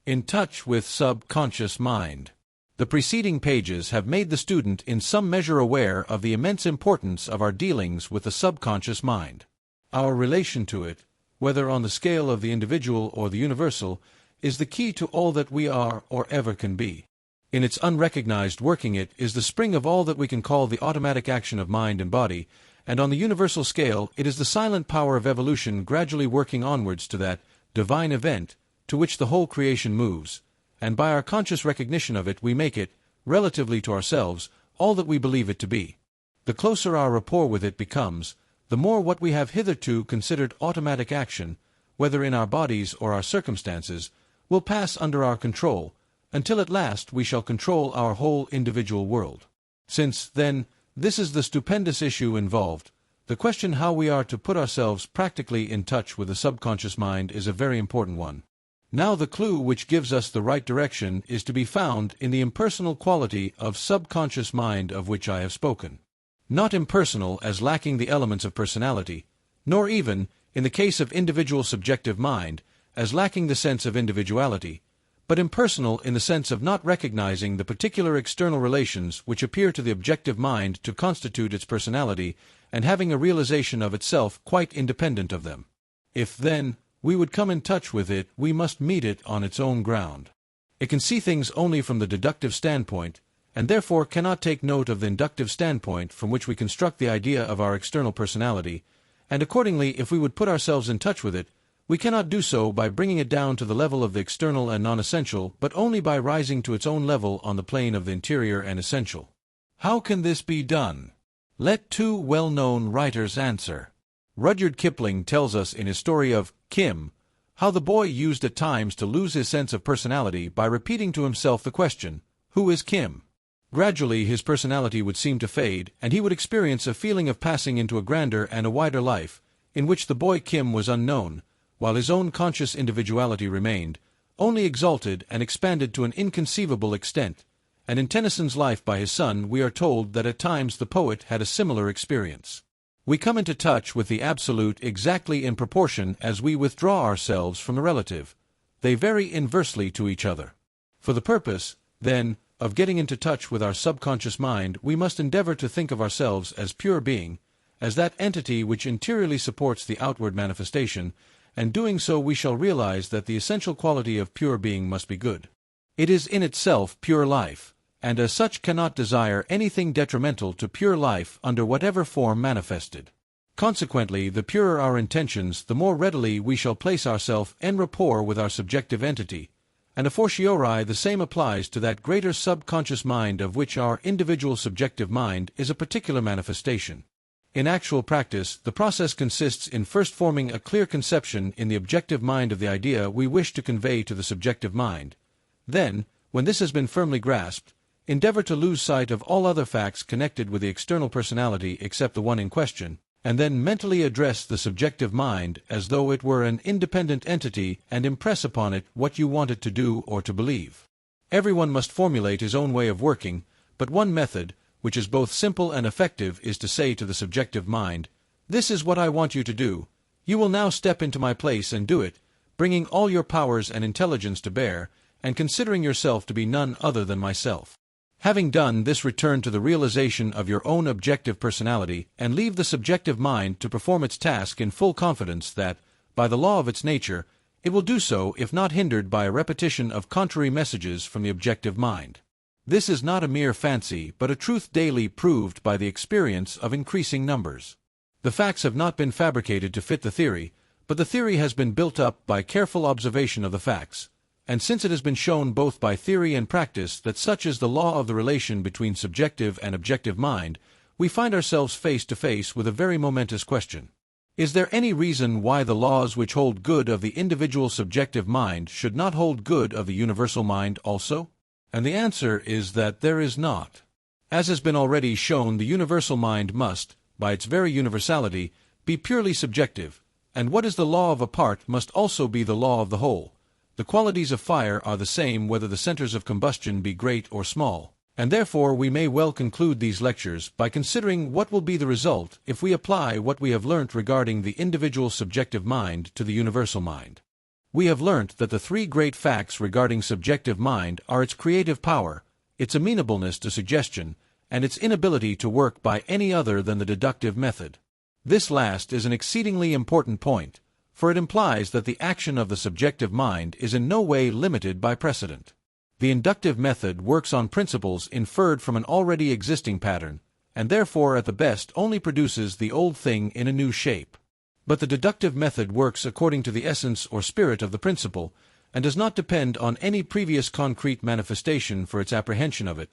In touch with subconscious mind. The preceding pages have made the student in some measure aware of the immense importance of our dealings with the subconscious mind. Our relation to it, whether on the scale of the individual or the universal, is the key to all that we are or ever can be. In its unrecognized working it is the spring of all that we can call the automatic action of mind and body, and on the universal scale it is the silent power of evolution gradually working onwards to that divine event to which the whole creation moves, and by our conscious recognition of it we make it, relatively to ourselves, all that we believe it to be. The closer our rapport with it becomes, the more what we have hitherto considered automatic action, whether in our bodies or our circumstances, will pass under our control, until at last we shall control our whole individual world. Since, then, this is the stupendous issue involved, the question how we are to put ourselves practically in touch with the subconscious mind is a very important one. Now the clue which gives us the right direction is to be found in the impersonal quality of subconscious mind of which I have spoken. Not impersonal as lacking the elements of personality, nor even, in the case of individual subjective mind, as lacking the sense of individuality, but impersonal in the sense of not recognizing the particular external relations which appear to the objective mind to constitute its personality, and having a realization of itself quite independent of them. If, then, we would come in touch with it, we must meet it on its own ground. It can see things only from the deductive standpoint, and therefore cannot take note of the inductive standpoint from which we construct the idea of our external personality, and accordingly if we would put ourselves in touch with it, we cannot do so by bringing it down to the level of the external and non-essential, but only by rising to its own level on the plane of the interior and essential. How can this be done? Let two well-known writers answer. Rudyard Kipling tells us in his story of Kim how the boy used at times to lose his sense of personality by repeating to himself the question, "Who is Kim?" Gradually his personality would seem to fade, and he would experience a feeling of passing into a grander and a wider life, in which the boy Kim was unknown, while his own conscious individuality remained, only exalted and expanded to an inconceivable extent, and in Tennyson's Life by his son we are told that at times the poet had a similar experience. We come into touch with the absolute exactly in proportion as we withdraw ourselves from the relative. They vary inversely to each other. For the purpose, then, of getting into touch with our subconscious mind, we must endeavor to think of ourselves as pure being, as that entity which interiorly supports the outward manifestation, and doing so we shall realize that the essential quality of pure being must be good. It is in itself pure life, and as such cannot desire anything detrimental to pure life under whatever form manifested. Consequently, the purer our intentions, the more readily we shall place ourselves en rapport with our subjective entity, and a fortiori the same applies to that greater subconscious mind of which our individual subjective mind is a particular manifestation. In actual practice, the process consists in first forming a clear conception in the objective mind of the idea we wish to convey to the subjective mind. Then, when this has been firmly grasped, endeavor to lose sight of all other facts connected with the external personality except the one in question, and then mentally address the subjective mind as though it were an independent entity and impress upon it what you want it to do or to believe. Everyone must formulate his own way of working, but one method, which is both simple and effective, is to say to the subjective mind, "This is what I want you to do. You will now step into my place and do it, bringing all your powers and intelligence to bear, and considering yourself to be none other than myself." Having done this, return to the realization of your own objective personality, and leave the subjective mind to perform its task in full confidence that, by the law of its nature, it will do so if not hindered by a repetition of contrary messages from the objective mind. This is not a mere fancy, but a truth daily proved by the experience of increasing numbers. The facts have not been fabricated to fit the theory, but the theory has been built up by careful observation of the facts, and since it has been shown both by theory and practice that such is the law of the relation between subjective and objective mind, we find ourselves face to face with a very momentous question. Is there any reason why the laws which hold good of the individual subjective mind should not hold good of the universal mind also? And the answer is that there is not. As has been already shown, the universal mind must, by its very universality, be purely subjective, and what is the law of a part must also be the law of the whole. The qualities of fire are the same whether the centers of combustion be great or small, and therefore we may well conclude these lectures by considering what will be the result if we apply what we have learnt regarding the individual subjective mind to the universal mind. We have learnt that the three great facts regarding subjective mind are its creative power, its amenableness to suggestion, and its inability to work by any other than the deductive method. This last is an exceedingly important point, for it implies that the action of the subjective mind is in no way limited by precedent. The inductive method works on principles inferred from an already existing pattern, and therefore at the best only produces the old thing in a new shape. But the deductive method works according to the essence or spirit of the principle, and does not depend on any previous concrete manifestation for its apprehension of it,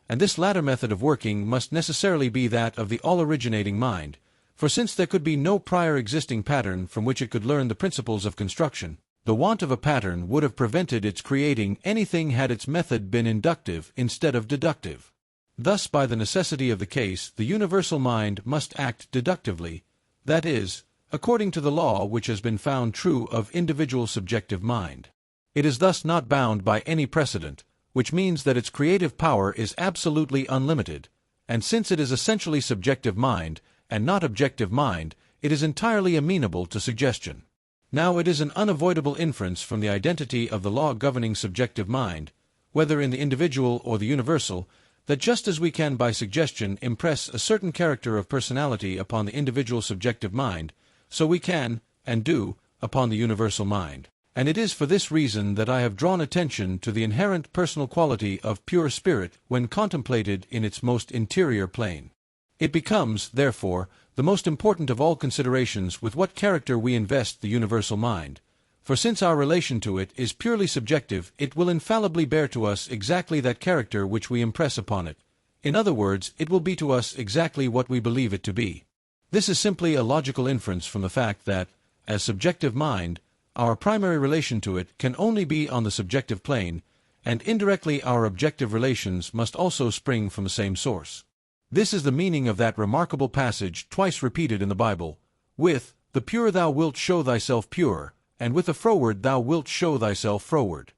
and this latter method of working must necessarily be that of the all-originating mind, for since there could be no prior existing pattern from which it could learn the principles of construction, the want of a pattern would have prevented its creating anything had its method been inductive instead of deductive. Thus, by the necessity of the case, the universal mind must act deductively, that is, according to the law which has been found true of individual subjective mind. It is thus not bound by any precedent, which means that its creative power is absolutely unlimited, and since it is essentially subjective mind, and not objective mind, it is entirely amenable to suggestion. Now it is an unavoidable inference from the identity of the law governing subjective mind, whether in the individual or the universal, that just as we can by suggestion impress a certain character of personality upon the individual subjective mind, so we can, and do, upon the universal mind. And it is for this reason that I have drawn attention to the inherent personal quality of pure spirit when contemplated in its most interior plane. It becomes, therefore, the most important of all considerations with what character we invest the universal mind, for since our relation to it is purely subjective, it will infallibly bear to us exactly that character which we impress upon it. In other words, it will be to us exactly what we believe it to be. This is simply a logical inference from the fact that, as subjective mind, our primary relation to it can only be on the subjective plane, and indirectly our objective relations must also spring from the same source. This is the meaning of that remarkable passage twice repeated in the Bible, with the pure thou wilt show thyself pure, and with the froward thou wilt show thyself froward.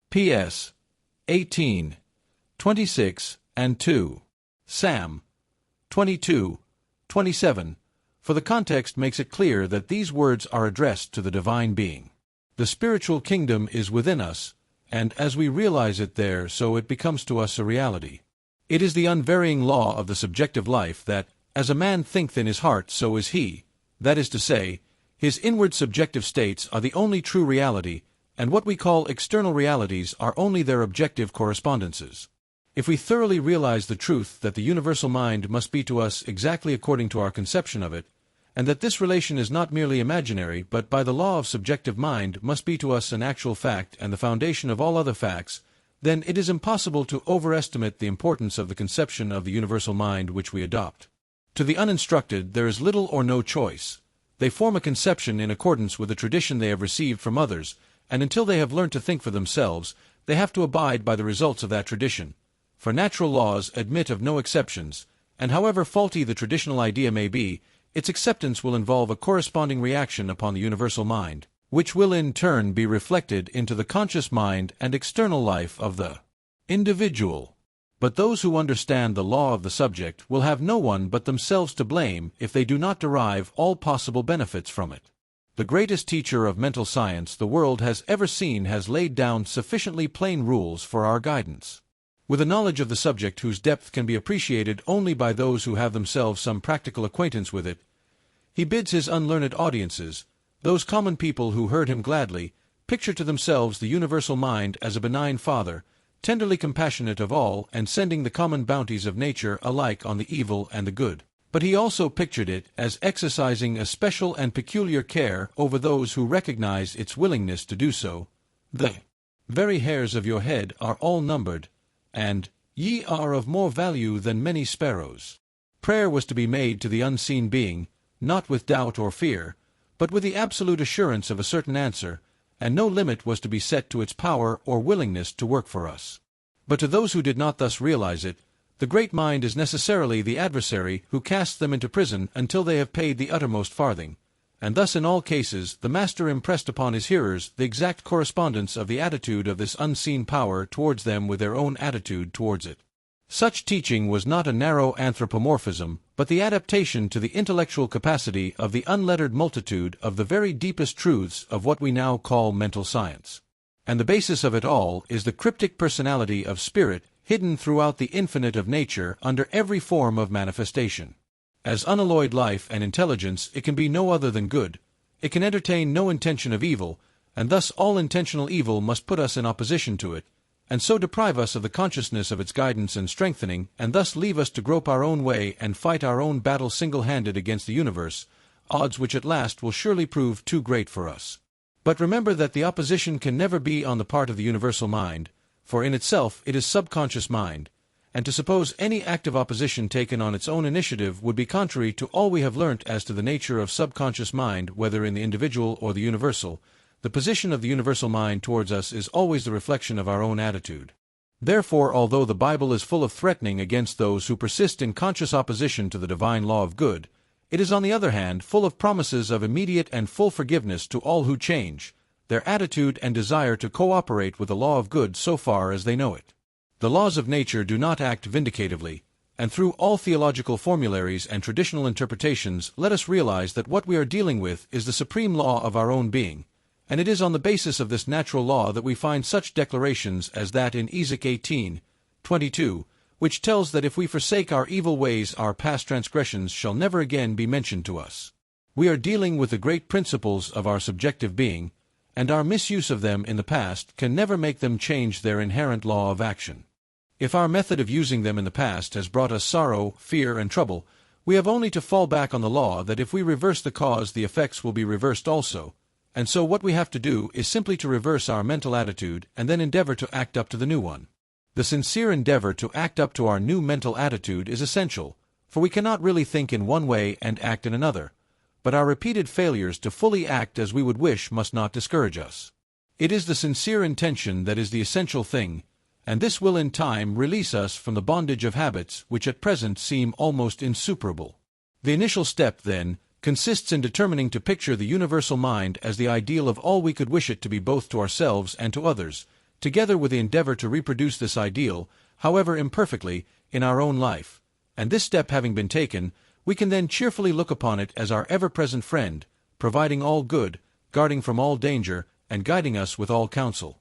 P.S. 18, 26, and 2. Sam 22, 27. For the context makes it clear that these words are addressed to the divine being. The spiritual kingdom is within us, and as we realize it there, so it becomes to us a reality. It is the unvarying law of the subjective life that, as a man thinketh in his heart, so is he, that is to say, his inward subjective states are the only true reality, and what we call external realities are only their objective correspondences. If we thoroughly realize the truth that the universal mind must be to us exactly according to our conception of it, and that this relation is not merely imaginary, but by the law of subjective mind must be to us an actual fact and the foundation of all other facts, then it is impossible to overestimate the importance of the conception of the universal mind which we adopt. To the uninstructed there is little or no choice. They form a conception in accordance with the tradition they have received from others, and until they have learned to think for themselves, they have to abide by the results of that tradition. For natural laws admit of no exceptions, and however faulty the traditional idea may be, its acceptance will involve a corresponding reaction upon the universal mind, which will in turn be reflected into the conscious mind and external life of the individual. But those who understand the law of the subject will have no one but themselves to blame if they do not derive all possible benefits from it. The greatest teacher of mental science the world has ever seen has laid down sufficiently plain rules for our guidance. With a knowledge of the subject whose depth can be appreciated only by those who have themselves some practical acquaintance with it, he bids his unlearned audiences, those common people who heard him gladly, picture to themselves the universal mind as a benign father, tenderly compassionate of all and sending the common bounties of nature alike on the evil and the good. But he also pictured it as exercising a special and peculiar care over those who recognize its willingness to do so. The very hairs of your head are all numbered, and ye are of more value than many sparrows. Prayer was to be made to the unseen being, not with doubt or fear, but with the absolute assurance of a certain answer, and no limit was to be set to its power or willingness to work for us. But to those who did not thus realize it, the great mind is necessarily the adversary who casts them into prison until they have paid the uttermost farthing, and thus in all cases the master impressed upon his hearers the exact correspondence of the attitude of this unseen power towards them with their own attitude towards it. Such teaching was not a narrow anthropomorphism, but the adaptation to the intellectual capacity of the unlettered multitude of the very deepest truths of what we now call mental science. And the basis of it all is the cryptic personality of spirit hidden throughout the infinite of nature under every form of manifestation. As unalloyed life and intelligence, it can be no other than good. It can entertain no intention of evil, and thus all intentional evil must put us in opposition to it, and so deprive us of the consciousness of its guidance and strengthening, and thus leave us to grope our own way and fight our own battle single-handed against the universe, odds which at last will surely prove too great for us. But remember that the opposition can never be on the part of the universal mind, for in itself it is subconscious mind, and to suppose any active opposition taken on its own initiative would be contrary to all we have learnt as to the nature of subconscious mind, whether in the individual or the universal. The position of the universal mind towards us is always the reflection of our own attitude. Therefore, although the Bible is full of threatening against those who persist in conscious opposition to the divine law of good, it is on the other hand full of promises of immediate and full forgiveness to all who change their attitude and desire to cooperate with the law of good so far as they know it. The laws of nature do not act vindicatively, and through all theological formularies and traditional interpretations let us realize that what we are dealing with is the supreme law of our own being, and it is on the basis of this natural law that we find such declarations as that in Ezek 18:22, which tells that if we forsake our evil ways our past transgressions shall never again be mentioned to us. We are dealing with the great principles of our subjective being, and our misuse of them in the past can never make them change their inherent law of action. If our method of using them in the past has brought us sorrow, fear, and trouble, we have only to fall back on the law that if we reverse the cause the effects will be reversed also, and so what we have to do is simply to reverse our mental attitude and then endeavor to act up to the new one. The sincere endeavor to act up to our new mental attitude is essential, for we cannot really think in one way and act in another, but our repeated failures to fully act as we would wish must not discourage us. It is the sincere intention that is the essential thing, and this will in time release us from the bondage of habits which at present seem almost insuperable. The initial step, then, consists in determining to picture the universal mind as the ideal of all we could wish it to be both to ourselves and to others, together with the endeavor to reproduce this ideal, however imperfectly, in our own life, and this step having been taken, we can then cheerfully look upon it as our ever-present friend, providing all good, guarding from all danger, and guiding us with all counsel.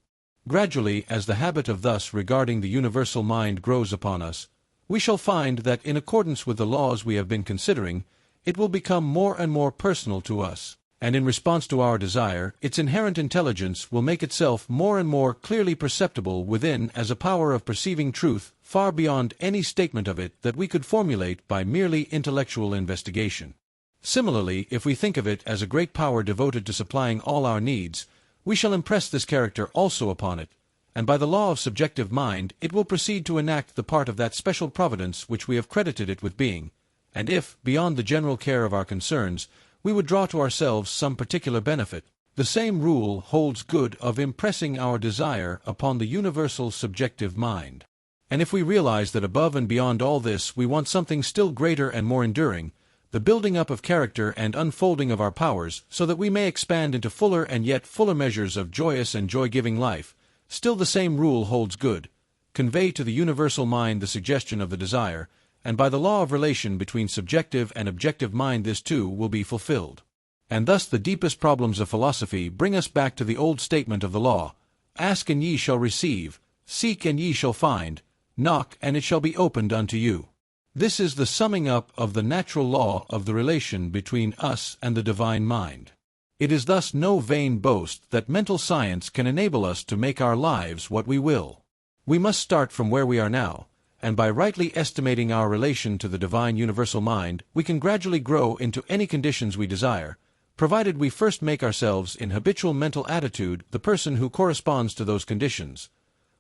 Gradually, as the habit of thus regarding the universal mind grows upon us, we shall find that in accordance with the laws we have been considering, it will become more and more personal to us, and in response to our desire, its inherent intelligence will make itself more and more clearly perceptible within as a power of perceiving truth far beyond any statement of it that we could formulate by merely intellectual investigation. Similarly, if we think of it as a great power devoted to supplying all our needs, we shall impress this character also upon it, and by the law of subjective mind it will proceed to enact the part of that special providence which we have credited it with being, and if, beyond the general care of our concerns, we would draw to ourselves some particular benefit, the same rule holds good of impressing our desire upon the universal subjective mind. And if we realize that above and beyond all this we want something still greater and more enduring, the building up of character and unfolding of our powers, so that we may expand into fuller and yet fuller measures of joyous and joy-giving life, still the same rule holds good. Convey to the universal mind the suggestion of the desire, and by the law of relation between subjective and objective mind this too will be fulfilled. And thus the deepest problems of philosophy bring us back to the old statement of the law: ask and ye shall receive, seek and ye shall find, knock and it shall be opened unto you. This is the summing up of the natural law of the relation between us and the divine mind. It is thus no vain boast that mental science can enable us to make our lives what we will. We must start from where we are now, and by rightly estimating our relation to the divine universal mind, we can gradually grow into any conditions we desire, provided we first make ourselves in habitual mental attitude the person who corresponds to those conditions.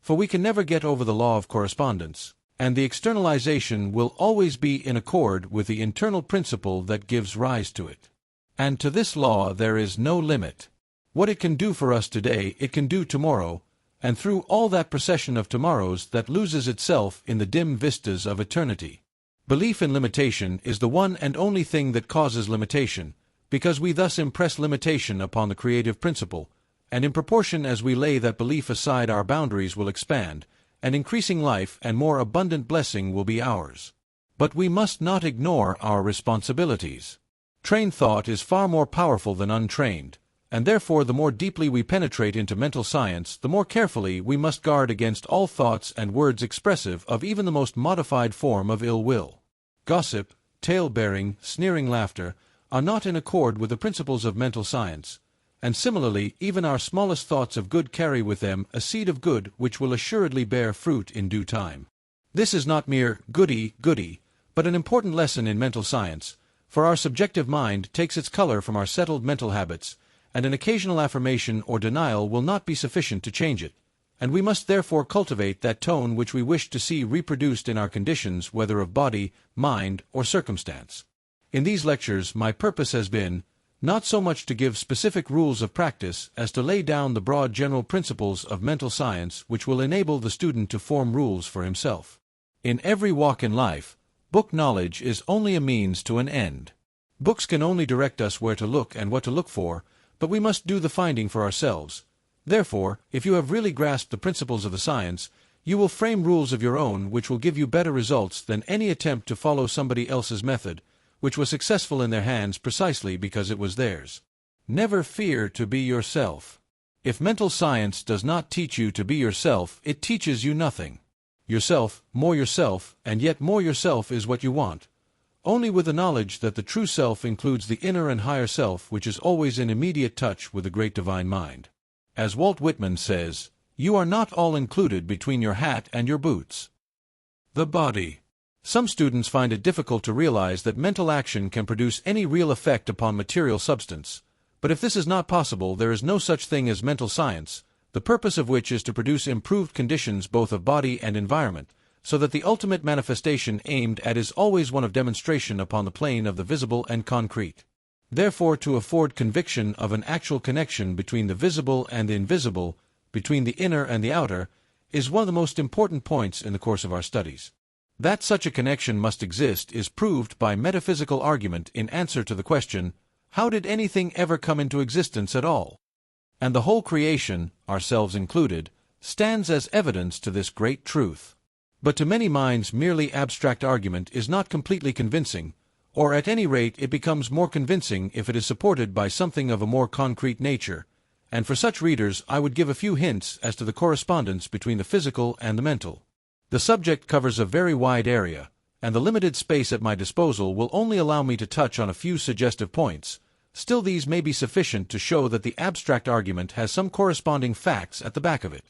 For we can never get over the law of correspondence, and the externalization will always be in accord with the internal principle that gives rise to it. And to this law there is no limit. What it can do for us today it can do tomorrow, and through all that procession of tomorrows that loses itself in the dim vistas of eternity. Belief in limitation is the one and only thing that causes limitation, because we thus impress limitation upon the creative principle, and in proportion as we lay that belief aside our boundaries will expand, and increasing life and more abundant blessing will be ours. But we must not ignore our responsibilities. Trained thought is far more powerful than untrained, and therefore the more deeply we penetrate into mental science, the more carefully we must guard against all thoughts and words expressive of even the most modified form of ill will. Gossip, tale-bearing, sneering laughter are not in accord with the principles of mental science, and similarly even our smallest thoughts of good carry with them a seed of good which will assuredly bear fruit in due time. This is not mere goody, but an important lesson in mental science, for our subjective mind takes its color from our settled mental habits, and an occasional affirmation or denial will not be sufficient to change it, and we must therefore cultivate that tone which we wish to see reproduced in our conditions, whether of body, mind, or circumstance. In these lectures my purpose has been, not so much to give specific rules of practice as to lay down the broad general principles of mental science which will enable the student to form rules for himself. In every walk in life, book knowledge is only a means to an end. Books can only direct us where to look and what to look for, but we must do the finding for ourselves. Therefore, if you have really grasped the principles of the science, you will frame rules of your own which will give you better results than any attempt to follow somebody else's method, which was successful in their hands precisely because it was theirs. Never fear to be yourself. If mental science does not teach you to be yourself, it teaches you nothing. Yourself, and yet more yourself is what you want. Only with the knowledge that the true self includes the inner and higher self which is always in immediate touch with the great divine mind. As Walt Whitman says, you are not all included between your hat and your boots. The body. Some students find it difficult to realize that mental action can produce any real effect upon material substance, but if this is not possible, there is no such thing as mental science, the purpose of which is to produce improved conditions both of body and environment, so that the ultimate manifestation aimed at is always one of demonstration upon the plane of the visible and concrete. Therefore, to afford conviction of an actual connection between the visible and the invisible, between the inner and the outer, is one of the most important points in the course of our studies. That such a connection must exist is proved by metaphysical argument in answer to the question, how did anything ever come into existence at all? And the whole creation, ourselves included, stands as evidence to this great truth. But to many minds merely abstract argument is not completely convincing, or at any rate it becomes more convincing if it is supported by something of a more concrete nature, and for such readers I would give a few hints as to the correspondence between the physical and the mental. The subject covers a very wide area, and the limited space at my disposal will only allow me to touch on a few suggestive points. Still, these may be sufficient to show that the abstract argument has some corresponding facts at the back of it.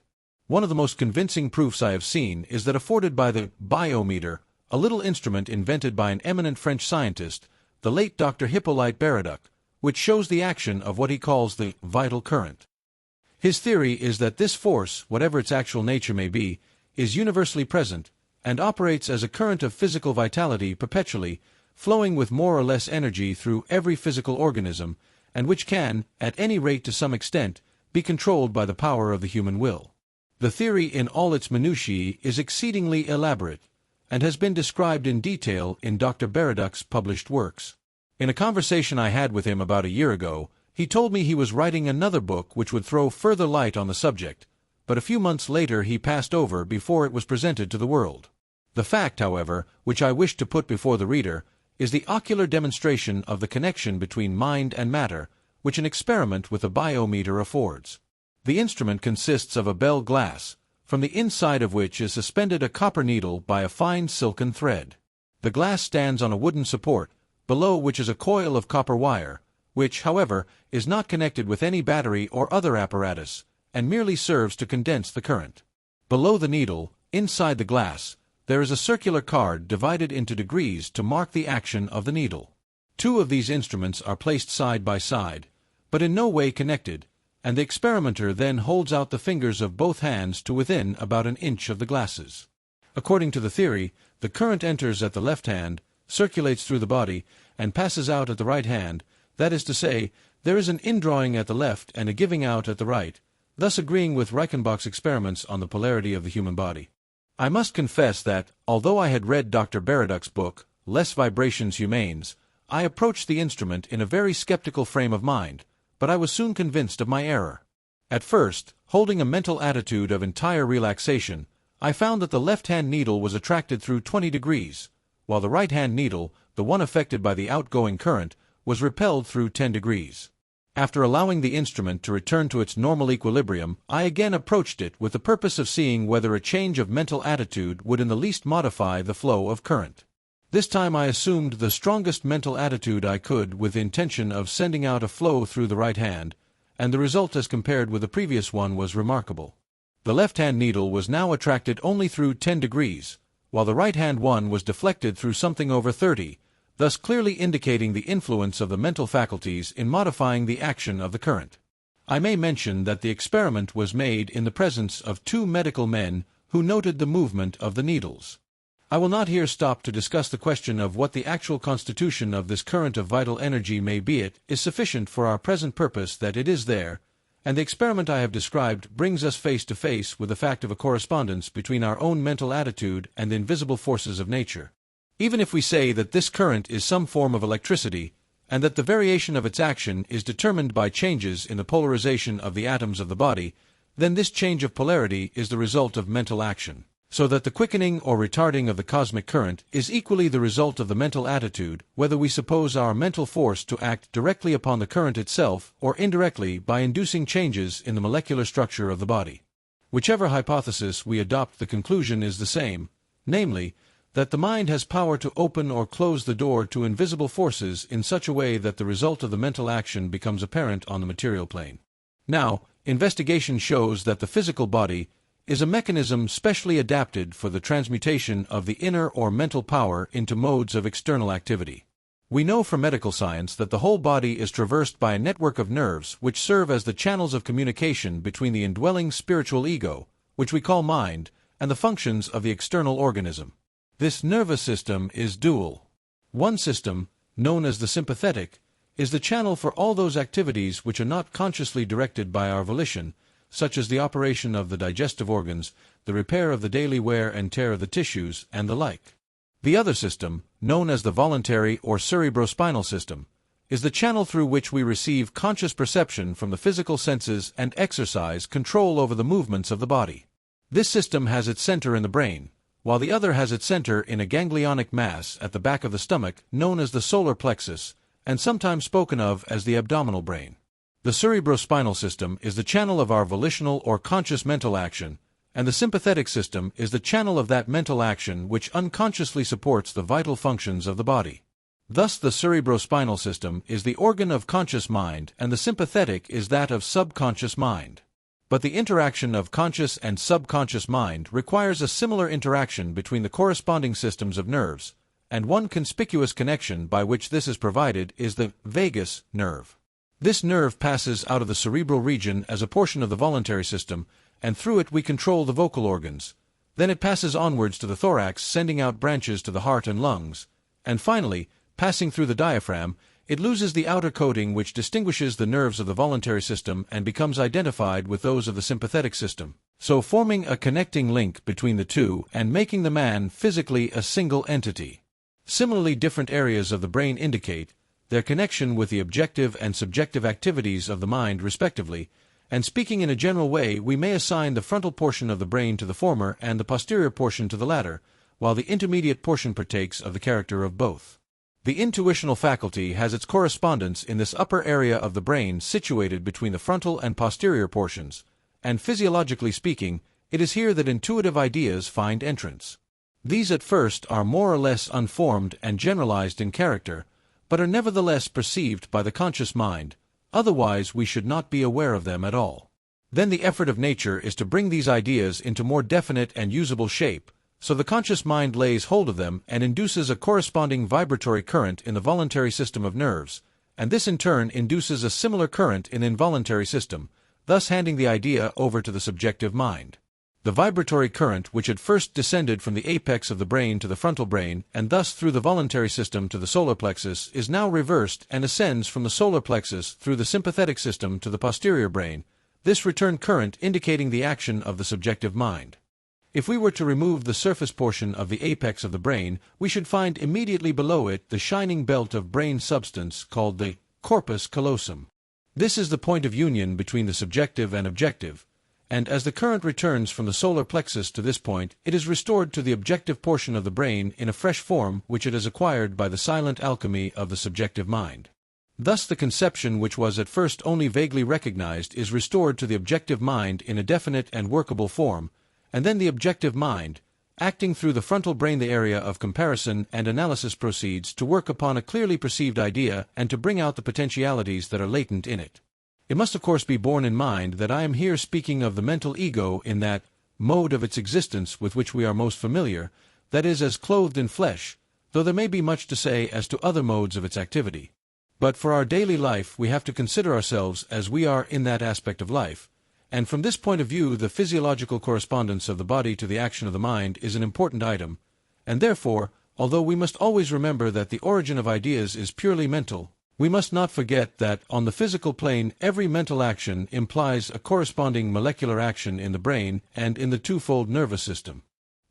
One of the most convincing proofs I have seen is that afforded by the biometer, a little instrument invented by an eminent French scientist, the late Dr. Hippolyte Baraduc, which shows the action of what he calls the vital current. His theory is that this force, whatever its actual nature may be, is universally present, and operates as a current of physical vitality perpetually, flowing with more or less energy through every physical organism, and which can, at any rate to some extent, be controlled by the power of the human will. The theory in all its minutiae is exceedingly elaborate, and has been described in detail in Dr. Baraduc's published works. In a conversation I had with him about a year ago, he told me he was writing another book which would throw further light on the subject, but a few months later he passed over before it was presented to the world. The fact, however, which I wish to put before the reader, is the ocular demonstration of the connection between mind and matter, which an experiment with a biometer affords. The instrument consists of a bell glass, from the inside of which is suspended a copper needle by a fine silken thread. The glass stands on a wooden support, below which is a coil of copper wire, which, however, is not connected with any battery or other apparatus, and merely serves to condense the current. Below the needle, inside the glass, there is a circular card divided into degrees to mark the action of the needle. Two of these instruments are placed side by side, but in no way connected, and the experimenter then holds out the fingers of both hands to within about an inch of the glasses. According to the theory, the current enters at the left hand, circulates through the body, and passes out at the right hand, that is to say, there is an indrawing at the left and a giving out at the right, thus agreeing with Reichenbach's experiments on the polarity of the human body. I must confess that, although I had read Dr. Baraduc's book, Les Vibrations Humaines, I approached the instrument in a very skeptical frame of mind, but I was soon convinced of my error. At first, holding a mental attitude of entire relaxation, I found that the left-hand needle was attracted through 20 degrees, while the right-hand needle, the one affected by the outgoing current, was repelled through 10 degrees. After allowing the instrument to return to its normal equilibrium, I again approached it with the purpose of seeing whether a change of mental attitude would in the least modify the flow of current. This time I assumed the strongest mental attitude I could with the intention of sending out a flow through the right hand, and the result as compared with the previous one was remarkable. The left-hand needle was now attracted only through 10 degrees, while the right-hand one was deflected through something over 30, thus clearly indicating the influence of the mental faculties in modifying the action of the current. I may mention that the experiment was made in the presence of 2 medical men who noted the movement of the needles. I will not here stop to discuss the question of what the actual constitution of this current of vital energy may be. It is sufficient for our present purpose that it is there, and the experiment I have described brings us face to face with the fact of a correspondence between our own mental attitude and the invisible forces of nature. Even if we say that this current is some form of electricity, and that the variation of its action is determined by changes in the polarization of the atoms of the body, then this change of polarity is the result of mental action, so that the quickening or retarding of the cosmic current is equally the result of the mental attitude, whether we suppose our mental force to act directly upon the current itself or indirectly by inducing changes in the molecular structure of the body. Whichever hypothesis we adopt, the conclusion is the same, namely, that the mind has power to open or close the door to invisible forces in such a way that the result of the mental action becomes apparent on the material plane. Now, investigation shows that the physical body is a mechanism specially adapted for the transmutation of the inner or mental power into modes of external activity. We know from medical science that the whole body is traversed by a network of nerves which serve as the channels of communication between the indwelling spiritual ego, which we call mind, and the functions of the external organism. This nervous system is dual. One system, known as the sympathetic, is the channel for all those activities which are not consciously directed by our volition, such as the operation of the digestive organs, the repair of the daily wear and tear of the tissues, and the like. The other system, known as the voluntary or cerebrospinal system, is the channel through which we receive conscious perception from the physical senses and exercise control over the movements of the body. This system has its center in the brain, while the other has its center in a ganglionic mass at the back of the stomach known as the solar plexus, and sometimes spoken of as the abdominal brain. The cerebrospinal system is the channel of our volitional or conscious mental action, and the sympathetic system is the channel of that mental action which unconsciously supports the vital functions of the body. Thus the cerebrospinal system is the organ of conscious mind and the sympathetic is that of subconscious mind. But the interaction of conscious and subconscious mind requires a similar interaction between the corresponding systems of nerves, and one conspicuous connection by which this is provided is the vagus nerve. This nerve passes out of the cerebral region as a portion of the voluntary system, and through it we control the vocal organs. Then it passes onwards to the thorax, sending out branches to the heart and lungs, and finally, passing through the diaphragm, it loses the outer coating which distinguishes the nerves of the voluntary system and becomes identified with those of the sympathetic system, so forming a connecting link between the two and making the man physically a single entity. Similarly, different areas of the brain indicate their connection with the objective and subjective activities of the mind respectively, and speaking in a general way, we may assign the frontal portion of the brain to the former and the posterior portion to the latter, while the intermediate portion partakes of the character of both. The intuitional faculty has its correspondence in this upper area of the brain situated between the frontal and posterior portions, and physiologically speaking, it is here that intuitive ideas find entrance. These at first are more or less unformed and generalized in character, but are nevertheless perceived by the conscious mind, otherwise we should not be aware of them at all. Then the effort of nature is to bring these ideas into more definite and usable shape, so the conscious mind lays hold of them and induces a corresponding vibratory current in the voluntary system of nerves, and this in turn induces a similar current in the involuntary system, thus handing the idea over to the subjective mind. The vibratory current which had first descended from the apex of the brain to the frontal brain and thus through the voluntary system to the solar plexus is now reversed and ascends from the solar plexus through the sympathetic system to the posterior brain, this return current indicating the action of the subjective mind. If we were to remove the surface portion of the apex of the brain, we should find immediately below it the shining belt of brain substance called the corpus callosum. This is the point of union between the subjective and objective, and as the current returns from the solar plexus to this point, it is restored to the objective portion of the brain in a fresh form which it has acquired by the silent alchemy of the subjective mind. Thus the conception which was at first only vaguely recognized is restored to the objective mind in a definite and workable form, and then the objective mind, acting through the frontal brain the area of comparison and analysis proceeds to work upon a clearly perceived idea and to bring out the potentialities that are latent in it. It must of course be borne in mind that I am here speaking of the mental ego in that mode of its existence with which we are most familiar, that is, as clothed in flesh, though there may be much to say as to other modes of its activity. But for our daily life we have to consider ourselves as we are in that aspect of life, and from this point of view the physiological correspondence of the body to the action of the mind is an important item, and therefore, although we must always remember that the origin of ideas is purely mental, we must not forget that on the physical plane every mental action implies a corresponding molecular action in the brain and in the twofold nervous system.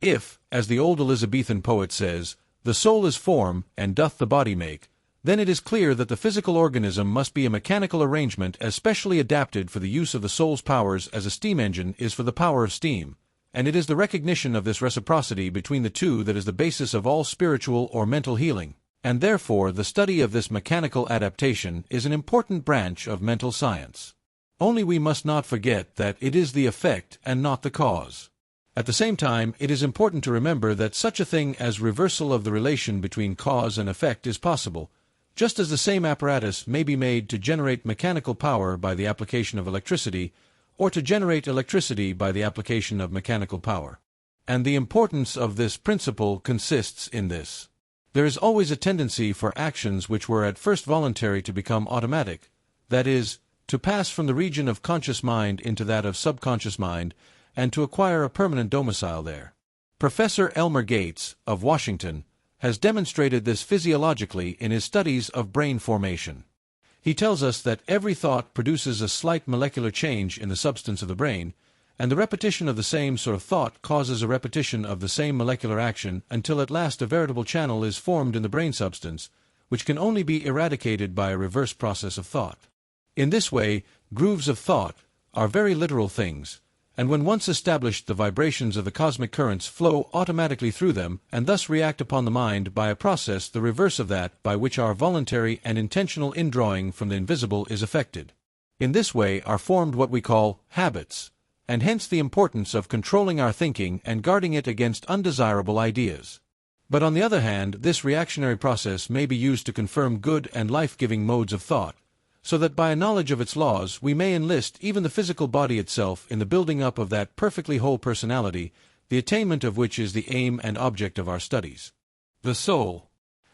If, as the old Elizabethan poet says, the soul is form, and doth the body make, then it is clear that the physical organism must be a mechanical arrangement especially adapted for the use of the soul's powers as a steam engine is for the power of steam, and it is the recognition of this reciprocity between the two that is the basis of all spiritual or mental healing, and therefore the study of this mechanical adaptation is an important branch of mental science. Only we must not forget that it is the effect and not the cause. At the same time, it is important to remember that such a thing as reversal of the relation between cause and effect is possible, just as the same apparatus may be made to generate mechanical power by the application of electricity, or to generate electricity by the application of mechanical power. And the importance of this principle consists in this. There is always a tendency for actions which were at first voluntary to become automatic, that is, to pass from the region of conscious mind into that of subconscious mind, and to acquire a permanent domicile there. Professor Elmer Gates, of Washington, has demonstrated this physiologically in his studies of brain formation. He tells us that every thought produces a slight molecular change in the substance of the brain, and the repetition of the same sort of thought causes a repetition of the same molecular action until at last a veritable channel is formed in the brain substance, which can only be eradicated by a reverse process of thought. In this way, grooves of thought are very literal things, and when once established the vibrations of the cosmic currents flow automatically through them and thus react upon the mind by a process the reverse of that by which our voluntary and intentional indrawing from the invisible is effected. In this way are formed what we call habits, and hence the importance of controlling our thinking and guarding it against undesirable ideas. But on the other hand, this reactionary process may be used to confirm good and life-giving modes of thought, so that by a knowledge of its laws we may enlist even the physical body itself in the building up of that perfectly whole personality, the attainment of which is the aim and object of our studies. The soul.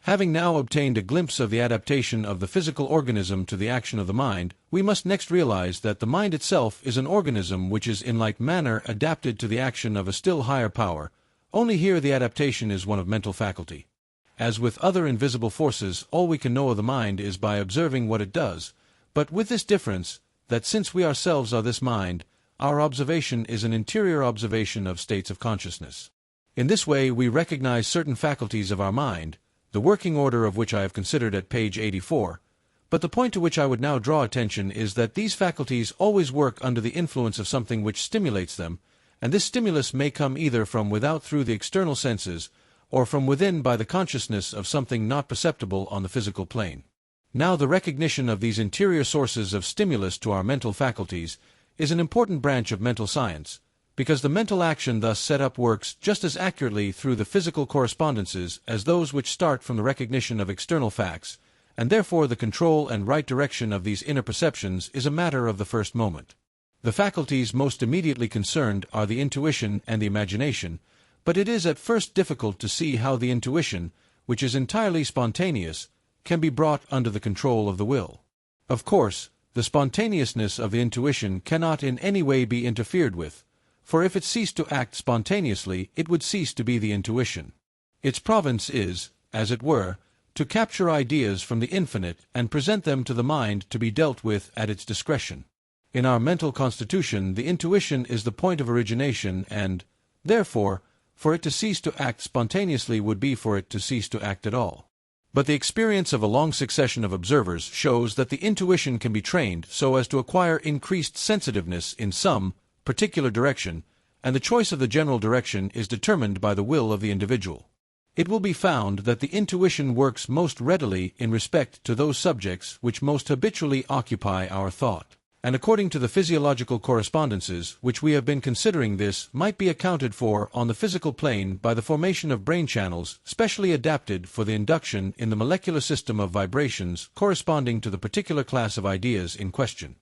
Having now obtained a glimpse of the adaptation of the physical organism to the action of the mind, we must next realize that the mind itself is an organism which is in like manner adapted to the action of a still higher power, only here the adaptation is one of mental faculty. As with other invisible forces, all we can know of the mind is by observing what it does, but with this difference, that since we ourselves are this mind, our observation is an interior observation of states of consciousness. In this way we recognize certain faculties of our mind, the working order of which I have considered at page 84, but the point to which I would now draw attention is that these faculties always work under the influence of something which stimulates them, and this stimulus may come either from without through the external senses, or from within by the consciousness of something not perceptible on the physical plane. Now the recognition of these interior sources of stimulus to our mental faculties is an important branch of mental science, because the mental action thus set up works just as accurately through the physical correspondences as those which start from the recognition of external facts, and therefore the control and right direction of these inner perceptions is a matter of the first moment. The faculties most immediately concerned are the intuition and the imagination, but it is at first difficult to see how the intuition, which is entirely spontaneous, can be brought under the control of the will. Of course, the spontaneousness of the intuition cannot in any way be interfered with, for if it ceased to act spontaneously, it would cease to be the intuition. Its province is, as it were, to capture ideas from the infinite and present them to the mind to be dealt with at its discretion. In our mental constitution, the intuition is the point of origination and, therefore, for it to cease to act spontaneously would be for it to cease to act at all. But the experience of a long succession of observers shows that the intuition can be trained so as to acquire increased sensitiveness in some particular direction, and the choice of the general direction is determined by the will of the individual. It will be found that the intuition works most readily in respect to those subjects which most habitually occupy our thought. And according to the physiological correspondences which we have been considering, this might be accounted for on the physical plane by the formation of brain channels specially adapted for the induction in the molecular system of vibrations corresponding to the particular class of ideas in question.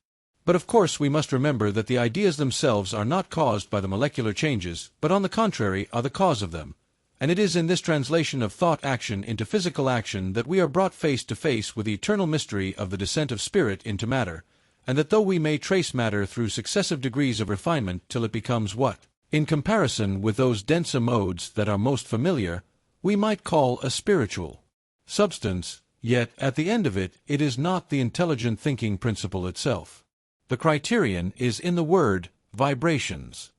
But of course we must remember that the ideas themselves are not caused by the molecular changes, but on the contrary are the cause of them. And it is in this translation of thought action into physical action that we are brought face to face with the eternal mystery of the descent of spirit into matter, and that though we may trace matter through successive degrees of refinement till it becomes what, in comparison with those denser modes that are most familiar, we might call a spiritual substance, yet at the end of it, it is not the intelligent thinking principle itself. The criterion is in the word vibrations.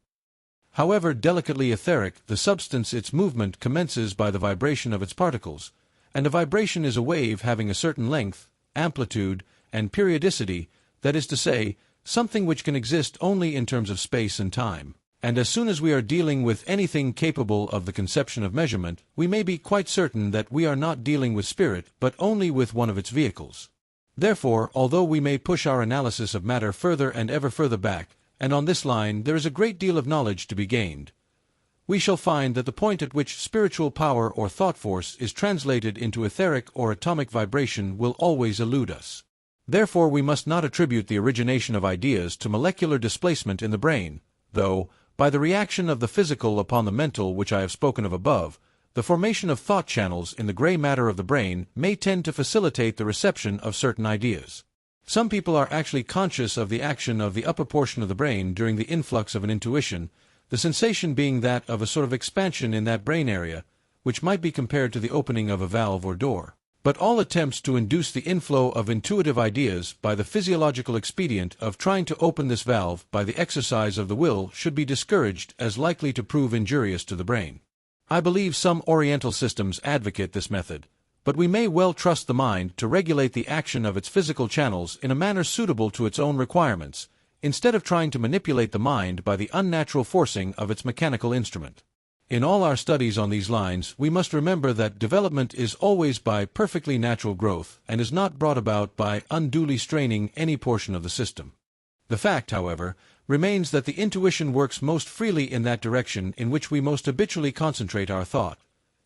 However delicately etheric the substance, its movement commences by the vibration of its particles, and a vibration is a wave having a certain length, amplitude, and periodicity, that is to say, something which can exist only in terms of space and time. And as soon as we are dealing with anything capable of the conception of measurement, we may be quite certain that we are not dealing with spirit, but only with one of its vehicles. Therefore, although we may push our analysis of matter further and ever further back, and on this line there is a great deal of knowledge to be gained, we shall find that the point at which spiritual power or thought force is translated into etheric or atomic vibration will always elude us. Therefore we must not attribute the origination of ideas to molecular displacement in the brain, though, by the reaction of the physical upon the mental which I have spoken of above, the formation of thought channels in the gray matter of the brain may tend to facilitate the reception of certain ideas. Some people are actually conscious of the action of the upper portion of the brain during the influx of an intuition, the sensation being that of a sort of expansion in that brain area, which might be compared to the opening of a valve or door. But all attempts to induce the inflow of intuitive ideas by the physiological expedient of trying to open this valve by the exercise of the will should be discouraged as likely to prove injurious to the brain. I believe some Oriental systems advocate this method, but we may well trust the mind to regulate the action of its physical channels in a manner suitable to its own requirements, instead of trying to manipulate the mind by the unnatural forcing of its mechanical instrument. In all our studies on these lines, we must remember that development is always by perfectly natural growth and is not brought about by unduly straining any portion of the system. The fact, however, remains that the intuition works most freely in that direction in which we most habitually concentrate our thought,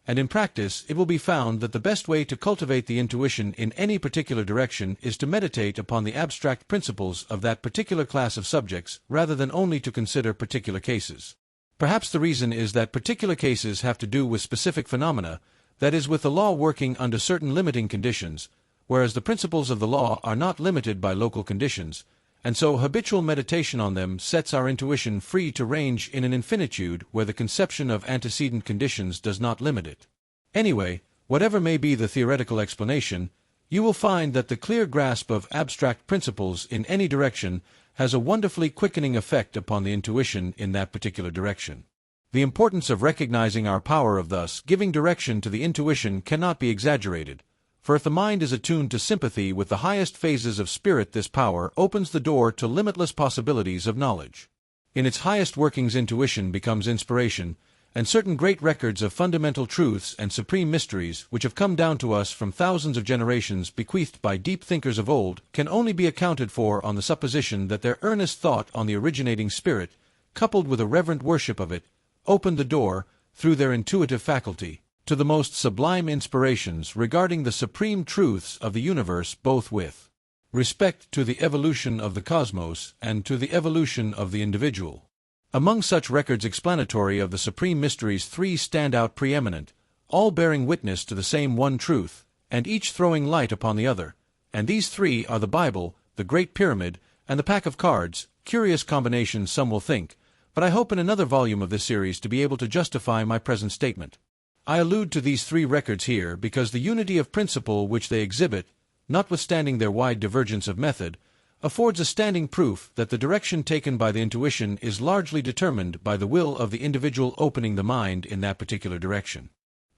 and in practice it will be found that the best way to cultivate the intuition in any particular direction is to meditate upon the abstract principles of that particular class of subjects rather than only to consider particular cases. Perhaps the reason is that particular cases have to do with specific phenomena, that is, with the law working under certain limiting conditions, whereas the principles of the law are not limited by local conditions, and so habitual meditation on them sets our intuition free to range in an infinitude where the conception of antecedent conditions does not limit it. Anyway, whatever may be the theoretical explanation, you will find that the clear grasp of abstract principles in any direction has a wonderfully quickening effect upon the intuition in that particular direction. The importance of recognizing our power of thus giving direction to the intuition cannot be exaggerated, for if the mind is attuned to sympathy with the highest phases of spirit, this power opens the door to limitless possibilities of knowledge. In its highest workings, intuition becomes inspiration, and certain great records of fundamental truths and supreme mysteries which have come down to us from thousands of generations bequeathed by deep thinkers of old can only be accounted for on the supposition that their earnest thought on the originating spirit, coupled with a reverent worship of it, opened the door, through their intuitive faculty, to the most sublime inspirations regarding the supreme truths of the universe, both with respect to the evolution of the cosmos and to the evolution of the individual. Among such records explanatory of the supreme mysteries, three stand out preeminent, all bearing witness to the same one truth, and each throwing light upon the other, and these three are the Bible, the Great Pyramid, and the pack of cards. Curious combinations, some will think, but I hope in another volume of this series to be able to justify my present statement. I allude to these three records here because the unity of principle which they exhibit, notwithstanding their wide divergence of method, affords a standing proof that the direction taken by the intuition is largely determined by the will of the individual opening the mind in that particular direction.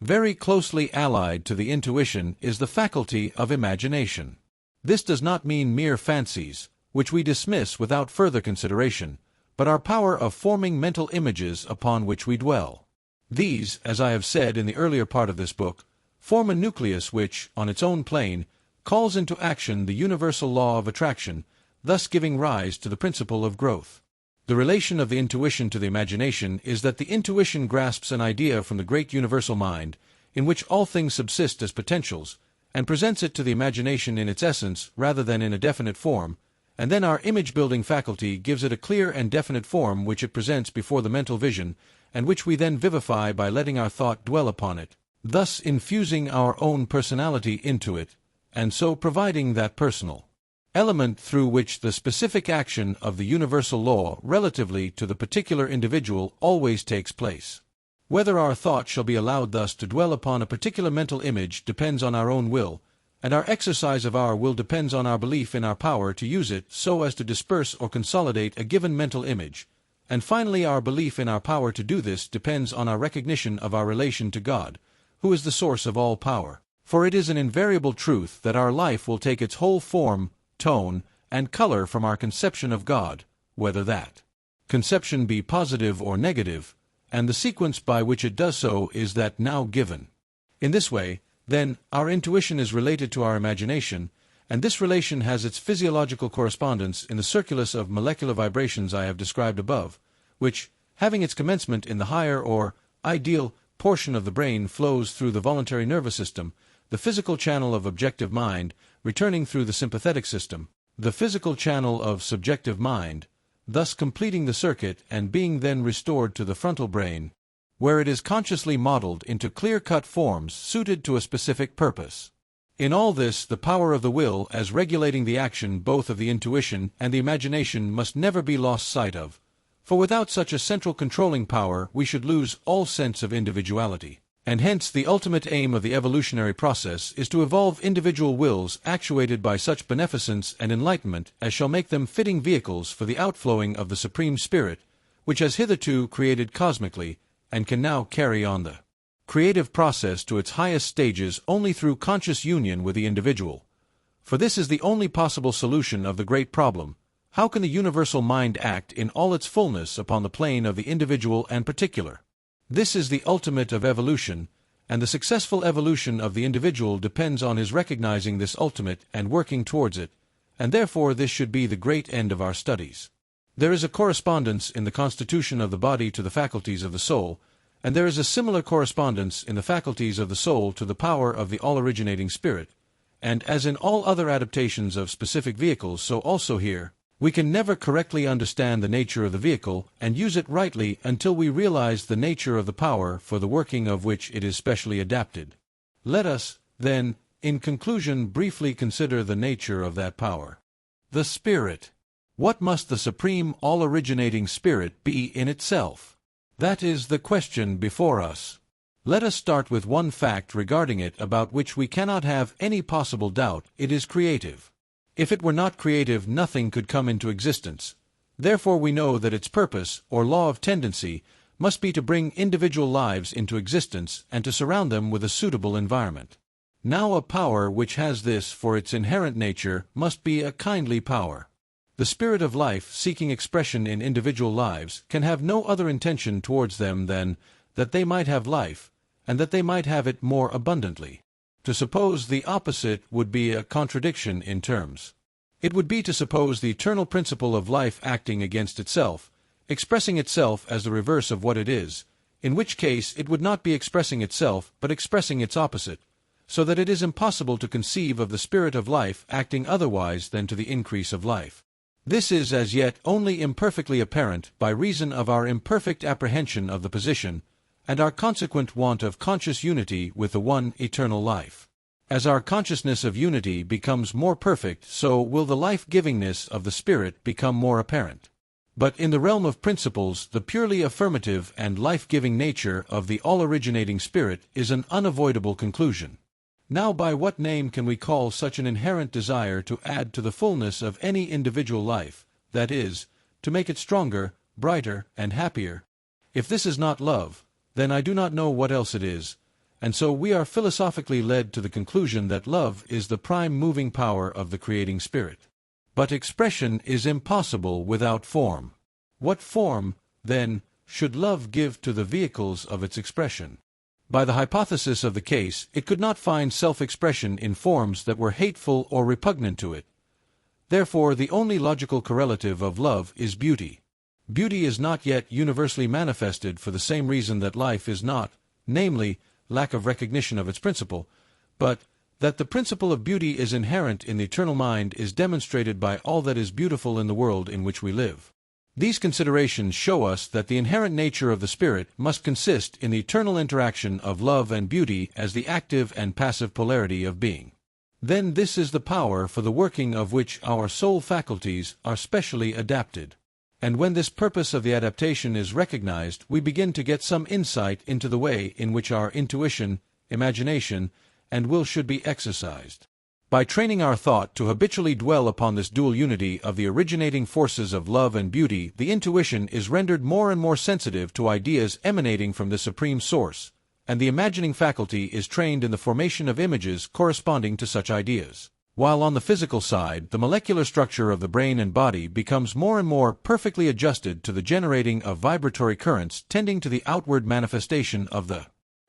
Very closely allied to the intuition is the faculty of imagination. This does not mean mere fancies, which we dismiss without further consideration, but our power of forming mental images upon which we dwell. These, as I have said in the earlier part of this book, form a nucleus which, on its own plane, calls into action the universal law of attraction, thus giving rise to the principle of growth. The relation of the intuition to the imagination is that the intuition grasps an idea from the great universal mind, in which all things subsist as potentials, and presents it to the imagination in its essence rather than in a definite form, and then our image-building faculty gives it a clear and definite form which it presents before the mental vision, and which we then vivify by letting our thought dwell upon it, thus infusing our own personality into it, and so providing that personal element through which the specific action of the universal law relatively to the particular individual always takes place. Whether our thought shall be allowed thus to dwell upon a particular mental image depends on our own will, and our exercise of our will depends on our belief in our power to use it so as to disperse or consolidate a given mental image, and finally our belief in our power to do this depends on our recognition of our relation to God, who is the source of all power. For it is an invariable truth that our life will take its whole form, tone, and color from our conception of God, whether that conception be positive or negative, and the sequence by which it does so is that now given. In this way, then, our intuition is related to our imagination, and this relation has its physiological correspondence in the circulus of molecular vibrations I have described above, which, having its commencement in the higher or ideal portion of the brain, flows through the voluntary nervous system, the physical channel of objective mind, returning through the sympathetic system, the physical channel of subjective mind, thus completing the circuit and being then restored to the frontal brain, where it is consciously modeled into clear-cut forms suited to a specific purpose. In all this, the power of the will as regulating the action both of the intuition and the imagination must never be lost sight of, for without such a central controlling power we should lose all sense of individuality. And hence the ultimate aim of the evolutionary process is to evolve individual wills actuated by such beneficence and enlightenment as shall make them fitting vehicles for the outflowing of the Supreme Spirit, which has hitherto created cosmically, and can now carry on the creative process to its highest stages only through conscious union with the individual. For this is the only possible solution of the great problem: how can the universal mind act in all its fullness upon the plane of the individual and particular? This is the ultimate of evolution, and the successful evolution of the individual depends on his recognizing this ultimate and working towards it, and therefore this should be the great end of our studies. There is a correspondence in the constitution of the body to the faculties of the soul, and there is a similar correspondence in the faculties of the soul to the power of the all-originating spirit, and as in all other adaptations of specific vehicles, so also here, we can never correctly understand the nature of the vehicle and use it rightly until we realize the nature of the power for the working of which it is specially adapted. Let us, then, in conclusion briefly consider the nature of that power. The Spirit. What must the Supreme All-Originating Spirit be in itself? That is the question before us. Let us start with one fact regarding it about which we cannot have any possible doubt: it is creative. If it were not creative, nothing could come into existence. Therefore we know that its purpose, or law of tendency, must be to bring individual lives into existence and to surround them with a suitable environment. Now a power which has this for its inherent nature must be a kindly power. The spirit of life, seeking expression in individual lives, can have no other intention towards them than that they might have life, and that they might have it more abundantly. To suppose the opposite would be a contradiction in terms. It would be to suppose the eternal principle of life acting against itself, expressing itself as the reverse of what it is, in which case it would not be expressing itself but expressing its opposite, so that it is impossible to conceive of the spirit of life acting otherwise than to the increase of life. This is as yet only imperfectly apparent by reason of our imperfect apprehension of the position, and our consequent want of conscious unity with the one eternal life. As our consciousness of unity becomes more perfect, so will the life-givingness of the Spirit become more apparent. But in the realm of principles, the purely affirmative and life-giving nature of the all-originating Spirit is an unavoidable conclusion. Now by what name can we call such an inherent desire to add to the fullness of any individual life, that is, to make it stronger, brighter, and happier? If this is not love, then I do not know what else it is, and so we are philosophically led to the conclusion that love is the prime moving power of the creating spirit. But expression is impossible without form. What form, then, should love give to the vehicles of its expression? By the hypothesis of the case, it could not find self-expression in forms that were hateful or repugnant to it. Therefore, the only logical correlative of love is beauty. Beauty is not yet universally manifested for the same reason that life is not, namely, lack of recognition of its principle, but That the principle of beauty is inherent in the eternal mind is demonstrated by all that is beautiful in the world in which we live. These considerations show us that the inherent nature of the spirit must consist in the eternal interaction of love and beauty as the active and passive polarity of being. Then this is the power for the working of which our soul faculties are specially adapted. And when this purpose of the adaptation is recognized, we begin to get some insight into the way in which our intuition, imagination, and will should be exercised. By training our thought to habitually dwell upon this dual unity of the originating forces of love and beauty, the intuition is rendered more and more sensitive to ideas emanating from the supreme source, and the imagining faculty is trained in the formation of images corresponding to such ideas. While on the physical side, the molecular structure of the brain and body becomes more and more perfectly adjusted to the generating of vibratory currents tending to the outward manifestation of the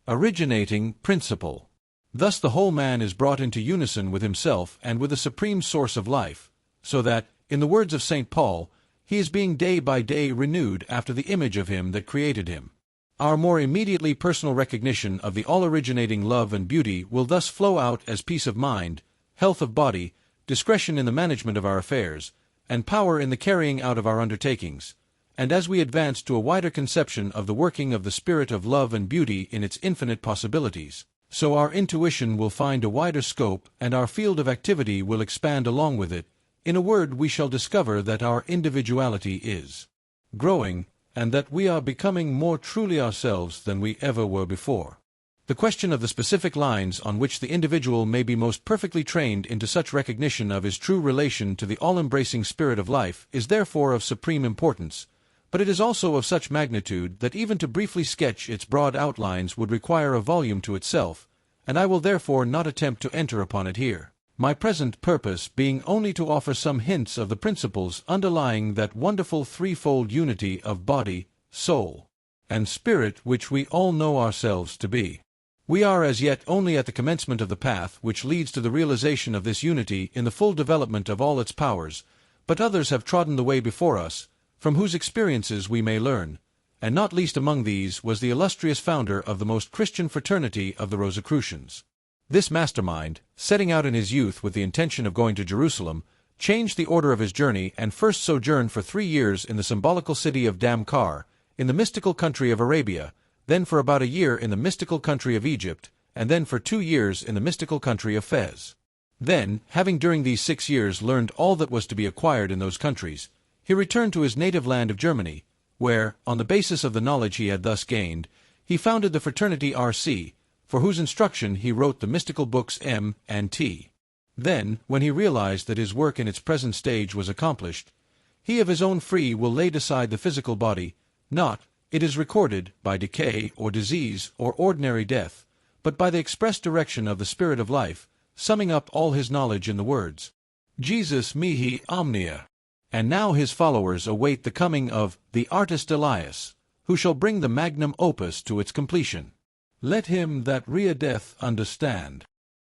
originating principle. Thus the whole man is brought into unison with himself and with the supreme source of life, so that, in the words of St. Paul, he is being day by day renewed after the image of him that created him. Our more immediately personal recognition of the all-originating love and beauty will thus flow out as peace of mind, health of body, discretion in the management of our affairs, and power in the carrying out of our undertakings. And as we advance to a wider conception of the working of the spirit of love and beauty in its infinite possibilities, so our intuition will find a wider scope and our field of activity will expand along with it. In a word, we shall discover that our individuality is growing, and that we are becoming more truly ourselves than we ever were before. The question of the specific lines on which the individual may be most perfectly trained into such recognition of his true relation to the all-embracing spirit of life is therefore of supreme importance, but it is also of such magnitude that even to briefly sketch its broad outlines would require a volume to itself, and I will therefore not attempt to enter upon it here, my present purpose being only to offer some hints of the principles underlying that wonderful threefold unity of body, soul, and spirit which we all know ourselves to be. We are as yet only at the commencement of the path which leads to the realization of this unity in the full development of all its powers, but others have trodden the way before us, from whose experiences we may learn, and not least among these was the illustrious founder of the most Christian fraternity of the Rosicrucians. This mastermind, setting out in his youth with the intention of going to Jerusalem, changed the order of his journey and first sojourned for 3 years in the symbolical city of Damcar, in the mystical country of Arabia, then for about a year in the mystical country of Egypt, and then for 2 years in the mystical country of Fez. Then, having during these 6 years learned all that was to be acquired in those countries, he returned to his native land of Germany, where, on the basis of the knowledge he had thus gained, he founded the fraternity R.C., for whose instruction he wrote the mystical books M and T. Then, when he realized that his work in its present stage was accomplished, he of his own free will laid aside the physical body, not, it is recorded, by decay or disease or ordinary death, but by the express direction of the Spirit of life, summing up all his knowledge in the words, Jesus mihi omnia. And now his followers await the coming of the artist Elias, who shall bring the magnum opus to its completion. Let him that readeth understand.